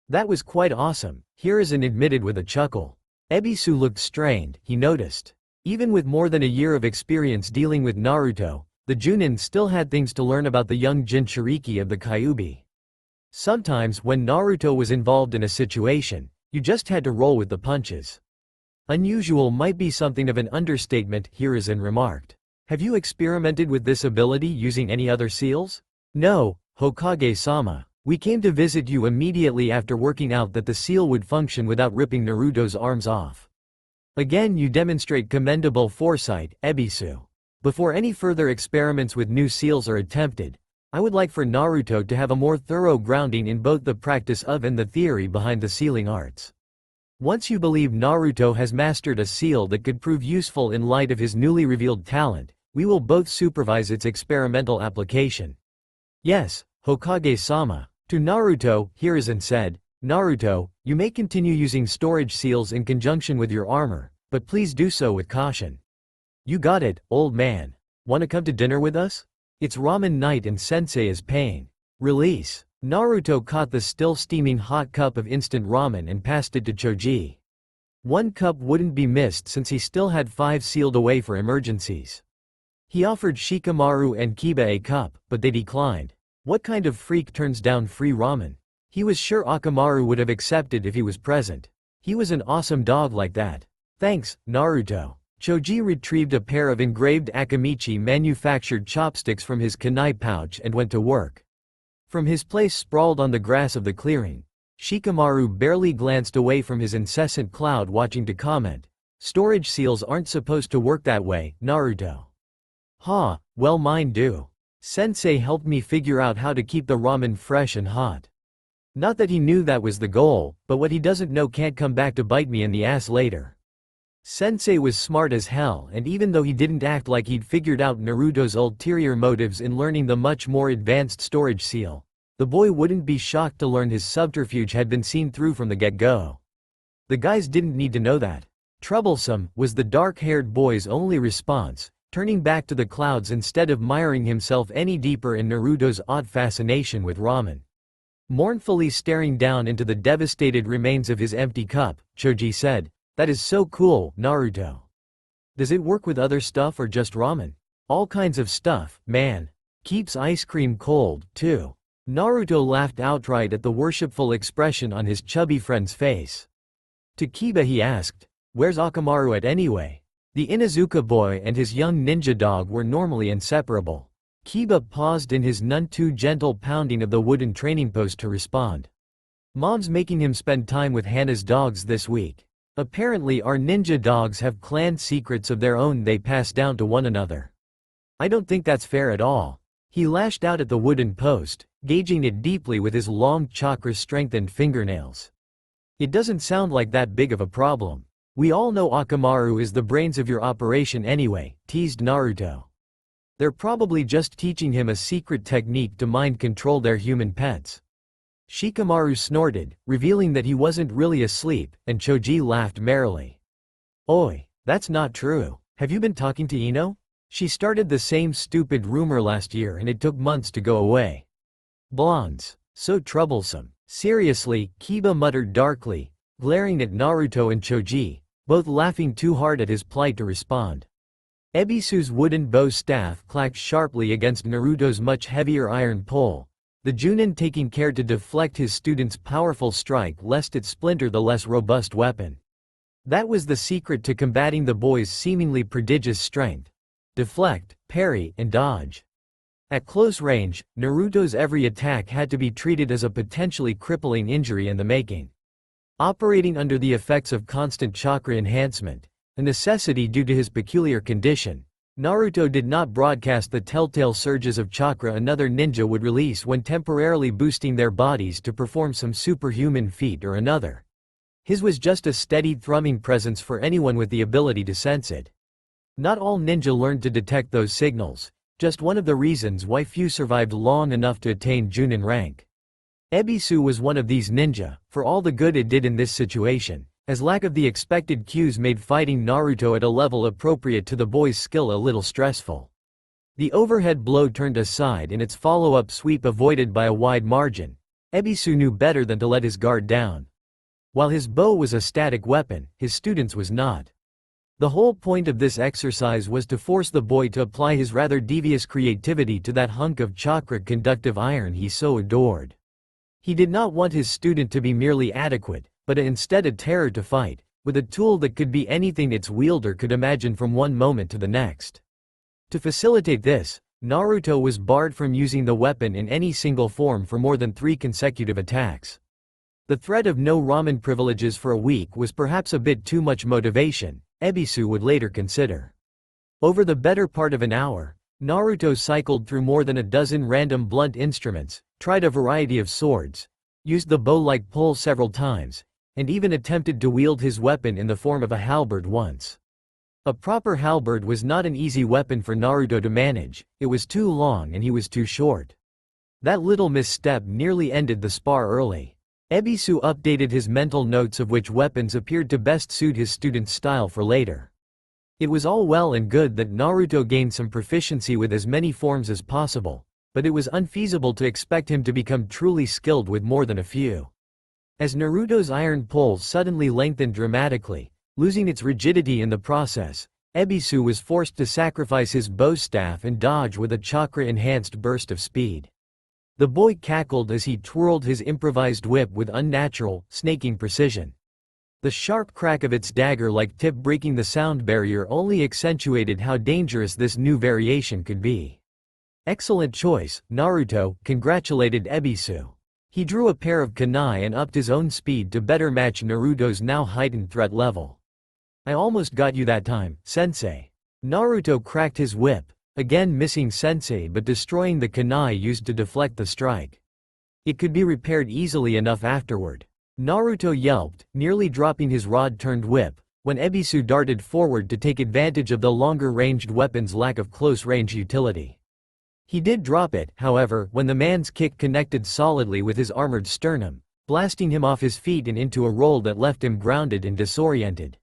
"That was quite awesome," Hiruzen admitted with a chuckle. Ebisu looked strained, he noticed. Even with more than a year of experience dealing with Naruto, the Junin still had things to learn about the young Jinchuriki of the Kyuubi. Sometimes when Naruto was involved in a situation, you just had to roll with the punches. "Unusual might be something of an understatement," Hiruzen remarked. "Have you experimented with this ability using any other seals?" "No, Hokage-sama. We came to visit you immediately after working out that the seal would function without ripping Naruto's arms off." "Again you demonstrate commendable foresight, Ebisu. Before any further experiments with new seals are attempted, I would like for Naruto to have a more thorough grounding in both the practice of and the theory behind the sealing arts. Once you believe Naruto has mastered a seal that could prove useful in light of his newly revealed talent, we will both supervise its experimental application." "Yes, Hokage-sama." To Naruto, Hiruzen said, "Naruto, you may continue using storage seals in conjunction with your armor, but please do so with caution." "You got it, old man. Wanna come to dinner with us? It's ramen night and sensei is paying." "Release." Naruto caught the still steaming hot cup of instant ramen and passed it to Choji. One cup wouldn't be missed since he still had 5 sealed away for emergencies. He offered Shikamaru and Kiba a cup, but they declined. What kind of freak turns down free ramen? He was sure Akamaru would have accepted if he was present. He was an awesome dog like that. "Thanks, Naruto." Choji retrieved a pair of engraved Akamichi manufactured chopsticks from his kunai pouch and went to work. From his place sprawled on the grass of the clearing, Shikamaru barely glanced away from his incessant cloud watching to comment, "Storage seals aren't supposed to work that way, Naruto." "Well mine do." Sensei helped me figure out how to keep the ramen fresh and hot. Not that he knew that was the goal, but what he doesn't know can't come back to bite me in the ass later. Sensei was smart as hell, and even though he didn't act like he'd figured out Naruto's ulterior motives in learning the much more advanced storage seal, the boy wouldn't be shocked to learn his subterfuge had been seen through from the get-go. The guys didn't need to know that. Troublesome, was the dark-haired boy's only response, turning back to the clouds instead of miring himself any deeper in Naruto's odd fascination with ramen. Mournfully staring down into the devastated remains of his empty cup, Choji said, "That is so cool, Naruto. Does it work with other stuff or just ramen?" "All kinds of stuff, man. Keeps ice cream cold, too." Naruto laughed outright at the worshipful expression on his chubby friend's face. To Kiba he asked, "Where's Akamaru at anyway?" The Inuzuka boy and his young ninja dog were normally inseparable. Kiba paused in his none too gentle pounding of the wooden training post to respond. "Mom's making him spend time with Hana's dogs this week. Apparently our ninja dogs have clan secrets of their own they pass down to one another. I don't think that's fair at all." He lashed out at the wooden post, gauging it deeply with his long chakra-strengthened fingernails. "It doesn't sound like that big of a problem. We all know Akamaru is the brains of your operation anyway," teased Naruto. "They're probably just teaching him a secret technique to mind control their human pets." Shikamaru snorted, revealing that he wasn't really asleep, and Choji laughed merrily. "Oi, that's not true. Have you been talking to Ino? She started the same stupid rumor last year and it took months to go away. Blondes. So troublesome. Seriously," Kiba muttered darkly, glaring at Naruto and Choji, both laughing too hard at his plight to respond. Ebisu's wooden bow staff clacked sharply against Naruto's much heavier iron pole, the Junin taking care to deflect his student's powerful strike lest it splinter the less robust weapon. That was the secret to combating the boy's seemingly prodigious strength. Deflect, parry, and dodge. At close range, Naruto's every attack had to be treated as a potentially crippling injury in the making. Operating under the effects of constant chakra enhancement, a necessity due to his peculiar condition, Naruto did not broadcast the telltale surges of chakra another ninja would release when temporarily boosting their bodies to perform some superhuman feat or another. His was just a steady thrumming presence for anyone with the ability to sense it. Not all ninja learned to detect those signals, just one of the reasons why few survived long enough to attain Junin rank. Ebisu was one of these ninja, for all the good it did in this situation, as lack of the expected cues made fighting Naruto at a level appropriate to the boy's skill a little stressful. The overhead blow turned aside and its follow-up sweep avoided by a wide margin. Ebisu knew better than to let his guard down. While his bow was a static weapon, his student's was not. The whole point of this exercise was to force the boy to apply his rather devious creativity to that hunk of chakra-conductive iron he so adored. He did not want his student to be merely adequate, but instead a terror to fight, with a tool that could be anything its wielder could imagine from one moment to the next. To facilitate this, Naruto was barred from using the weapon in any single form for more than 3 consecutive attacks. The threat of no ramen privileges for a week was perhaps a bit too much motivation, Ebisu would later consider. Over the better part of an hour, Naruto cycled through more than a dozen random blunt instruments, tried a variety of swords, used the bow-like pole several times, and even attempted to wield his weapon in the form of a halberd once. A proper halberd was not an easy weapon for Naruto to manage, it was too long and he was too short. That little misstep nearly ended the spar early. Ebisu updated his mental notes of which weapons appeared to best suit his student's style for later. It was all well and good that Naruto gained some proficiency with as many forms as possible, but it was unfeasible to expect him to become truly skilled with more than a few. As Naruto's iron pole suddenly lengthened dramatically, losing its rigidity in the process, Ebisu was forced to sacrifice his bow staff and dodge with a chakra-enhanced burst of speed. The boy cackled as he twirled his improvised whip with unnatural, snaking precision. The sharp crack of its dagger-like tip breaking the sound barrier only accentuated how dangerous this new variation could be. "Excellent choice, Naruto," congratulated Ebisu. He drew a pair of kunai and upped his own speed to better match Naruto's now heightened threat level. "I almost got you that time, sensei." Naruto cracked his whip, again missing Sensei but destroying the kunai used to deflect the strike. It could be repaired easily enough afterward. Naruto yelped, nearly dropping his rod-turned whip, when Ebisu darted forward to take advantage of the longer-ranged weapon's lack of close-range utility. He did drop it, however, when the man's kick connected solidly with his armored sternum, blasting him off his feet and into a roll that left him grounded and disoriented.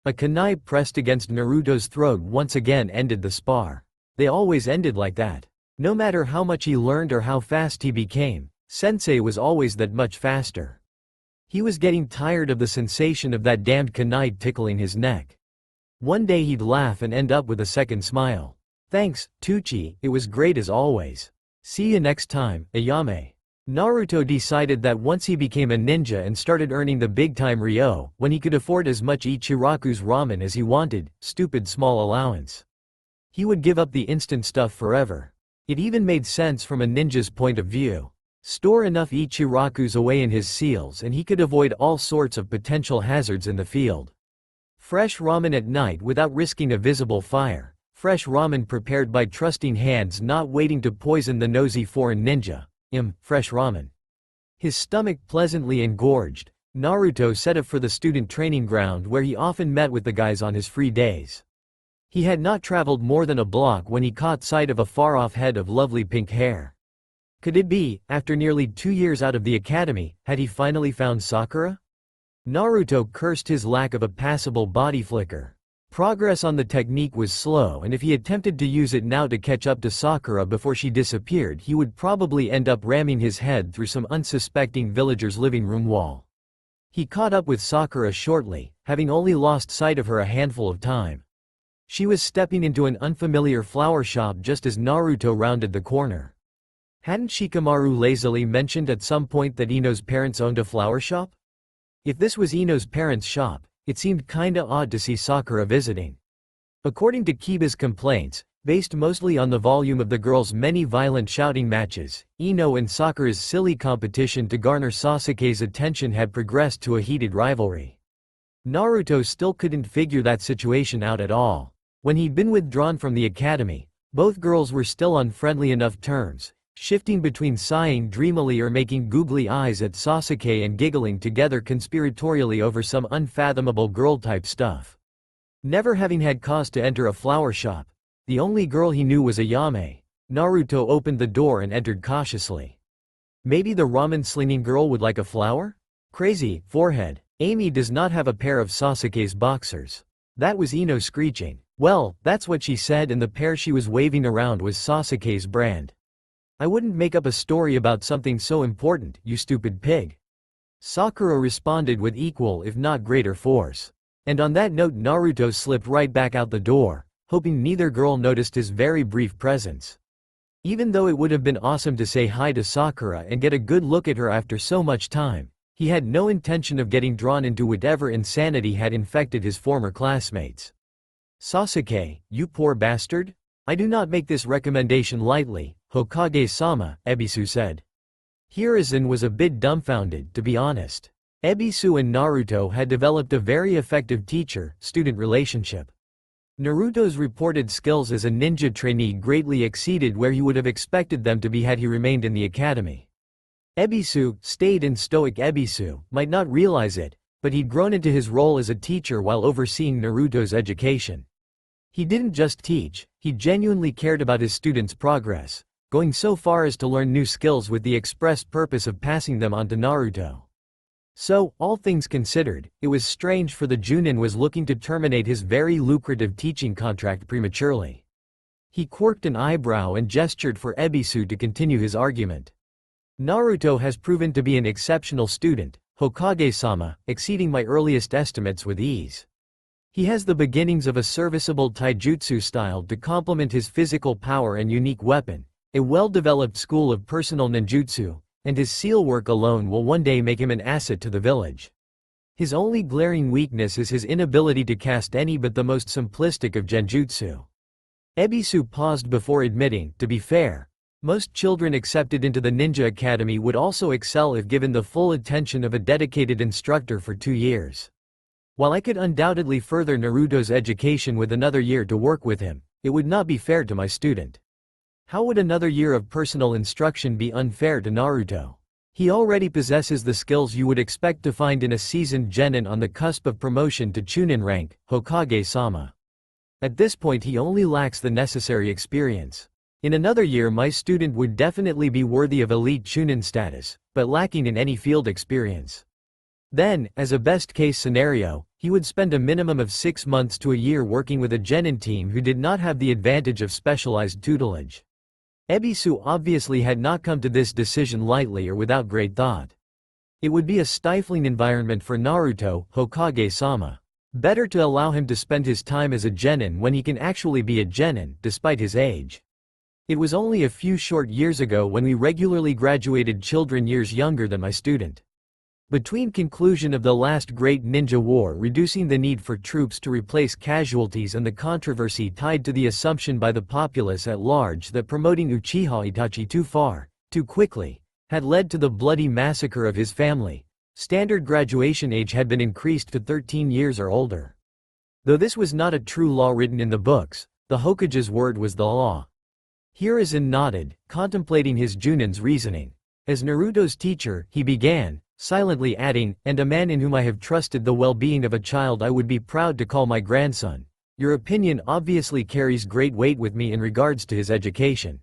A kunai pressed against Naruto's throat once again ended the spar. They always ended like that. No matter how much he learned or how fast he became, Sensei was always that much faster. He was getting tired of the sensation of that damned kunai tickling his neck. One day he'd laugh and end up with a second smile. Thanks, Tucci, it was great as always. See you next time, Ayame. Naruto decided that once he became a ninja and started earning the big-time Ryo, when he could afford as much Ichiraku's ramen as he wanted, stupid small allowance, he would give up the instant stuff forever. It even made sense from a ninja's point of view. Store enough Ichirakus away in his seals and he could avoid all sorts of potential hazards in the field. Fresh ramen at night without risking a visible fire. Fresh ramen prepared by trusting hands not waiting to poison the nosy foreign ninja. Fresh ramen. His stomach pleasantly engorged, Naruto set off for the student training ground where he often met with the guys on his free days. He had not traveled more than a block when he caught sight of a far-off head of lovely pink hair. Could it be, after nearly 2 years out of the academy, had he finally found Sakura? Naruto cursed his lack of a passable body flicker. Progress on the technique was slow and if he attempted to use it now to catch up to Sakura before she disappeared he would probably end up ramming his head through some unsuspecting villager's living room wall. He caught up with Sakura shortly, having only lost sight of her a handful of time. She was stepping into an unfamiliar flower shop just as Naruto rounded the corner. Hadn't Shikamaru lazily mentioned at some point that Ino's parents owned a flower shop? If this was Ino's parents' shop, it seemed kinda odd to see Sakura visiting. According to Kiba's complaints, based mostly on the volume of the girls' many violent shouting matches, Ino and Sakura's silly competition to garner Sasuke's attention had progressed to a heated rivalry. Naruto still couldn't figure that situation out at all. When he'd been withdrawn from the academy, both girls were still on friendly enough terms, shifting between sighing dreamily or making googly eyes at Sasuke and giggling together conspiratorially over some unfathomable girl-type stuff. Never having had cause to enter a flower shop, the only girl he knew was Ayame. Naruto opened the door and entered cautiously. Maybe the ramen-slinging girl would like a flower? Crazy, forehead. Amy does not have a pair of Sasuke's boxers. That was Ino screeching. Well, that's what she said and the pair she was waving around was Sasuke's brand. I wouldn't make up a story about something so important, you stupid pig. Sakura responded with equal if not greater force. And on that note Naruto slipped right back out the door, hoping neither girl noticed his very brief presence. Even though it would have been awesome to say hi to Sakura and get a good look at her after so much time, he had no intention of getting drawn into whatever insanity had infected his former classmates. Sasuke, you poor bastard? I do not make this recommendation lightly, Hokage-sama, Ebisu said. Hiruzen was a bit dumbfounded, to be honest. Ebisu and Naruto had developed a very effective teacher-student relationship. Naruto's reported skills as a ninja trainee greatly exceeded where he would have expected them to be had he remained in the academy. Ebisu, staid and stoic Ebisu, might not realize it, but he'd grown into his role as a teacher while overseeing Naruto's education. He didn't just teach, he genuinely cared about his students' progress, going so far as to learn new skills with the express purpose of passing them on to Naruto. So, all things considered, it was strange for the Junin was looking to terminate his very lucrative teaching contract prematurely. He quirked an eyebrow and gestured for Ebisu to continue his argument. Naruto has proven to be an exceptional student, Hokage-sama, exceeding my earliest estimates with ease. He has the beginnings of a serviceable taijutsu style to complement his physical power and unique weapon, a well-developed school of personal ninjutsu, and his seal work alone will one day make him an asset to the village. His only glaring weakness is his inability to cast any but the most simplistic of genjutsu. Ebisu paused before admitting, to be fair, most children accepted into the ninja academy would also excel if given the full attention of a dedicated instructor for 2 years. While I could undoubtedly further Naruto's education with another year to work with him, It would not be fair to my student. How would another year of personal instruction be unfair to Naruto? He already possesses the skills you would expect to find in a seasoned genin on the cusp of promotion to Chunin rank, Hokage-sama. At this point he only lacks the necessary experience. In another year my student would definitely be worthy of elite Chunin status, but lacking in any field experience. Then, as a best-case scenario, he would spend a minimum of 6 months to a year working with a genin team who did not have the advantage of specialized tutelage. Ebisu obviously had not come to this decision lightly or without great thought. It would be a stifling environment for Naruto, Hokage-sama. Better to allow him to spend his time as a genin when he can actually be a genin, despite his age. It was only a few short years ago when we regularly graduated children years younger than my student. Between conclusion of the last great ninja war reducing the need for troops to replace casualties and the controversy tied to the assumption by the populace at large that promoting Uchiha Itachi too far, too quickly, had led to the bloody massacre of his family, standard graduation age had been increased to 13 years or older. Though this was not a true law written in the books, the Hokage's word was the law. Hiruzen nodded, contemplating his Junin's reasoning. As Naruto's teacher, he began, silently adding, and a man in whom I have trusted the well-being of a child I would be proud to call my grandson. Your opinion obviously carries great weight with me in regards to his education.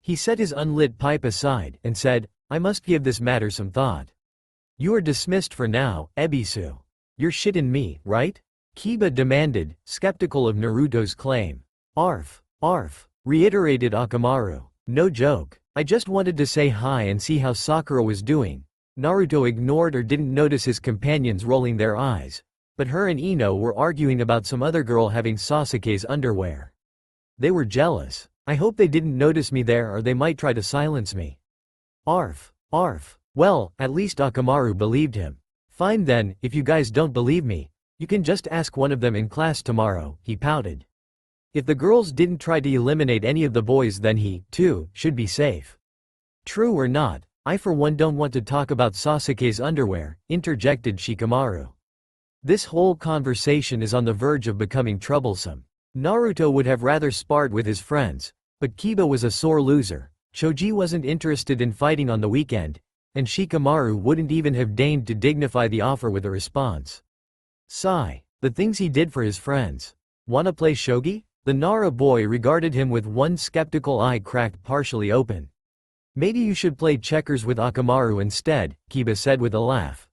He set his unlit pipe aside, and said, I must give this matter some thought. You are dismissed for now, Ebisu. You're shitting me, right? Kiba demanded, skeptical of Naruto's claim. Arf, reiterated Akamaru. No joke. I just wanted to say hi and see how Sakura was doing. Naruto ignored or didn't notice his companions rolling their eyes. But her and Ino were arguing about some other girl having Sasuke's underwear. They were jealous. I hope they didn't notice me there or they might try to silence me. Arf. Well, at least Akamaru believed him. Fine then, if you guys don't believe me, you can just ask one of them in class tomorrow, he pouted. If the girls didn't try to eliminate any of the boys then he, too, should be safe. True or not, I for one don't want to talk about Sasuke's underwear, interjected Shikamaru. This whole conversation is on the verge of becoming troublesome. Naruto would have rather sparred with his friends, but Kiba was a sore loser, Choji wasn't interested in fighting on the weekend, and Shikamaru wouldn't even have deigned to dignify the offer with a response. Sigh. The things he did for his friends. Wanna play shogi? The Nara boy regarded him with one skeptical eye cracked partially open. Maybe you should play checkers with Akamaru instead, Kiba said with a laugh.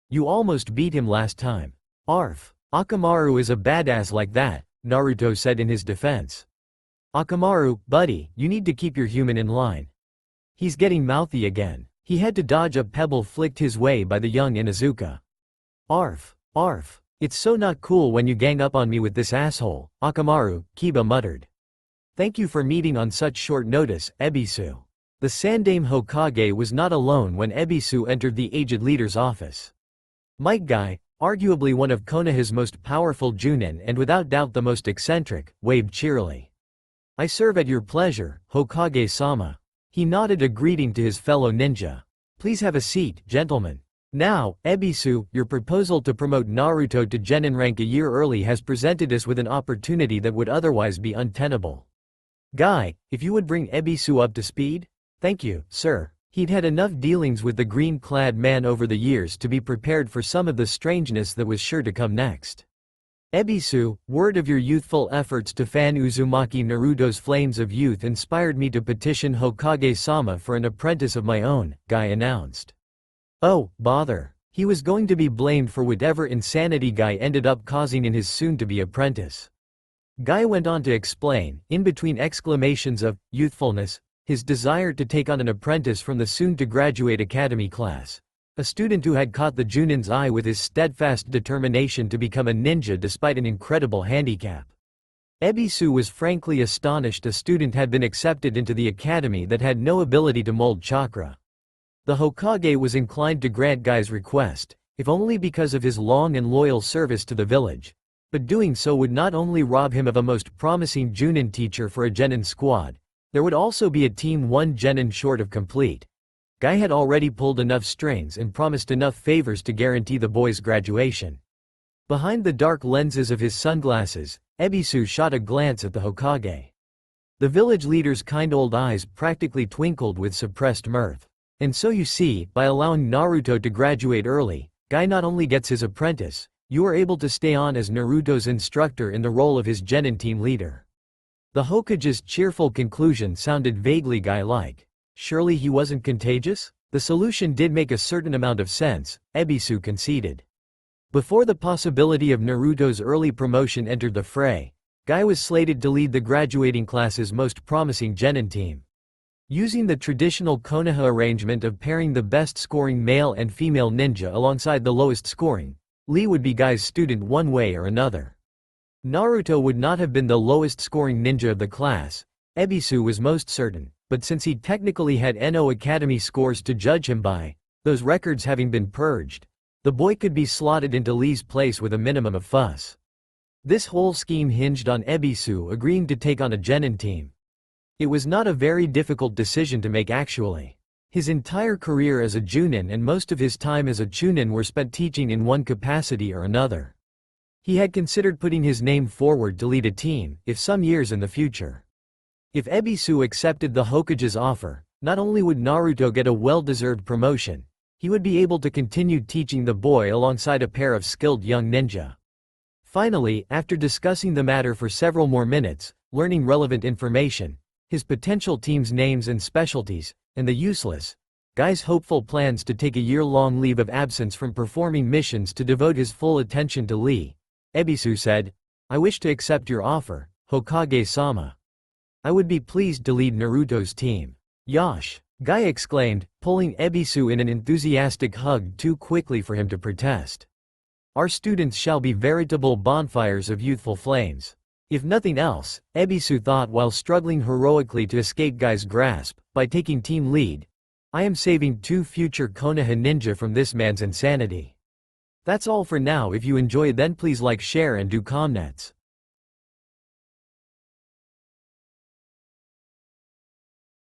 You almost beat him last time. Arf. Akamaru is a badass like that, Naruto said in his defense. Akamaru, buddy, you need to keep your human in line. He's getting mouthy again. He had to dodge a pebble flicked his way by the young Inuzuka. Arf. It's so not cool when you gang up on me with this asshole, Akamaru, Kiba muttered. Thank you for meeting on such short notice, Ebisu. The Sandaime Hokage was not alone when Ebisu entered the aged leader's office. Might Guy, arguably one of Konoha's most powerful Junin and without doubt the most eccentric, waved cheerily. I serve at your pleasure, Hokage-sama. He nodded a greeting to his fellow ninja. Please have a seat, gentlemen. Now, Ebisu, your proposal to promote Naruto to Genin rank a year early has presented us with an opportunity that would otherwise be untenable. Guy, if you would bring Ebisu up to speed? Thank you, sir. He'd had enough dealings with the green-clad man over the years to be prepared for some of the strangeness that was sure to come next. Ebisu, word of your youthful efforts to fan Uzumaki Naruto's flames of youth inspired me to petition Hokage-sama for an apprentice of my own, Guy announced. Oh, bother. He was going to be blamed for whatever insanity Guy ended up causing in his soon-to-be apprentice. Guy went on to explain, in between exclamations of youthfulness, his desire to take on an apprentice from the soon-to-graduate academy class, a student who had caught the Junin's eye with his steadfast determination to become a ninja despite an incredible handicap. Ebisu was frankly astonished a student had been accepted into the academy that had no ability to mold chakra. The Hokage was inclined to grant Guy's request, if only because of his long and loyal service to the village, but doing so would not only rob him of a most promising Junin teacher for a Genin squad, there would also be a team one Genin short of complete. Guy had already pulled enough strings and promised enough favors to guarantee the boy's graduation. Behind the dark lenses of his sunglasses, Ebisu shot a glance at the Hokage. The village leader's kind old eyes practically twinkled with suppressed mirth. And so you see, by allowing Naruto to graduate early, Guy not only gets his apprentice, you are able to stay on as Naruto's instructor in the role of his genin team leader. The Hokage's cheerful conclusion sounded vaguely Guy-like. Surely he wasn't contagious? The solution did make a certain amount of sense, Ebisu conceded. Before the possibility of Naruto's early promotion entered the fray, Guy was slated to lead the graduating class's most promising genin team. Using the traditional Konoha arrangement of pairing the best-scoring male and female ninja alongside the lowest scoring, Lee would be Guy's student one way or another. Naruto would not have been the lowest-scoring ninja of the class, Ebisu was most certain, but since he technically had No Academy scores to judge him by, those records having been purged, the boy could be slotted into Lee's place with a minimum of fuss. This whole scheme hinged on Ebisu agreeing to take on a genin team. It was not a very difficult decision to make actually. His entire career as a Junin and most of his time as a Chunin were spent teaching in one capacity or another. He had considered putting his name forward to lead a team, if some years in the future. If Ebisu accepted the Hokage's offer, not only would Naruto get a well-deserved promotion, he would be able to continue teaching the boy alongside a pair of skilled young ninja. Finally, after discussing the matter for several more minutes, learning relevant information, his potential team's names and specialties, and the useless, Guy's hopeful plans to take a year-long leave of absence from performing missions to devote his full attention to Lee, Ebisu said, "I wish to accept your offer, Hokage-sama. I would be pleased to lead Naruto's team." "Yosh!" Guy exclaimed, pulling Ebisu in an enthusiastic hug too quickly for him to protest. "Our students shall be veritable bonfires of youthful flames." If nothing else, Ebisu thought while struggling heroically to escape Guy's grasp, by taking team lead, I am saving 2 future Konoha ninja from this man's insanity. That's all for now. If you enjoy, then please like, share and do comments.